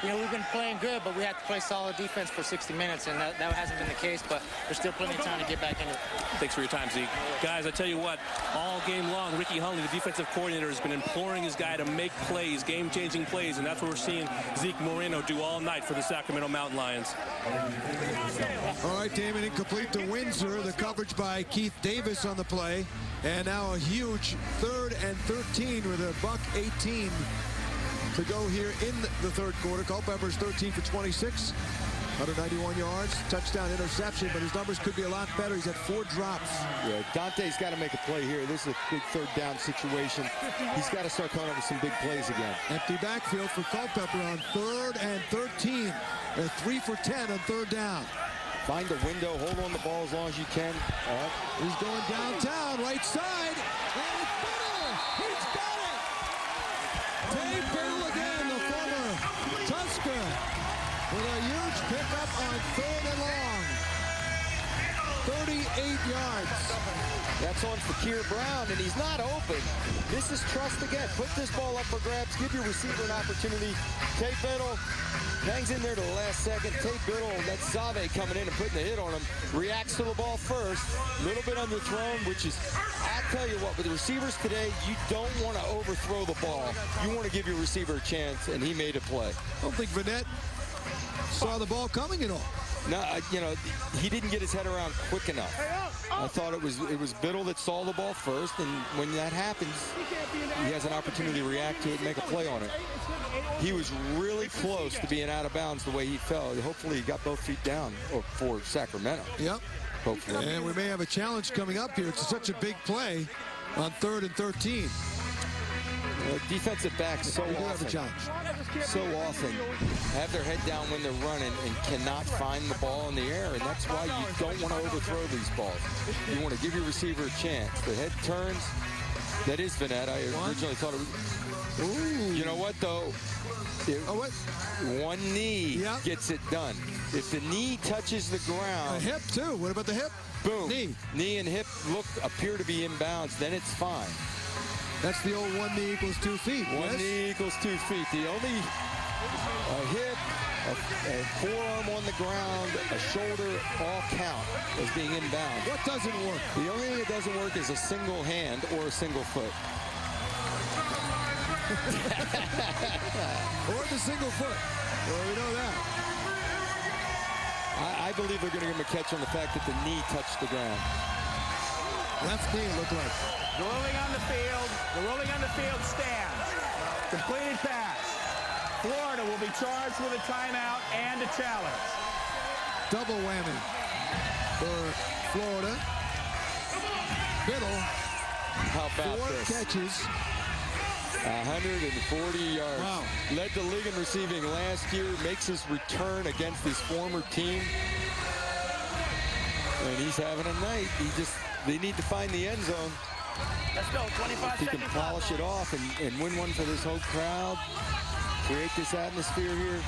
you know, we've been playing good, but we have to play solid defense for 60 minutes, and that hasn't been the case, but there's still plenty of time to get back in it. Thanks for your time, Zeke. Guys, I tell you what, all game long, Ricky Hunley, the defensive coordinator, has been imploring his guy to make plays, game-changing plays, and that's what we're seeing Zeke Moreno do all night for the Sacramento Mountain Lions. All right, Damon, incomplete to Windsor. The coverage by Keith Davis on the play. And now a huge 3rd and 13 with a $1:18 to go here in the third quarter. Culpepper's 13 for 26, 191 yards, touchdown, interception, but his numbers could be a lot better. He's had 4 drops. Yeah, Dante's got to make a play here. This is a big third down situation. He's got to start coming up with some big plays again. Empty backfield for Culpepper on 3rd and 13. They're 3 for 10 on 3rd down. Find a window, hold on the ball as long as you can. He's going downtown, right side, and it's Biddle! He's got it! Dave Biddle again, the former Tusker, with a huge pickup on 3rd and long. 38 yards. That's on Fakir Brown, and he's not open. This is trust again. Put this ball up for grabs. Give your receiver an opportunity. Tate Biddle hangs in there to the last second. Tate Biddle, that's Zave coming in and putting the hit on him. Reacts to the ball first. A little bit underthrown, which is, I tell you what, with the receivers today, you don't want to overthrow the ball. You want to give your receiver a chance, and he made a play. I don't think Vanette saw the ball coming at all. No, you know, he didn't get his head around quick enough. I thought it was Biddle that saw the ball first, and when that happens, he has an opportunity to react to it and make a play on it. He was really close to being out of bounds the way he fell. Hopefully he got both feet down for Sacramento. Yep. Hopefully. And we may have a challenge coming up here. It's such a big play on 3rd and 13. Defensive backs so often have their head down when they're running and cannot find the ball in the air, and that's why you don't want to overthrow these balls. You want to give your receiver a chance. The head turns. That is Vanette. I originally thought it was. Ooh. You know what, though? One knee gets it done. If the knee touches the ground. A hip, too. What about the hip? Boom. Knee and hip appear to be inbounds. Then it's fine. That's the old 1 knee equals 2 feet. One knee equals 2 feet. The only hip, a forearm on the ground, a shoulder, all count as being inbound. What doesn't work? The only thing that doesn't work is a single hand or a single foot. Or the single foot. Well, we know that. I believe they're going to give him a catch on the fact that the knee touched the ground. Left knee looked like. The rolling on the field. The rolling on the field stands. Completed pass. Florida will be charged with a timeout and a challenge. Double whammy for Florida. Biddle. How about 4 this? catches. 140 yards. Wow. Led the league in receiving last year. Makes his return against his former team. And he's having a night. They need to find the end zone. Let's go, 25 seconds. He can polish it off and win one for this whole crowd. create this atmosphere here.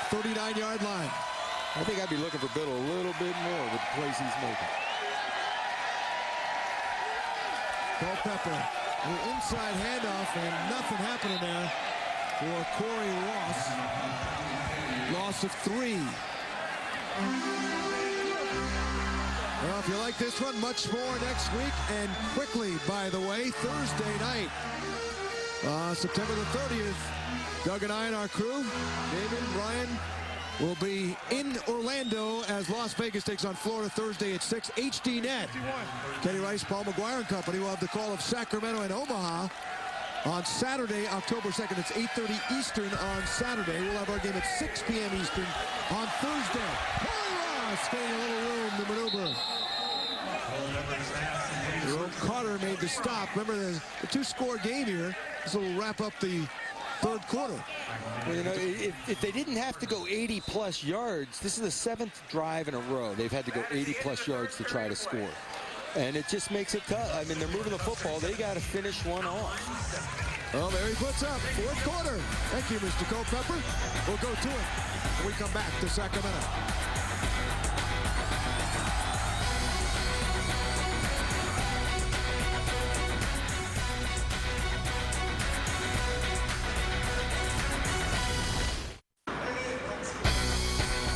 39-yard line. I think I'd be looking for Biddle a little bit more with the plays he's making. Culpepper, the inside handoff, and nothing happening there for Corey Ross. Loss of 3. Well, if you like this one, much more next week. And quickly, by the way, Thursday night, September the 30th, Doug and I and our crew, David, Ryan, will be in Orlando as Las Vegas takes on Florida Thursday at 6. HDNet. Kenny Rice, Paul McGuire and company will have the call of Sacramento and Omaha on Saturday, October 2nd. It's 8:30 Eastern on Saturday. We'll have our game at 6 p.m. Eastern on Thursday. Ross getting a little room to maneuver. Jerome Carter made the stop. Remember, the 2-score game here. This will wrap up the third quarter. Well, you know, if they didn't have to go 80-plus yards, this is the 7th drive in a row they've had to go 80-plus yards to try to score. And it just makes it tough. I mean, they're moving the football. They got to finish one off. Well, there he puts up. Fourth quarter. Thank you, Mr. Culpepper. We'll go to it when we come back to Sacramento.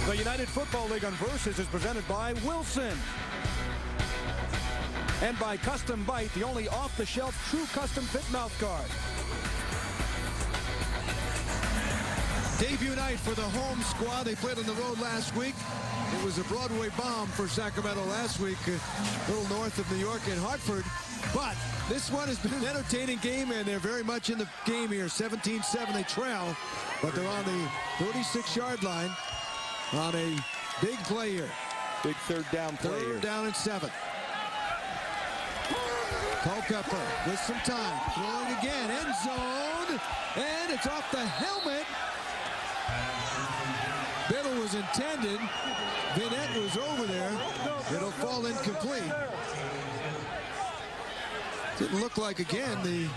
The United Football League on Versus is presented by Wilson. And by Custom Bite, the only off-the-shelf true custom fit mouth guard. Debut night for the home squad. They played on the road last week. It was a Broadway bomb for Sacramento last week, a little north of New York in Hartford. But this one has been an entertaining game, and they're very much in the game here. 17-7, they trail, but they're on the 36-yard line on a big play here. Big third down play here. Third down and 7. Culpepper with some time, throwing again, end zone, and it's off the helmet. Biddle was intended. Vinette was over there. It'll fall incomplete. Didn't look like, again, the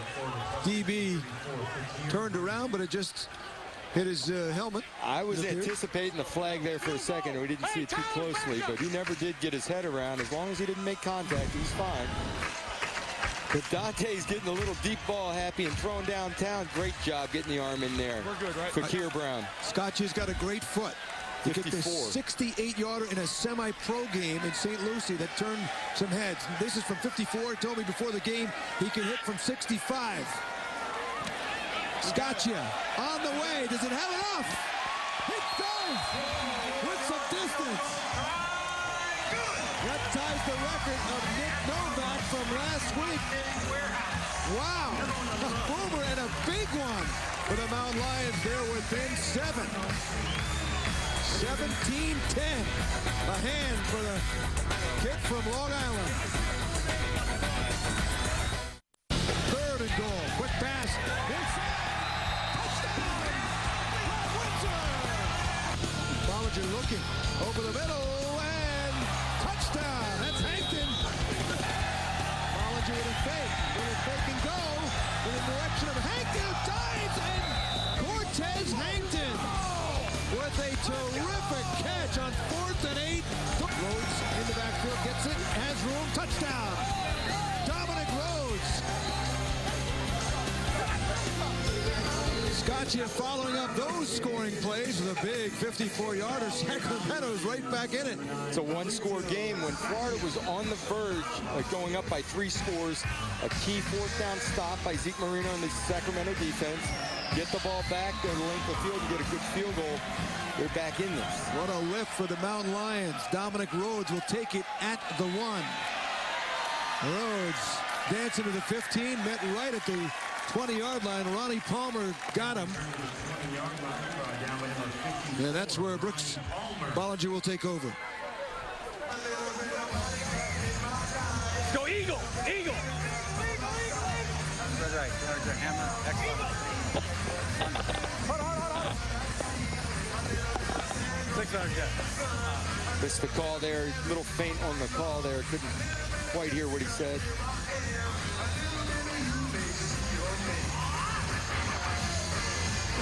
DB turned around, but it just hit his helmet. I was anticipating the flag there for a second, and we didn't see it too closely, but he never did get his head around. As long as he didn't make contact, he's fine. But Dante's getting a little deep ball happy and throwing downtown. Great job getting the arm in there. We're good, right? Fakir Brown. Scotchy's got a great foot. He kicked a 68-yarder in a semi-pro game in St. Lucie that turned some heads. This is from 54. He told me before the game he can hit from 65. Scotcha on the way. Does it have enough? It does! With some distance. That ties the record of Nick Novak from last week. Wow. A boomer and a big one for the Mountain Lions. They're within 7. 17-10. A hand for the kid from Long Island. Third and goal. Quick pass. Bollinger looking over the middle and touchdown. That's Hankton. Bollinger with a fake. With a fake and go in the direction of Hankton. Dives and Cortez Hankton with a terrific catch on 4th and 8. Rhodes in the backfield gets it. Has room. Touchdown. Dominic Rhodes. Scotcha following up those scoring plays with a big 54-yarder. Sacramento's right back in it. It's a one-score game when Florida was on the verge of going up by 3 scores. A key 4th down stop by Zeke Marino and the Sacramento defense. Get the ball back, go to the length of the field, and get a good field goal. They're back in this. What a lift for the Mountain Lions. Dominic Rhodes will take it at the 1. Rhodes dancing to the 15, met right at the 20-yard line. Ronnie Palmer got him. Yeah, that's where Brooks Bollinger will take over. Let's go Eagle! Eagle! Right. There's your hammer. Excellent. Hold on. 600 jet. Missed the call there. Little faint on the call there. Couldn't quite hear what he said.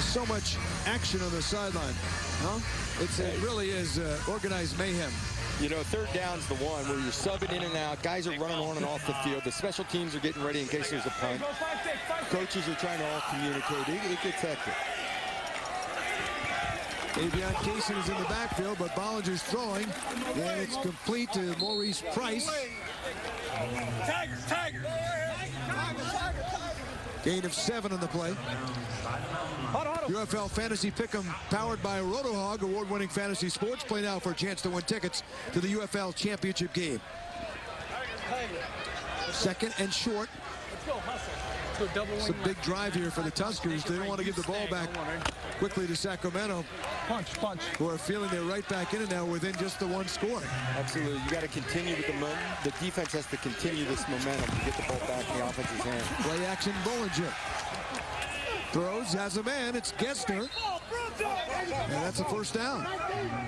So much action on the sideline, huh? It really is organized mayhem. You know, third down's the one where you're subbing in and out. Guys are running on and off the field. The special teams are getting ready in case there's a punt. Coaches are trying to all communicate. It gets hectic. Avion Kaysen is in the backfield, but Bollinger's throwing, and it's complete to Maurice Price. Tiger. Gain of 7 on the play. UFL Fantasy Pick'em, powered by RotoHog, award-winning fantasy sports. Play now for a chance to win tickets to the UFL Championship game. Second and short. It's a big drive here for the Tuskers. They don't want to give the ball back quickly to Sacramento. Punch. Who are feeling they're right back in it now within just the one score. Absolutely. You got to continue with the defense has to continue this momentum to get the ball back in the offense's hand. Play action Bollinger. Throws, has a man. It's Gester. And that's a first down.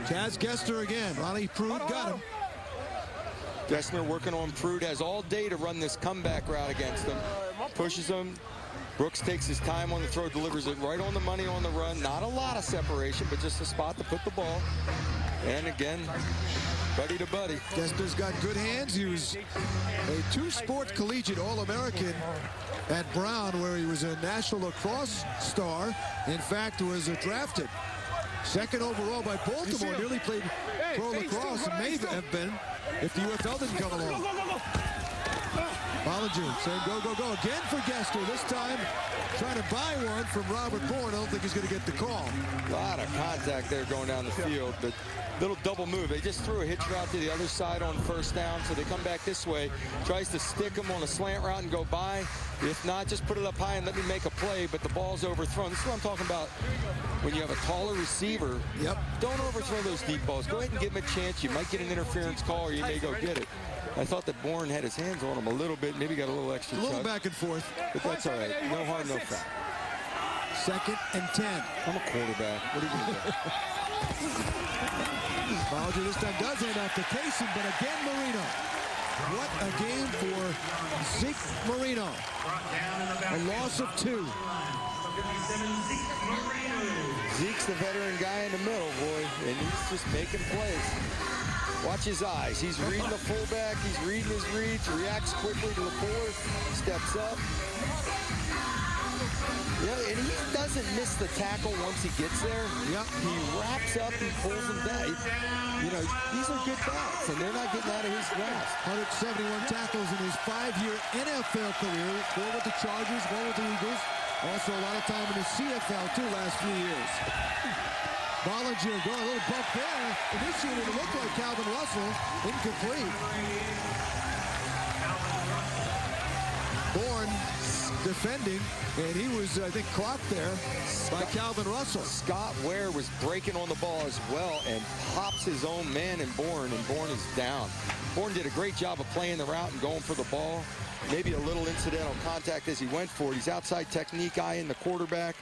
Chaz Gester again. Ronnie Prude got him. Gessner working on Prude, has all day to run this comeback route against him. Pushes him. Brooks takes his time on the throw, delivers it right on the money on the run. Not a lot of separation, but just a spot to put the ball. And again, buddy to buddy. Gester's got good hands. He was a two-sport collegiate All-American at Brown, where he was a national lacrosse star. In fact, was drafted second overall by Baltimore. Nearly played pro lacrosse and may have been if the UFL didn't come along. Bollinger saying go again for Gester. This time trying to buy one from Robert Bourne. I don't think he's going to get the call. A lot of contact there going down the field, but little double move. They just threw a hitch route to the other side on first down, so they come back this way. Tries to stick him on a slant route and go by. If not, just put it up high and let me make a play, but the ball's overthrown. This is what I'm talking about. When you have a taller receiver, don't overthrow those deep balls. Go ahead and give him a chance. You might get an interference call, or you may go get it. I thought that Bourne had his hands on him a little bit, maybe got a little extra. A little back and forth. But that's all right. No harm, no foul. Second and 10. I'm a quarterback. What are you going to do? Bollinger this time does hand off to Kaysen, but again Marino. What a game for Zeke Marino. A loss of 2. Zeke's the veteran guy in the middle, boy, and he's just making plays. Watch his eyes. He's reading the fullback. He's reading his reads. Reacts quickly to the force. Steps up. Yeah, and he doesn't miss the tackle once he gets there. Yep. He wraps up and pulls him down. You know, these are good backs, and they're not getting out of his grasp. 171 tackles in his 5-year NFL career. 4 with the Chargers, 1 with the Eagles. Also a lot of time in the CFL, too, last few years. Bollinger going a little bump there. Initiated to look like Calvin Russell. Incomplete. Bourne defending, and he was, I think, clocked there by Calvin Russell. Scott Ware was breaking on the ball as well and pops his own man in Bourne, and Bourne is down. Bourne did a great job of playing the route and going for the ball. Maybe a little incidental contact as he went for it. He's outside technique eyeing the quarterback.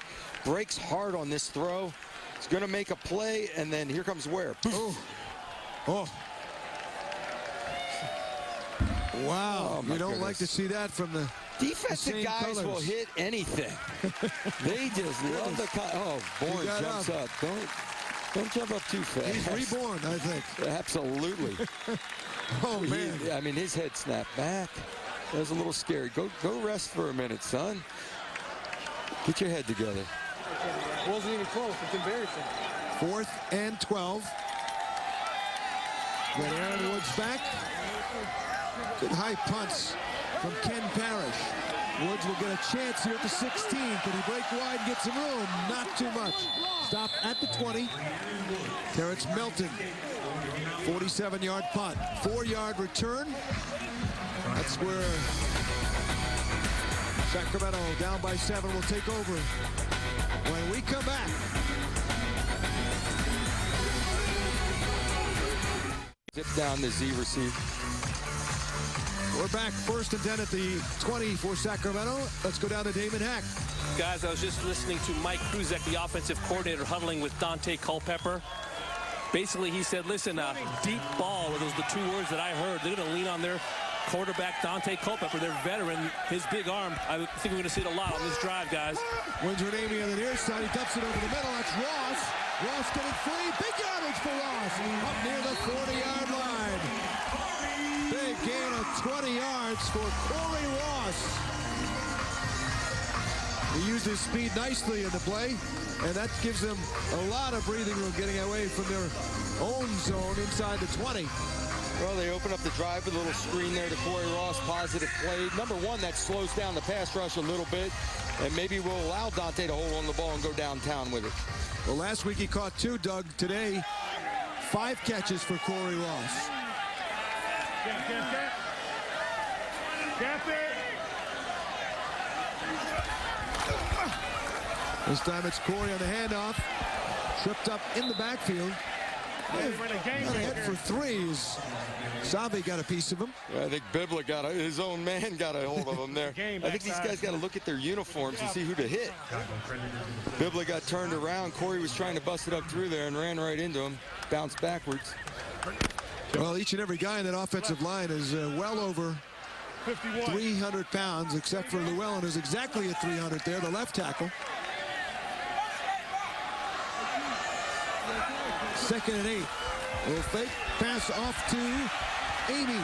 Breaks hard on this throw. He's going to make a play, and then here comes Ware. Oh. Wow. You don't like to see that from the defensive guys colors. Will hit anything. They just love the Bourne jumps up. Don't jump up too fast. He's reborn, I think. Absolutely. Oh, man. I mean, his head snapped back. That was a little scary. Go rest for a minute, son. Get your head together. It wasn't even close. It's embarrassing. 4th and 12. Get Aaron Woods back. Good high punts from Ken Parrish. Woods will get a chance here at the 16. Can he break wide and get some room? Not too much. Stop at the 20. Terrence Melton. 47-yard punt. 4-yard return. That's where Sacramento, down by 7, will take over when we come back. Zip down the Z receive. We're back 1st and 10 at the 20 for Sacramento. Let's go down to Damon Hack. Guys, I was just listening to Mike Kruzek, the offensive coordinator, huddling with Dante Culpepper. Basically, he said, listen, deep ball, those are the 2 words that I heard. They're going to lean on their quarterback Dante Culpepper, their veteran, his big arm. I think we're going to see it a lot on this drive, guys. Windsor Navy on the near side. He dumps it over the middle. That's Ross. Ross getting free. Big yardage for Ross. Up near the 40-yard line. Big gain of 20 yards for Corey Ross. He used his speed nicely in the play, and that gives them a lot of breathing room getting away from their own zone inside the 20. Well, they open up the drive with a little screen there to Corey Ross. Positive play. Number one, that slows down the pass rush a little bit, and maybe will allow Dante to hold on the ball and go downtown with it. Well, last week he caught 2, Doug. Today, 5 catches for Corey Ross. This time it's Corey on the handoff. Tripped up in the backfield. Head for 3s. Save got a piece of him. Yeah, I think Bibla his own man got a hold of him there. I think these guys got to look at their uniforms and see who to hit. Bibla got turned around. Corey was trying to bust it up through there and ran right into him. Bounced backwards. Well, each and every guy in that offensive line is well over 300 pounds, except for Llewellyn, who's exactly at 300 there, the left tackle. 2nd and 8. A little fake pass off to Amy.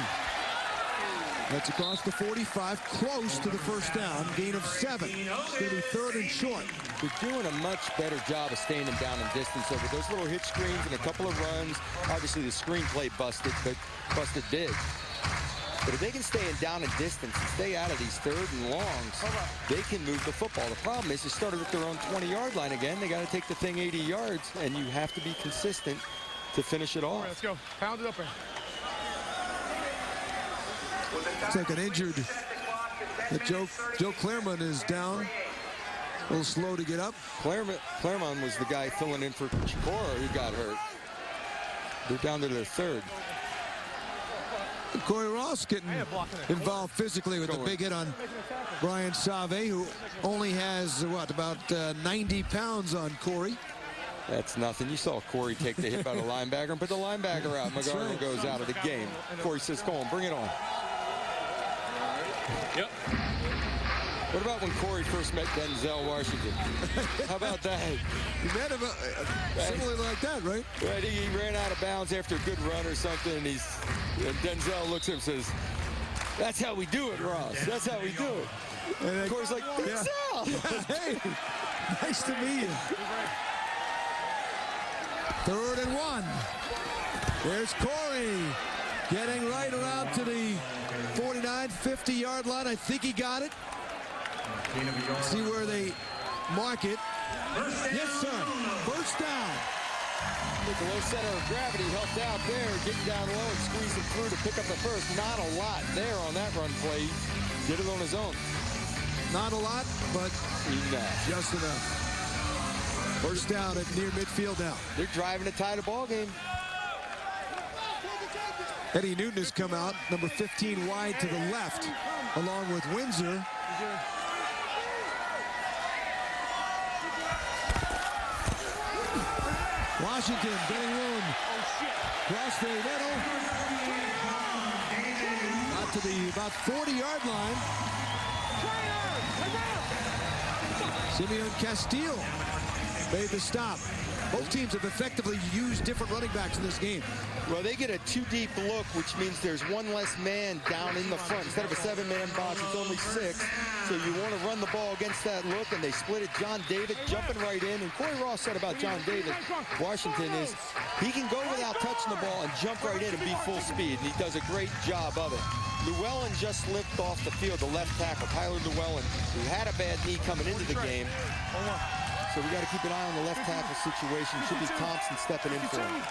That's across the 45, close to the first down. Gain of 7. It's going to be 3rd and short. They're doing a much better job of staying them down in distance over those little hitch screens and a couple of runs. Obviously, the screenplay busted, but busted big. But if they can stay in down and distance and stay out of these 3rd and longs, they can move the football. The problem is they started at their own 20-yard line again. They got to take the thing 80 yards, and you have to be consistent to finish it off. Let's go. Pound it up there. Looks like an injured. Joe Claremont is down. A little slow to get up. Claremont was the guy filling in for Chikora who got hurt. They're down to their 3rd. Corey Ross getting involved physically with a big hit on Brian Save, who only has, what, about 90 pounds on Corey. That's nothing. You saw Corey take the hit by the linebacker and put the linebacker out. McGarner goes out of the game. Corey says, "Come on, bring it on." Yep. What about when Corey first met Denzel Washington? How about that? You met him similar like that, right? Right. He ran out of bounds after a good run or something, and Denzel looks at him and says, "That's how we do it, Ross. That's how we do it." And Corey's like, "Denzel!" Yeah, hey, nice to meet you. 3rd and 1. There's Corey getting right around to the 49, 50-yard line. I think he got it. See where they mark it. Yes, sir. First down. With the low center of gravity helped out there, getting down low and squeezing through to pick up the first. Not a lot there on that run play. Did it on his own. Not a lot, but enough. Just enough. First down at near midfield now. They're driving to tie the ball game. Eddie Newton has come out, number 15 wide to the left, along with Windsor. Washington getting room. Cross the middle. Out to the about 40-yard line. Simeon Castile made the stop. Both teams have effectively used different running backs in this game. Well, they get a 2-deep look, which means there's one less man down in the front. Instead of a 7-man box, it's only 6. So you want to run the ball against that look, and they split it. John David jumping right in. And Corey Ross said about John David, Washington, is he can go without touching the ball and jump right in and be full speed, and he does a great job of it. Llewellyn just slipped off the field, the left tackle, Tyler Llewellyn, who had a bad knee coming into the game. So we got to keep an eye on the left tackle situation. Should be Thompson stepping in for him.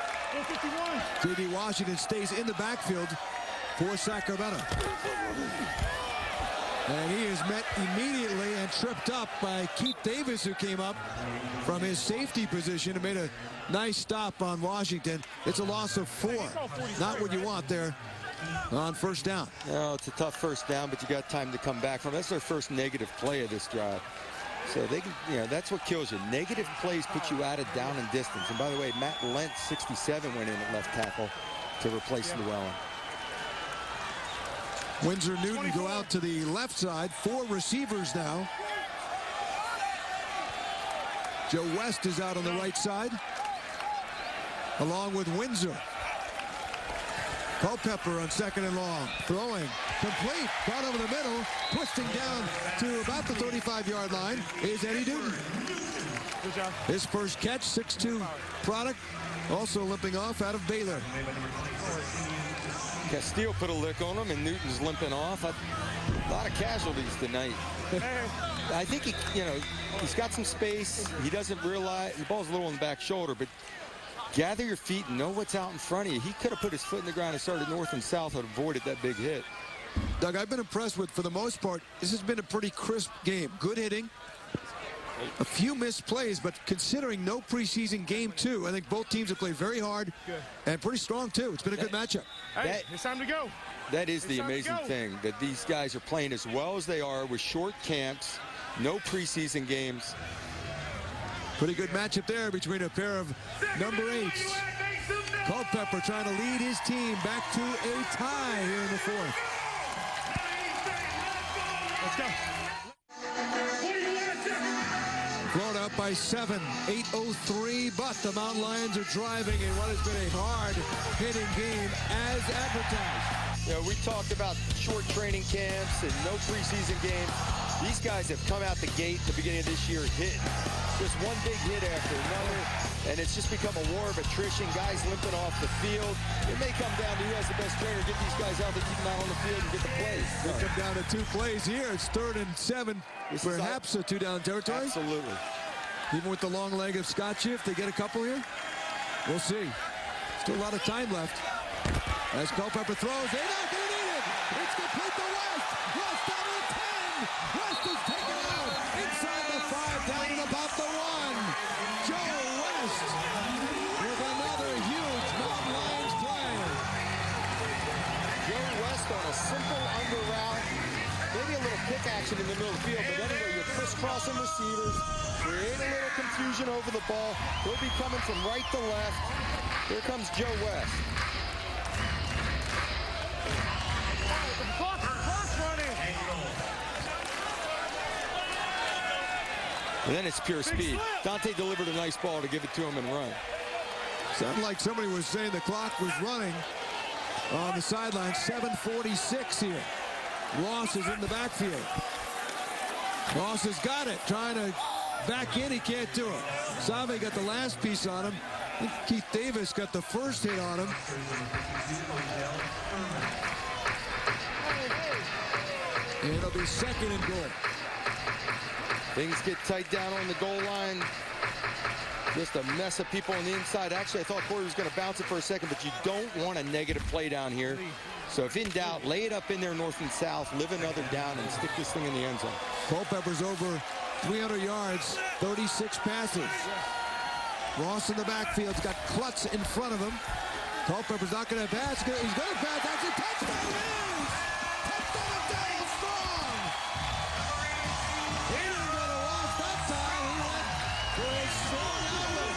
J.D. Washington stays in the backfield for Sacramento. And he is met immediately and tripped up by Keith Davis, who came up from his safety position and made a nice stop on Washington. It's a loss of 4. Not what you want there on first down. No, it's a tough first down, but you got time to come back from. That's their first negative play of this drive. So they can, that's what kills you. Negative plays put you out of down and distance. And by the way, Matt Lentz, 67, went in at left tackle to replace Llewellyn. Windsor Newton go out to the left side. 4 receivers now. Joe West is out on the right side, along with Windsor. Culpepper on 2nd and long. Throwing. Complete. Caught over the middle. Twisting down to about the 35-yard line is Eddie Newton. Good job. His first catch, 6'2" product. Also limping off out of Baylor. Castillo put a lick on him, and Newton's limping off. A lot of casualties tonight. I think he's got some space. He doesn't realize the ball's a little on the back shoulder, but gather your feet and know what's out in front of you. He could have put his foot in the ground and started north and south and avoided that big hit. Doug, I've been impressed with, for the most part, this has been a pretty crisp game. Good hitting. A few missed plays, but considering no preseason game 2, I think both teams have played very hard and pretty strong, too. It's been a good matchup. Hey, it's time to go. That is the amazing thing, that these guys are playing as well as they are with short camps, no preseason games. Pretty good matchup there between a pair of number 8s. Culpepper trying to lead his team back to a tie here in the 4th. Let's go. Florida up by 7, 8:03, but the Mountain Lions are driving in what has been a hard-hitting game as advertised. You know, we talked about short training camps and no preseason games. These guys have come out the gate at the beginning of this year hitting. Just one big hit after another, and it's just become a war of attrition. Guys limping off the field. It may come down to who has the best trainer. Get these guys out there, keep them out on the field, and get the plays. It come down to 2 plays here. It's 3rd and 7. Perhaps a 2-down territory. Absolutely. Even with the long leg of Scotch, if they get a couple here, we'll see. Still a lot of time left. As Culpepper throws, they're not going to need it. It's complete to West. West down to 10. West is taken out inside the 5, down at about the 1. Joe West with another huge Mountain Lions play. Joe West on a simple under route. Maybe a little pick action in the middle of the field, but anyway, you're crisscrossing receivers, create a little confusion over the ball. He'll be coming from right to left. Here comes Joe West. And then it's pure speed. Dante delivered a nice ball to give it to him and run. Sounded like somebody was saying the clock was running on the sideline. 7:46 here. Ross is in the backfield. Ross has got it. Trying to back in. He can't do it. Save got the last piece on him. I think Keith Davis got the first hit on him. And it'll be 2nd and goal. Things get tight down on the goal line. Just a mess of people on the inside. Actually, I thought Corey was going to bounce it for a second, but you don't want a negative play down here. So if in doubt, lay it up in there north and south, live another down, and stick this thing in the end zone. Culpepper's over 300 yards, 36 passes. Ross in the backfield. He's got Klutz in front of him. Culpepper's not going to pass. He's going to pass. That's a touchdown. It is! Touchdown of Daniel Strong! He didn't go to Ross that time. He went for a strong outlet.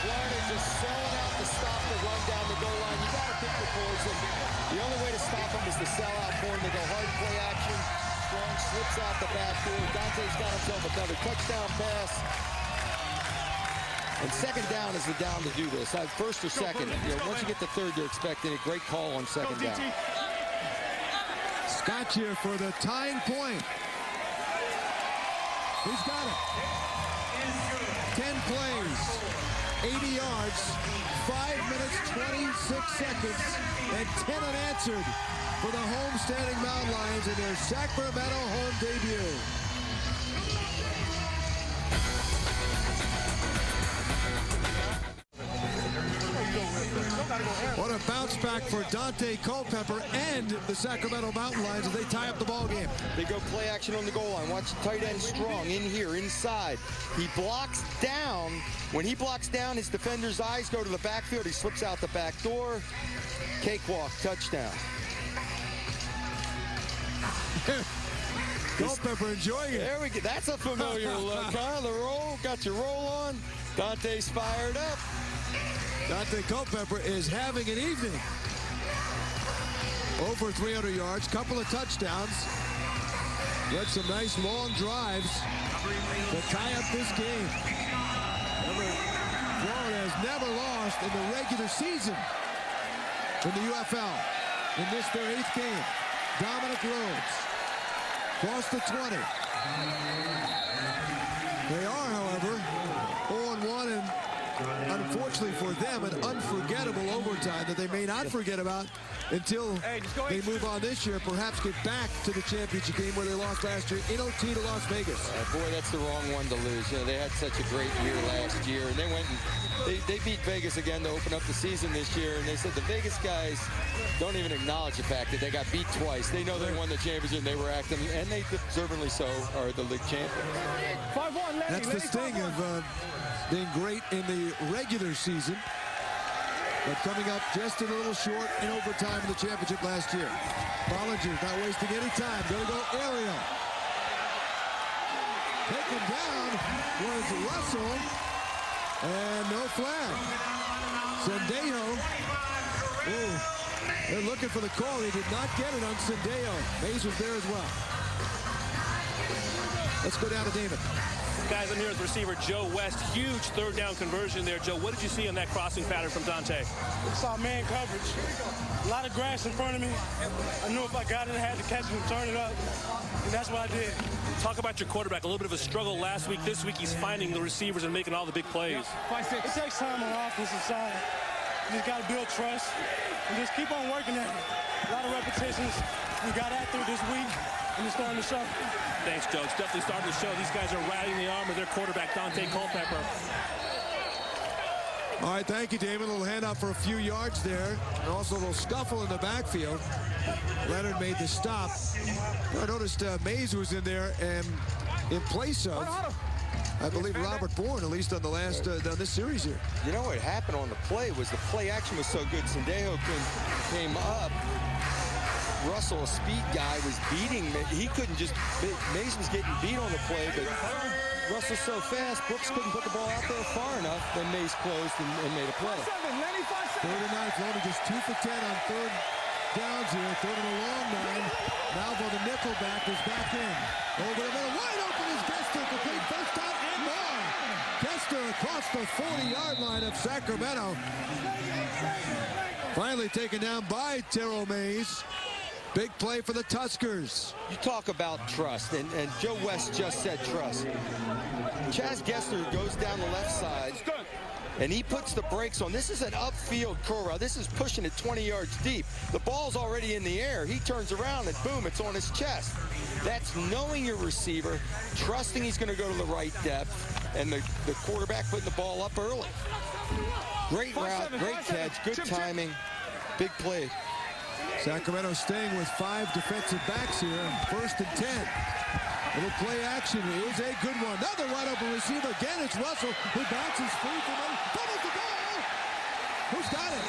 Florida just selling out to stop the run down the goal line. You got to pick your poison. The only way to stop them is to sell out for them. They go hard play action. Strong slips out the back door. Dante's got himself another touchdown pass. And 2nd down is the down to do this. First or second. Once you get to 3rd, you're expecting a great call on 2nd down. Scott here for the tying point. He's got it. 10 plays, 80 yards, 5 minutes, 26 seconds, and 10 unanswered for the home-standing Mountain Lions in their Sacramento home debut. What a bounce back for Dante Culpepper and the Sacramento Mountain Lions as they tie up the ball game. They go play action on the goal line. Watch the tight end Strong in here, inside. He blocks down. When he blocks down, his defender's eyes go to the backfield. He slips out the back door. Cakewalk, touchdown. Culpepper enjoying it. There we go. That's a familiar look, huh? The roll, got your roll on. Dante's fired up. Dante Culpepper is having an evening. over 300 yards, couple of touchdowns. Led some nice long drives to tie up this game. Florida has never lost in the regular season in the UFL. In this, their 8th game. Dominic Rhodes crossed the 20. They are, however, 0-1, and unfortunately for them, an unforgettable overtime that they may not forget about until they move on this year, perhaps get back to the championship game where they lost last year in OT to Las Vegas. Boy, that's the wrong one to lose. You know, they had such a great year last year, and they went and they beat Vegas again to open up the season this year, and they said the Vegas guys don't even acknowledge the fact that they got beat twice. They know they won the championship, and they were acting, and they deservedly so are the league champions. That's the sting of being great in the regular season, but coming up just a little short in overtime in the championship last year. Bollinger not wasting any time. Going to go aerial. Taken down was Russell, and no flag. Sendejo. They're looking for the call. He did not get it on Sendejo. Mays was there as well. Let's go down to David. Guys, I'm here with receiver Joe West. Huge third down conversion there. Joe, what did you see on that crossing pattern from Dante? I saw man coverage. A lot of grass in front of me. I knew if I got it, I had to catch it and turn it up. And that's what I did. Talk about your quarterback. A little bit of a struggle last week. This week, he's finding the receivers and making all the big plays. It takes time on the offensive side. You just got to build trust and just keep on working at it. A lot of repetitions. We got after it this week, and it's starting to show. Thanks, Joe. It's definitely starting to show. These guys are riding the arm of their quarterback, Dante Culpepper. All right, thank you, David. A little handoff for a few yards there. And also a little scuffle in the backfield. Leonard made the stop. I noticed Mays was in there, and in place of, I believe, Robert Bourne, at least on the last on this series here. You know what happened on the play was the play action was so good. Sendejo came up. Russell, a speed guy, was beating. He couldn't just. Mays was getting beat on the play, but Russell's so fast, Brooks couldn't put the ball out there far enough. Then Mays closed and made a play. 39, Florida just 2 for 10 on third downs here. Third and a long 9. Malvo, the nickelback, is back in. Over the middle, wide open is Kester, complete first down and more. Kester across the 40-yard line of Sacramento. Finally taken down by Terrell Mays. Big play for the Tuskers. You talk about trust, and Joe West just said trust. Chaz Gessler goes down the left side, and he puts the brakes on. This is an upfield curl route. This is pushing it 20 yards deep. The ball's already in the air. He turns around, and boom, it's on his chest. That's knowing your receiver, trusting he's going to go to the right depth, and the quarterback putting the ball up early. Great route, great catch, good timing, big play. Sacramento staying with 5 defensive backs here. First and 10. Little play action is a good one. Another wide open receiver. Again, it's Russell who bounces free from him. Fumbles the ball. Who's got it?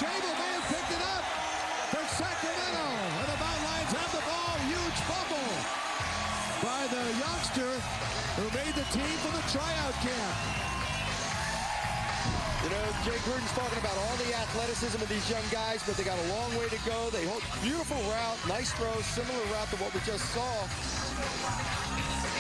Chable may have picked it up for Sacramento. And the Mountain Lions have the ball. Huge fumble by the youngster who made the team from the tryout camp. You know, Jay Gruden's talking about all the athleticism of these young guys, but they got a long way to go. They hold beautiful route, nice throw, similar route to what we just saw.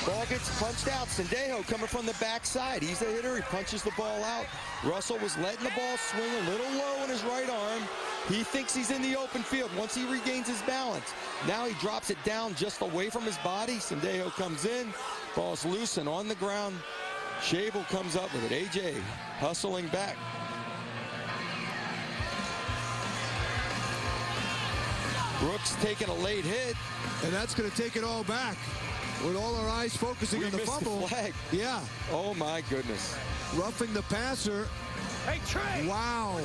Ball gets punched out. Sendejo coming from the backside. He's the hitter. He punches the ball out. Russell was letting the ball swing a little low in his right arm. He thinks he's in the open field. Once he regains his balance, now he drops it down just away from his body. Sendejo comes in. Ball's loose and on the ground. Chable comes up with it. AJ hustling back. Brooks taking a late hit. And that's going to take it all back. With all our eyes focusing on the fumble. The flag. Yeah. Oh, my goodness. Roughing the passer. Hey, Trey. Wow.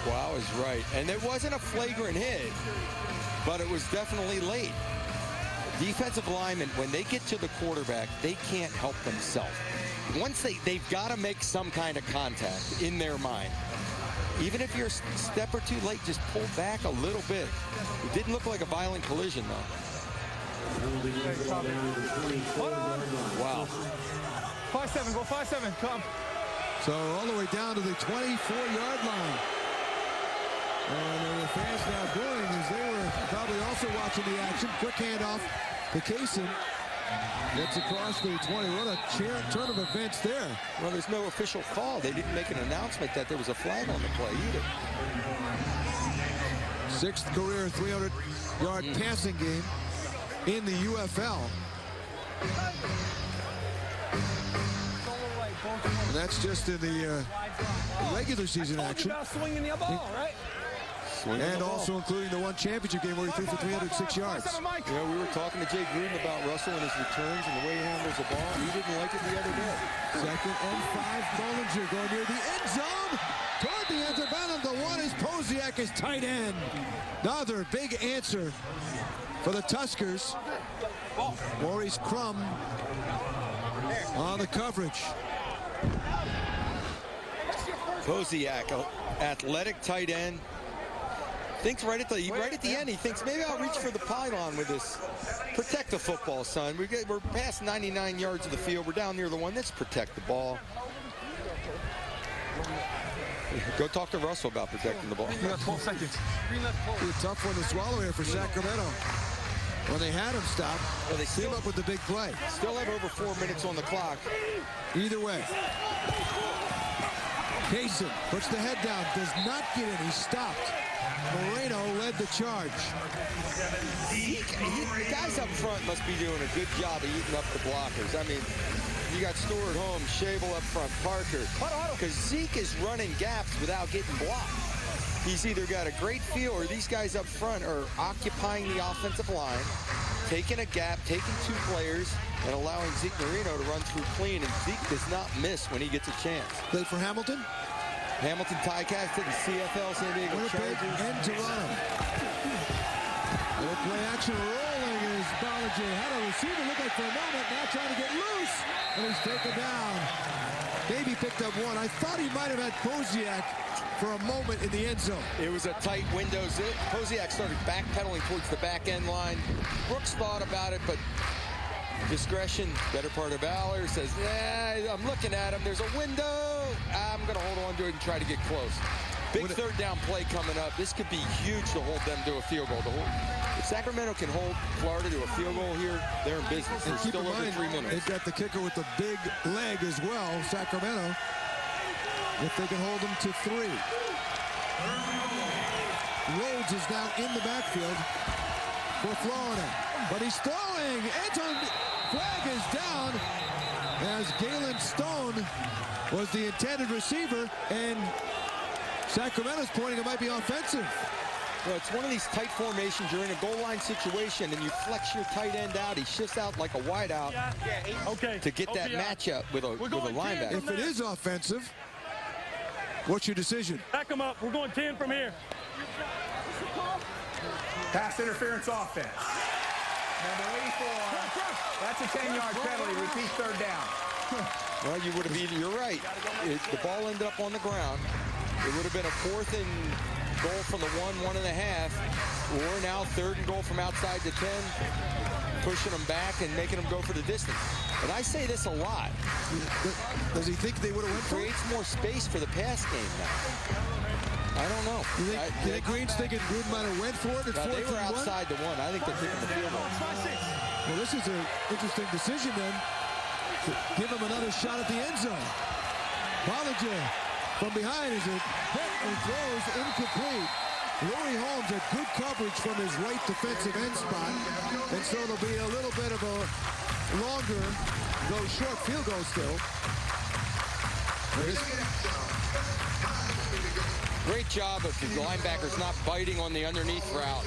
Wow is right. And it wasn't a flagrant hit, but it was definitely late. Defensive linemen, when they get to the quarterback, they can't help themselves. Once they've got to make some kind of contact in their mind. Even if you're a step or two late, just pull back a little bit. It didn't look like a violent collision, though. Wow. 5-7, go 5-7, come. So all the way down to the 24-yard line. And there were fans now booing as they were probably also watching the action. Quick handoff to Kaysen. Gets across the 20. What a turn of events there. Well, there's no official call. They didn't make an announcement that there was a flag on the play either. 6th career 300-yard passing game in the UFL. And that's just in the regular season action. Swinging the ball, right? And also including the one championship game where he threw for 306 yards. You know, we were talking to Jay Gruden about Russell and his returns and the way he handles the ball. He didn't like it the other day. 2nd and 5. Bollinger going near the end zone. Toward the end zone. Bound on the one is Posiak, his tight end. Another big answer for the Tuskers. Maurice Crum on the coverage. Posiak, athletic tight end. Thinks right at the end, he thinks, maybe I'll reach for the pylon with this. Protect the football, son. We're past 99 yards of the field. We're down near the one. Let's protect the ball. Go talk to Russell about protecting the ball. We got 12 seconds. A tough one to swallow here for Sacramento. When they had him stop, well, they came up with the big play. Still have over 4 minutes on the clock. Either way. Kaysen puts the head down, does not get in. He stopped. Moreno led the charge. The guys up front must be doing a good job of eating up the blockers. I mean, you got Stewart Holmes, Shable up front, Parker. Because Zeke is running gaps without getting blocked. He's either got a great feel or these guys up front are occupying the offensive line, taking a gap, taking 2 players, and allowing Zeke Marino to run through clean. And Zeke does not miss when he gets a chance. Played for Hamilton? Hamilton Ticats to the CFL San Diego Chargers. And Toronto. Little play action rolling as Bollinger had a receiver look like for a moment, now trying to get loose. And he's taken down. Maybe picked up one. I thought he might have had Posiak for a moment in the end zone. It was a tight window. Posiak started backpedaling towards the back end line. Brooks thought about it, but discretion, better part of valor, says, nah, I'm looking at him. There's a window. I'm going to hold on to it and try to get close. Big third down play coming up. This could be huge to hold them to a field goal. If Sacramento can hold Florida to a field goal here, they're in business. There's still over 3 minutes. They've got the kicker with the big leg as well, Sacramento. If they can hold them to 3. Rhodes is now in the backfield for Florida. But he's throwing. Anton flag is down as Galen Stone was the intended receiver, and Sacramento's pointing it might be offensive. Well, it's one of these tight formations. You're in a goal line situation, and you flex your tight end out. He shifts out like a wideout to get that matchup with a linebacker. If it is offensive, what's your decision? Back him up. We're going 10 from here. Pass interference offense. Number 84. That's a 10-yard penalty. Repeat third down. Well, you would have been, you're right. The ball ended up on the ground. It would have been a 4th and goal from the 1.5, or now 3rd and goal from outside the 10, pushing them back and making them go for the distance. And I say this a lot. Does he think they would have went for it? Creates more space for the pass game now. I don't know. You think Green's thinking Gruden might have went for it at 4th and 1? They were outside the 1. I think they're taking the field goal. Well, this is an interesting decision then to give him another shot at the end zone. Bollinger from behind is it hit and throws incomplete. Louis Holmes had good coverage from his right defensive end spot, and so there'll be a little bit of a longer, though short field goal still. Great job of the linebackers not biting on the underneath route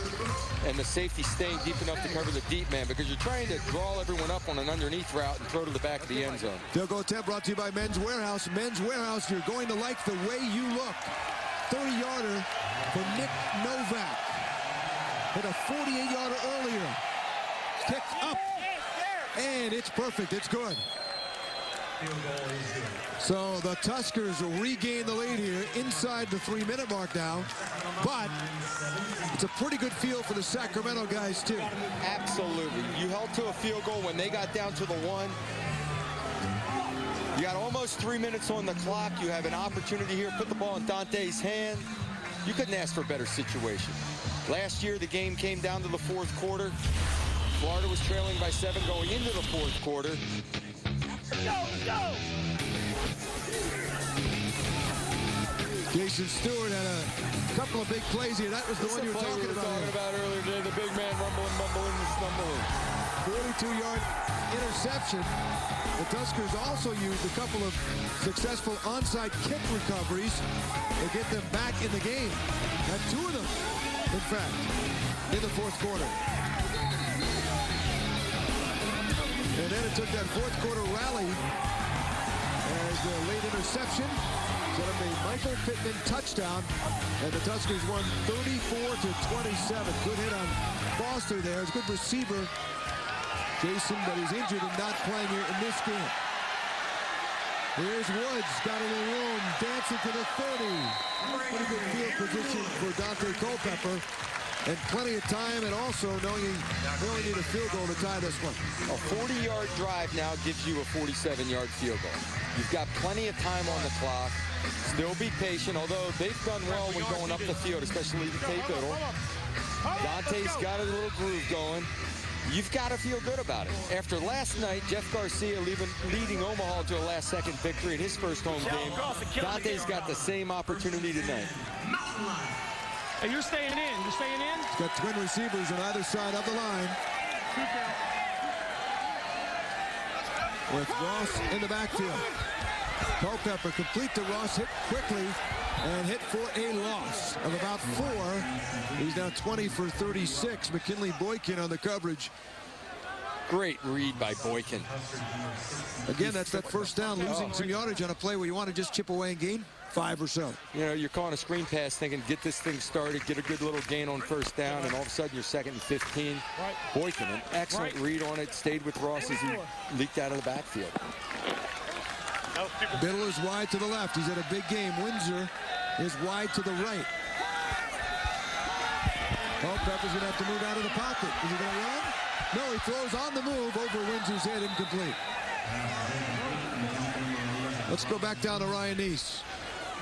and the safety staying deep enough to cover the deep man, because you're trying to draw everyone up on an underneath route and throw to the back of the end zone. Field goal attempt brought to you by Men's Warehouse. Men's Warehouse, you're going to like the way you look. 30-yarder for Nick Novak. Hit a 48-yarder earlier. Kicked up, and it's perfect. It's good. So the Tuskers will regain the lead here inside the 3-minute mark now, but it's a pretty good feel for the Sacramento guys too. Absolutely. You held to a field goal when they got down to the 1. You got almost 3 minutes on the clock. You have an opportunity here. Put the ball in Dante's hand. You couldn't ask for a better situation. Last year, the game came down to the fourth quarter. Florida was trailing by 7 going into the fourth quarter. Let's go! Jason Stewart had a couple of big plays here. That was the one you were talking about earlier today. The big man rumbling, mumbling, and stumbling. 42-yard interception. The Tuskers also used a couple of successful onside kick recoveries to get them back in the game. Had 2 of them, in fact, in the fourth quarter. And then it took that fourth quarter rally as the late interception set up a Michael Pittman touchdown, and the Tuskers won 34-27. Good hit on Foster there. It's a good receiver, Jason, but he's injured and not playing here in this game. Here's Woods, got a little room, dancing to the 30. Pretty good field position for Dante Culpepper. And plenty of time, and also knowing they only need a field goal to tie this one. A 40-yard drive now gives you a 47-yard field goal. You've got plenty of time on the clock. Still be patient, although they've done well when going up the field, especially the Tate Biddle. Dante's got a little groove going. You've got to feel good about it. After last night, Jeff Garcia leading Omaha to a last-second victory in his first home game, Dante's got the same opportunity tonight. Hey, you're staying in. You're staying in? He's got twin receivers on either side of the line. With Ross in the backfield. Culpepper complete to Ross, hit quickly, and hit for a loss of about 4. He's now 20 for 36. McKinley Boykin on the coverage. Great read by Boykin. Again, that's that first down, losing some yardage on a play where you want to just chip away and gain 5 or so. You know, you're calling a screen pass thinking, get this thing started, get a good little gain on first down, and all of a sudden you're 2nd and 15. Boykin, an excellent read on it, stayed with Ross as he leaked out of the backfield. Biddle is wide to the left. He's at a big game. Windsor is wide to the right. Culpepper's going to have to move out of the pocket. Is he going to run? No, he throws on the move over Windsor's head, incomplete. Let's go back down to Ryan Neese.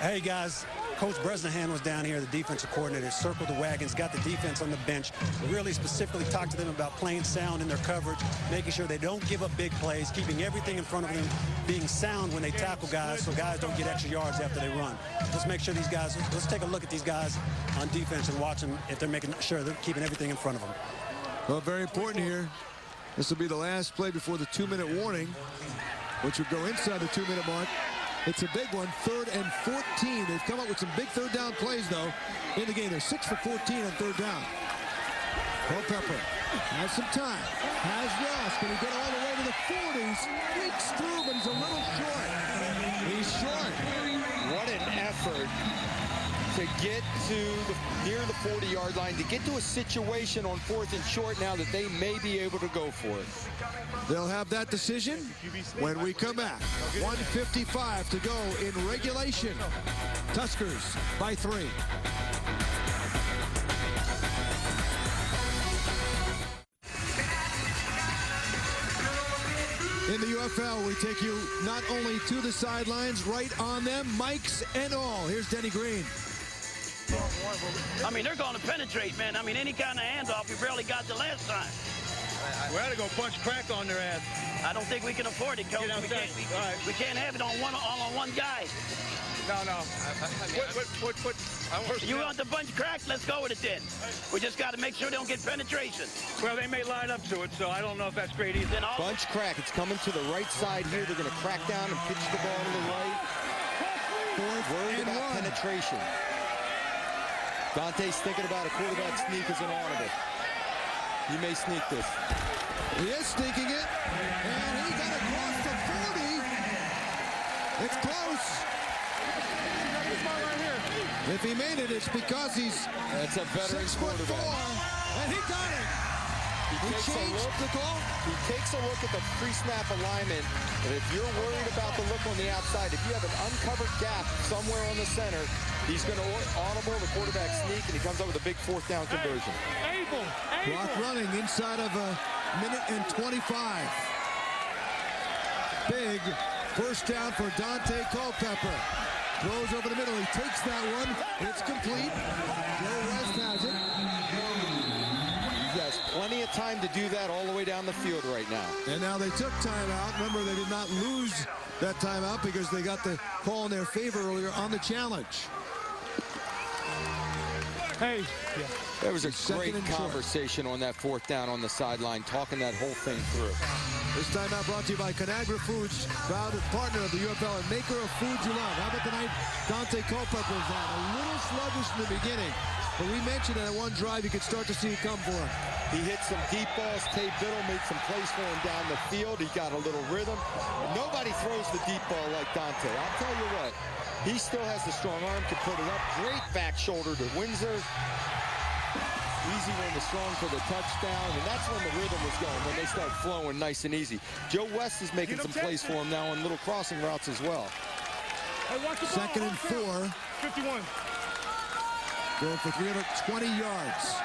Hey, guys. Coach Bresnahan was down here, the defensive coordinator, circled the wagons, got the defense on the bench, really specifically talked to them about playing sound in their coverage, making sure they don't give up big plays, keeping everything in front of them, being sound when they tackle guys so guys don't get extra yards after they run. Let's make sure these guys, let's take a look at these guys on defense and watch them if they're making sure they're keeping everything in front of them. Well, very important here. This will be the last play before the 2-minute warning, which would go inside the 2-minute mark. It's a big one, 3rd and 14. They've come up with some big third down plays, though, in the game. They're 6 for 14 on 3rd down. Culpepper has some time. Has Ross. Can he get all the way to the 40s? Leaks through, but he's a little short. He's short. What an effort to get to near the 40-yard line, to get to a situation on 4th and short now that they may be able to go for it. They'll have that decision when we come back. 1:55 to go in regulation. Tuskers by 3. In the UFL, we take you not only to the sidelines, right on them, mics and all. Here's Denny Green. I mean, they're going to penetrate, man. I mean, any kind of handoff, we barely got the last time. We had to go punch crack on their ass. I don't think we can afford it, Coach. We can't have it all on one guy. No. You want the bunch crack? Let's go with it then. We just got to make sure they don't get penetration. Well, they may line up to it, so I don't know if that's great either. Bunch crack. It's coming to the right side here. They're going to crack down and pitch the ball to the right. Worried about penetration. Dante's thinking about a quarterback sneak as an audible. He may sneak this. He is sneaking it, and he got across the 40. It's close. If he made it, it's because he's That's a veteran 6'4", and he got it. He changed the goal. He takes a look at the pre-snap alignment, and if you're worried about the look on the outside, if you have an uncovered gap somewhere on the center, he's going to audible the quarterback sneak, and he comes up with a big 4th down conversion. Clock running inside of a minute and 25. Big first down for Dante Culpepper. Throws over the middle. He takes that one. It's complete. Joe West has it. He has plenty of time to do that all the way down the field right now. And now they took timeout. Remember, they did not lose that timeout because they got the call in their favor earlier on the challenge. Hey. Yeah. There was a great conversation on that 4th down on the sideline, talking that whole thing through. This timeout brought to you by Conagra Foods, proud partner of the UFL and maker of foods you love. How about tonight? Dante Culpepper is on. A little sluggish in the beginning, but we mentioned that at one drive you could start to see it come for him. He hit some deep balls. Tay Biddle made some plays for him down the field. He got a little rhythm. Nobody throws the deep ball like Dante. I'll tell you what, he still has the strong arm, can put it up. Great back shoulder to Windsor. Easy one to Strong for the touchdown, and that's when the rhythm was going, when they start flowing nice and easy. Joe West is making some plays for him now on little crossing routes as well. Hey, 2nd and 4. 51. Going for 320 yards.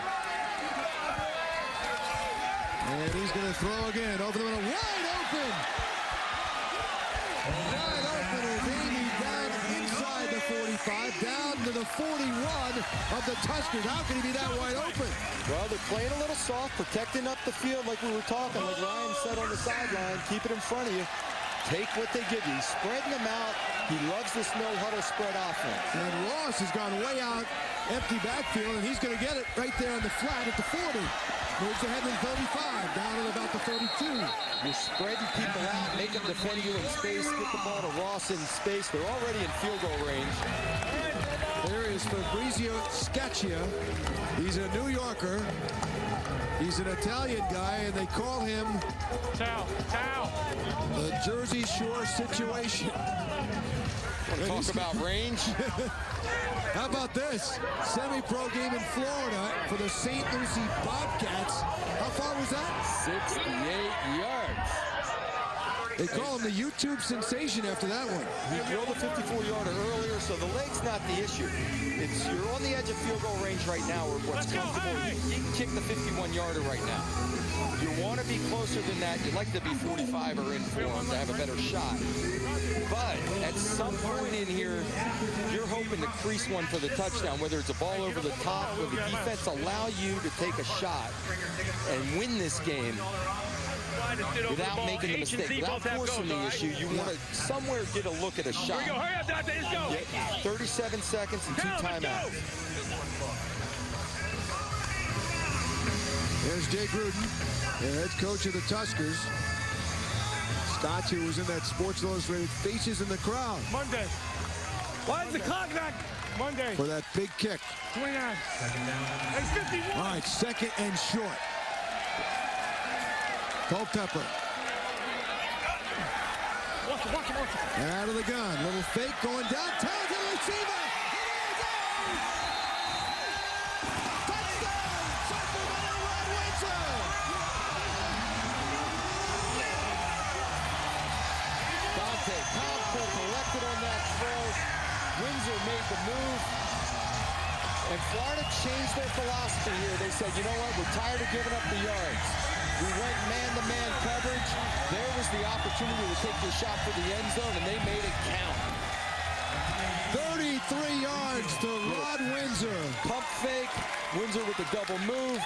And he's going to throw again. Over the middle. Wide open! Wide open is Amy down inside the 45, down to the 41 of the Tuskers. How can he be that wide open? Well, they're playing a little soft, protecting up the field like we were talking, like Ryan said on the sideline. Keep it in front of you. Take what they give you. He's spreading them out. He loves this no-huddle spread offense. And Ross has gone way out, empty backfield, and he's going to get it right there on the flat at the 40. Moves ahead in 35, down at about the 32. You're spreading people out, make them defend you in space, get the ball to Ross in space. They're already in field goal range. There is Fabrizio Scaccia. He's a New Yorker. He's an Italian guy, and they call him the Jersey Shore situation. Talk about range. How about this? Semi-pro game in Florida for the St. Lucie Bobcats. How far was that? 68 yards. They call him the YouTube sensation after that one. He drilled a 54-yarder earlier, so the leg's not the issue. It's you're on the edge of field goal range right now, or what's comfortable. You can kick the 51-yarder right now. You want to be closer than that. You'd like to be 45 or in form to have a better shot. But at some point in here, you're hoping to crease one for the touchdown, whether it's a ball over the top or the defense allow you to take a shot and win this game without making the mistake, without forcing the issue. You want to somewhere get a look at a shot. Here we go. Hurry up, Dante. Let's go. Yeah, 37 seconds and 2 timeouts. There's Jay Gruden, the head coach of the Tuskers. Scotty was in that Sports Illustrated Faces in the crowd. Monday. Why is the clock not Monday? For that big kick. 29. Hey, 51. All right, 2nd and short. Culpepper. Watch him. Out of the gun. Little fake going down. Tails to the receiver. Touchdown! Sacramento Red Windsor! Dante Culpepper collected on that throw. Windsor made the move. And Florida changed their philosophy here. They said, you know what? We're tired of giving up the yards. We went man-to-man coverage. There was the opportunity to take the shot for the end zone, and they made it count. 33 yards to Rod Windsor. Pump fake. Windsor with the double move.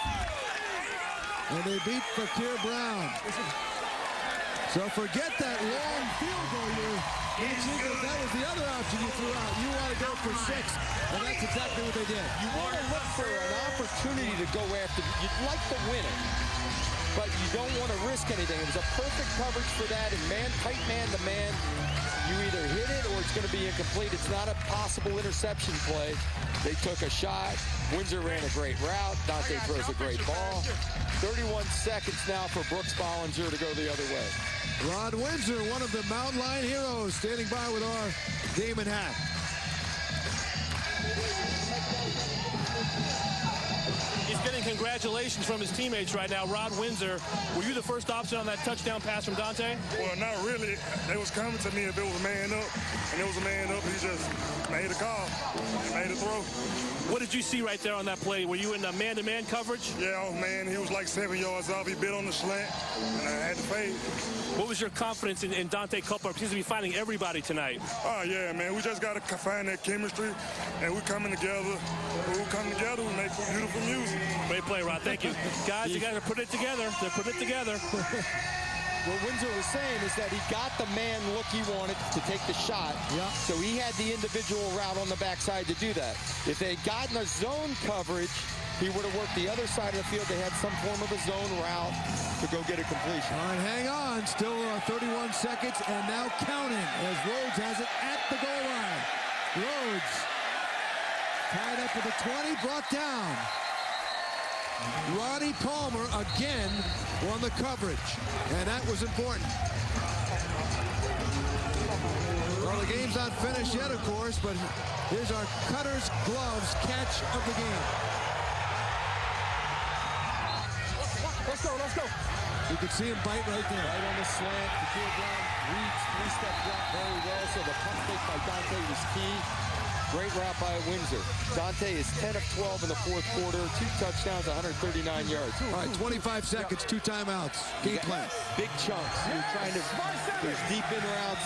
And they beat Fakir Brown. So forget that long field goal here. That was the other option you threw out. You want to go for 6, and that's exactly what they did. You want to look for an opportunity to go after. You'd like to win it, but you don't want to risk anything. It was a perfect coverage for that, and tight man-to-man. You either hit it or it's going to be incomplete. It's not a possible interception play. They took a shot. Windsor ran a great route. Dante throws a great ball. 31 seconds now for Brooks Bollinger to go the other way. Rod Windsor, one of the Mountain Lion heroes, standing by with our Damon Hack. He's getting congratulations from his teammates right now. Rod Windsor, were you the first option on that touchdown pass from Dante? Well, not really. They was coming to me if it was a man up, and it was a man up. He just made a call, made a throw. What did you see right there on that play? Were you in the man-to-man coverage? Yeah, oh man, he was like 7 yards off. He bit on the slant, and I had to fade. What was your confidence in Dante Culpepper? He seems to be finding everybody tonight. Oh, yeah, man. We just got to find that chemistry, and we're coming together. When we come together, we make beautiful music. Great play, Rod. Thank you. Guys, you got to put it together. They're putting it together. What Windsor was saying is that he got the man look he wanted to take the shot. Yeah. So he had the individual route on the backside to do that. If they had gotten a zone coverage, he would have worked the other side of the field. They had some form of a zone route to go get a completion. All right, hang on. Still 31 seconds and now counting as Rhodes has it at the goal line. Rhodes tied up with the 20, brought down. Ronnie Palmer again won the coverage, and that was important. Well, the game's not finished yet, of course, but here's our Cutter's Gloves catch of the game. Let's go, let's go. You can see him bite right there. Right on the slant. The field ground reads, three-step drop very well, so the pump fake by Dante was key. Great route by Windsor. Dante is 10 of 12 in the fourth quarter, 2 touchdowns, 139 yards. All right, 25 seconds, 2 timeouts. Game plan. Big chunks. You're trying to, there's deep in routes.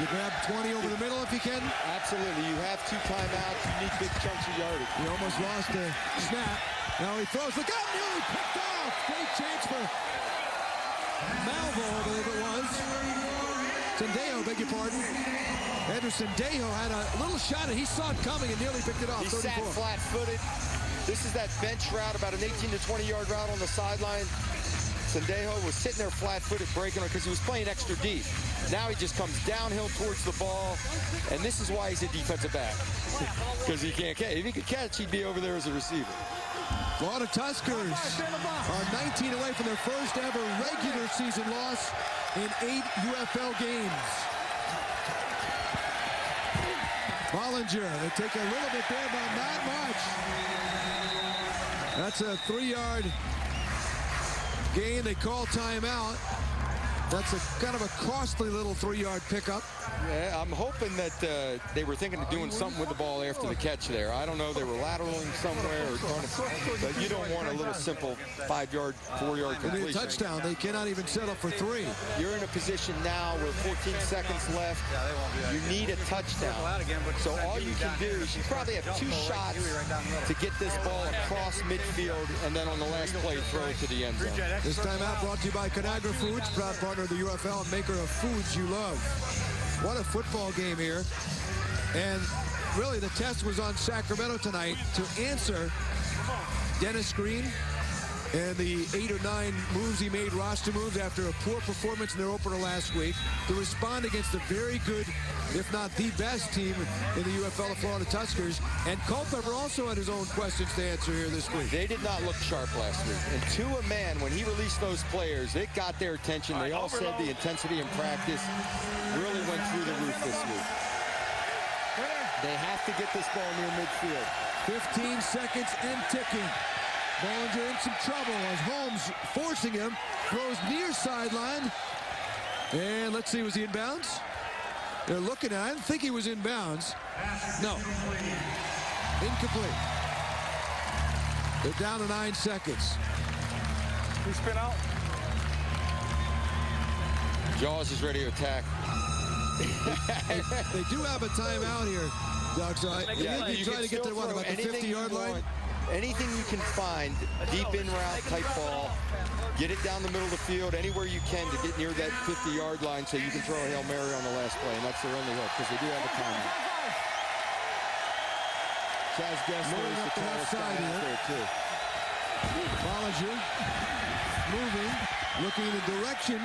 You grab 20 over the middle if you can. Absolutely. You have 2 timeouts. You need big chunks of yardage. He almost lost the snap. Now he throws. Look out, nearly picked off. Great chance for Malvo, I believe it was. Sendejo, beg your pardon. Anderson Dejo had a little shot, and he saw it coming and nearly picked it off. He 34. sat flat-footed. This is that bench route, about an 18 to 20-yard route on the sideline. Sendejo was sitting there flat-footed, breaking it because he was playing extra deep. Now he just comes downhill towards the ball, and this is why he's a defensive back. Because he can't catch. If he could catch, he'd be over there as a receiver. Florida Tuskers are 19 away from their first ever regular season loss in 8 UFL games. Bollinger, they take a little bit there, but not much. That's a 3-yard gain. They call timeout. That's a kind of a costly little 3-yard pickup. Yeah, I'm hoping that they were thinking of doing something with the ball after the catch there. I don't know, they were lateraling somewhere or trying to, but you don't want a little simple 5-yard, 4-yard completion. They need a touchdown. They cannot even settle for 3. You're in a position now where 14 seconds left. You need a touchdown. So all you can do is you probably have 2 shots to get this ball across midfield, and then on the last play, throw it to the end zone. This time out brought to you by Conagra Foods, proud partner of the UFL and maker of foods you love. What a football game here. And really the test was on Sacramento tonight to answer Dennis Green and the 8 or 9 moves he made, roster moves, after a poor performance in their opener last week, to respond against a very good, if not the best team in the UFL, the Florida Tuskers. And Culpepper also had his own questions to answer here this week. They did not look sharp last week. And to a man, when he released those players, it got their attention. They all said the intensity in practice really went through the roof this week. They have to get this ball near midfield. 15 seconds and ticking. Bollinger in some trouble as Holmes forcing him, throws near sideline. And let's see, was he in bounds? They're looking at it. I didn't think he was in bounds. No. Incomplete. They're down to 9 seconds. He spin out. Jaws is ready to attack. They do have a timeout here, Doug. So you try to get to what, about the 50-yard line? Anything you can find, deep in route type ball, get it down the middle of the field, anywhere you can to get near that 50-yard line so you can throw a Hail Mary on the last play, and that's their only hope because they do have a timeout. Chaz Gessler is the tallest guy out there, too. Bollinger moving, looking in the direction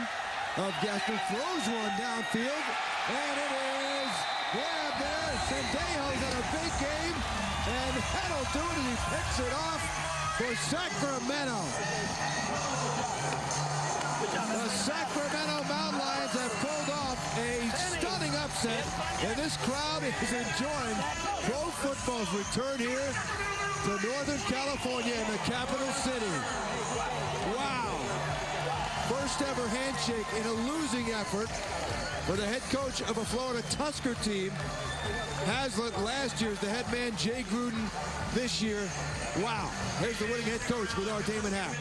of Gessler, throws one downfield, and it is grabbed there. Sendejo's in a big game, and that'll do it as he picks it off for Sacramento. The Sacramento Mountain Lions have pulled off a stunning upset, and this crowd is enjoying pro football's return here to Northern California in the capital city. Wow. First ever handshake in a losing effort for the head coach of a Florida Tusker team. Hazlitt last year, the head man, Jay Gruden this year. Wow. Here's the winning head coach with our Damon Hack.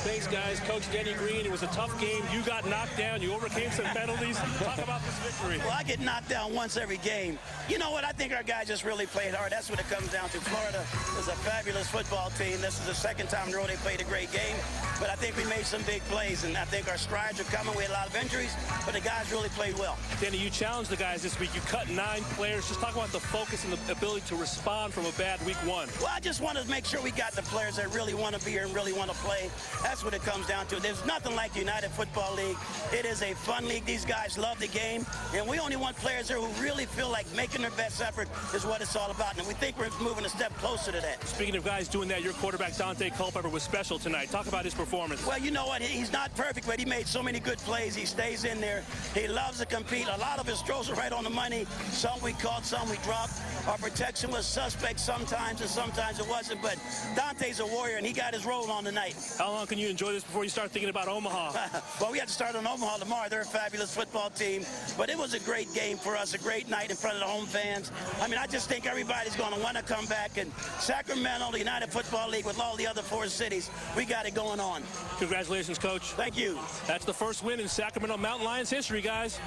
Thanks, guys. Coach Denny Green, it was a tough game. You got knocked down. You overcame some penalties. Talk about this victory. Well, I get knocked down once every game. You know what? I think our guys just really played hard. That's what it comes down to. Florida is a fabulous football team. This is the second time in a row they played a great game. But I think we made some big plays, and I think our strides are coming. We had a lot of injuries, but the guys really played well. Danny, you challenged the guys this week. You cut 9 players. Just talk about the focus and the ability to respond from a bad week 1. Well, I just want to make sure we got the players that really want to be here and really want to play. That's what it comes down to. There's nothing like the United Football League. It is a fun league. These guys love the game, and we only want players here who really feel like making their best effort is what it's all about, and we think we're moving a step closer to that. Speaking of guys doing that, your quarterback, Dante Culpepper, was special tonight. Talk about his performance. Well, you know what? He's not perfect, but he made so many good plays. He stays in there. He loves to compete. A lot of his throws are right on the money. Some we caught, some we dropped. Our protection was suspect sometimes, and sometimes it wasn't, but Dante's a warrior, and he got his role on tonight. How long can you enjoy this before you start thinking about Omaha? Well, we have to start on Omaha tomorrow. They're a fabulous football team, but it was a great game for us, a great night in front of the home fans. I mean, I just think everybody's going to want to come back, and Sacramento, the United Football League, with all the other 4 cities, we got it going on. Congratulations, Coach. Thank you. That's the first win in Sacramento Mountain Lions history, guys.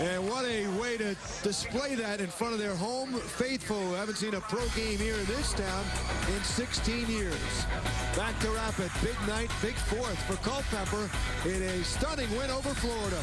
And what a way to display that in front of their home faithful. Haven't seen a pro game here in this town in 16 years. Back to wrap it. Big night, big fourth for Culpepper in a stunning win over Florida.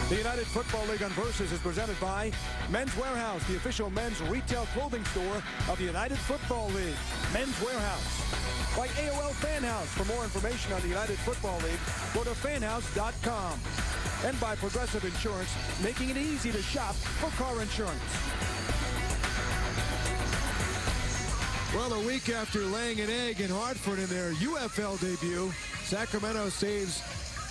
The United Football League on Versus is presented by Men's Warehouse, the official men's retail clothing store of the United Football League. Men's Warehouse. By AOL Fan House. For more information on the United Football League, go to fanhouse.com. And by Progressive Insurance, making it easy to shop for car insurance. Well, a week after laying an egg in Hartford in their UFL debut, Sacramento saves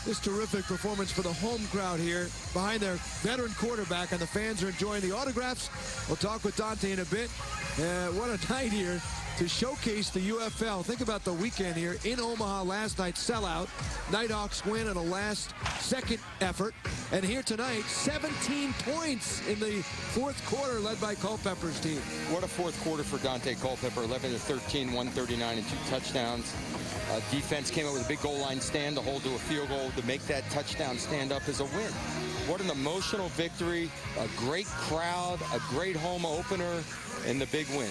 this terrific performance for the home crowd here behind their veteran quarterback, and the fans are enjoying the autographs. We'll talk with Dante in a bit. What a night here to showcase the UFL. Think about the weekend here in Omaha last night, sellout. Nighthawks win on a last-second effort. And here tonight, 17 points in the fourth quarter led by Culpepper's team. What a fourth quarter for Dante Culpepper, 11-13, 139 and 2 touchdowns. Defense came up with a big goal line stand to hold to a field goal to make that touchdown stand up as a win. What an emotional victory, a great crowd, a great home opener, and the big win.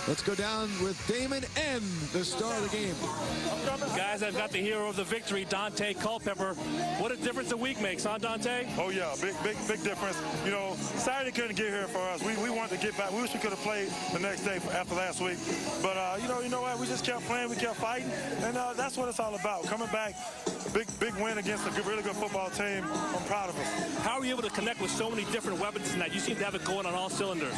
Let's go down with Damon M., the star of the game. Guys, I've got the hero of the victory, Dante Culpepper. What a difference a week makes, huh, Dante? Oh, yeah, big difference. You know, Saturday couldn't get here for us. We wanted to get back. We wish we could have played the next day after last week. But, you know what? We just kept playing. We kept fighting. And that's what it's all about. Coming back, big win against a really good football team. I'm proud of us. How are you able to connect with so many different weapons tonight? You seem to have it going on all cylinders.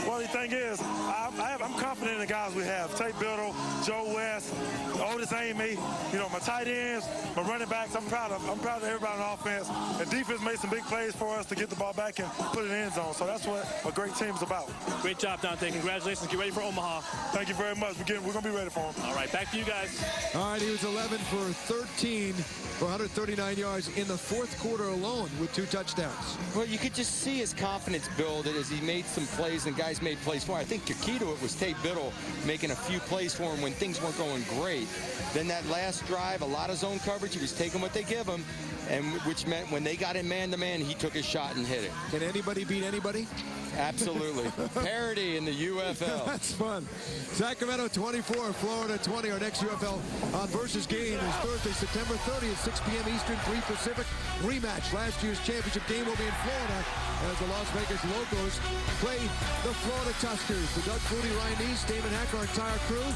Well, the thing is, I'm confident in the guys we have. Tate Biddle, Joe West, Otis Amy, you know, my tight ends, my running backs. I'm proud of everybody on offense. And defense made some big plays for us to get the ball back and put it in the end zone. So that's what a great team is about. Great job, Dante. Congratulations. Get ready for Omaha. Thank you very much. We're going to be ready for him. All right, back to you guys. All right, he was 11 for 13 for 139 yards in the fourth quarter alone with 2 touchdowns. Well, you could just see his confidence build as he made some plays and guys made plays for him. I think the key to it was Tate Biddle making a few plays for him when things weren't going great. Then that last drive, a lot of zone coverage. He was taking what they give him, and which meant when they got in man-to-man, he took his shot and hit it. Can anybody beat anybody? Absolutely. Parity in the UFL. That's fun. Sacramento 24, Florida 20. Our next UFL on Versus game is Thursday, September 30th, 6 p.m. Eastern, 3 Pacific. Rematch. Last year's championship game will be in Florida as the Las Vegas Locos play the Florida Tuskers. The Doug Flutie, Ryan East, Damon Hack, our entire crew.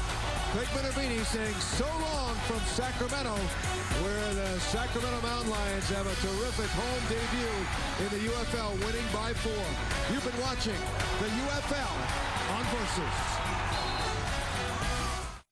Craig Minervini saying so long from Sacramento, where the Sacramento Mountain Lions have a terrific home debut in the UFL, winning by 4. You've been watching the UFL on Versus.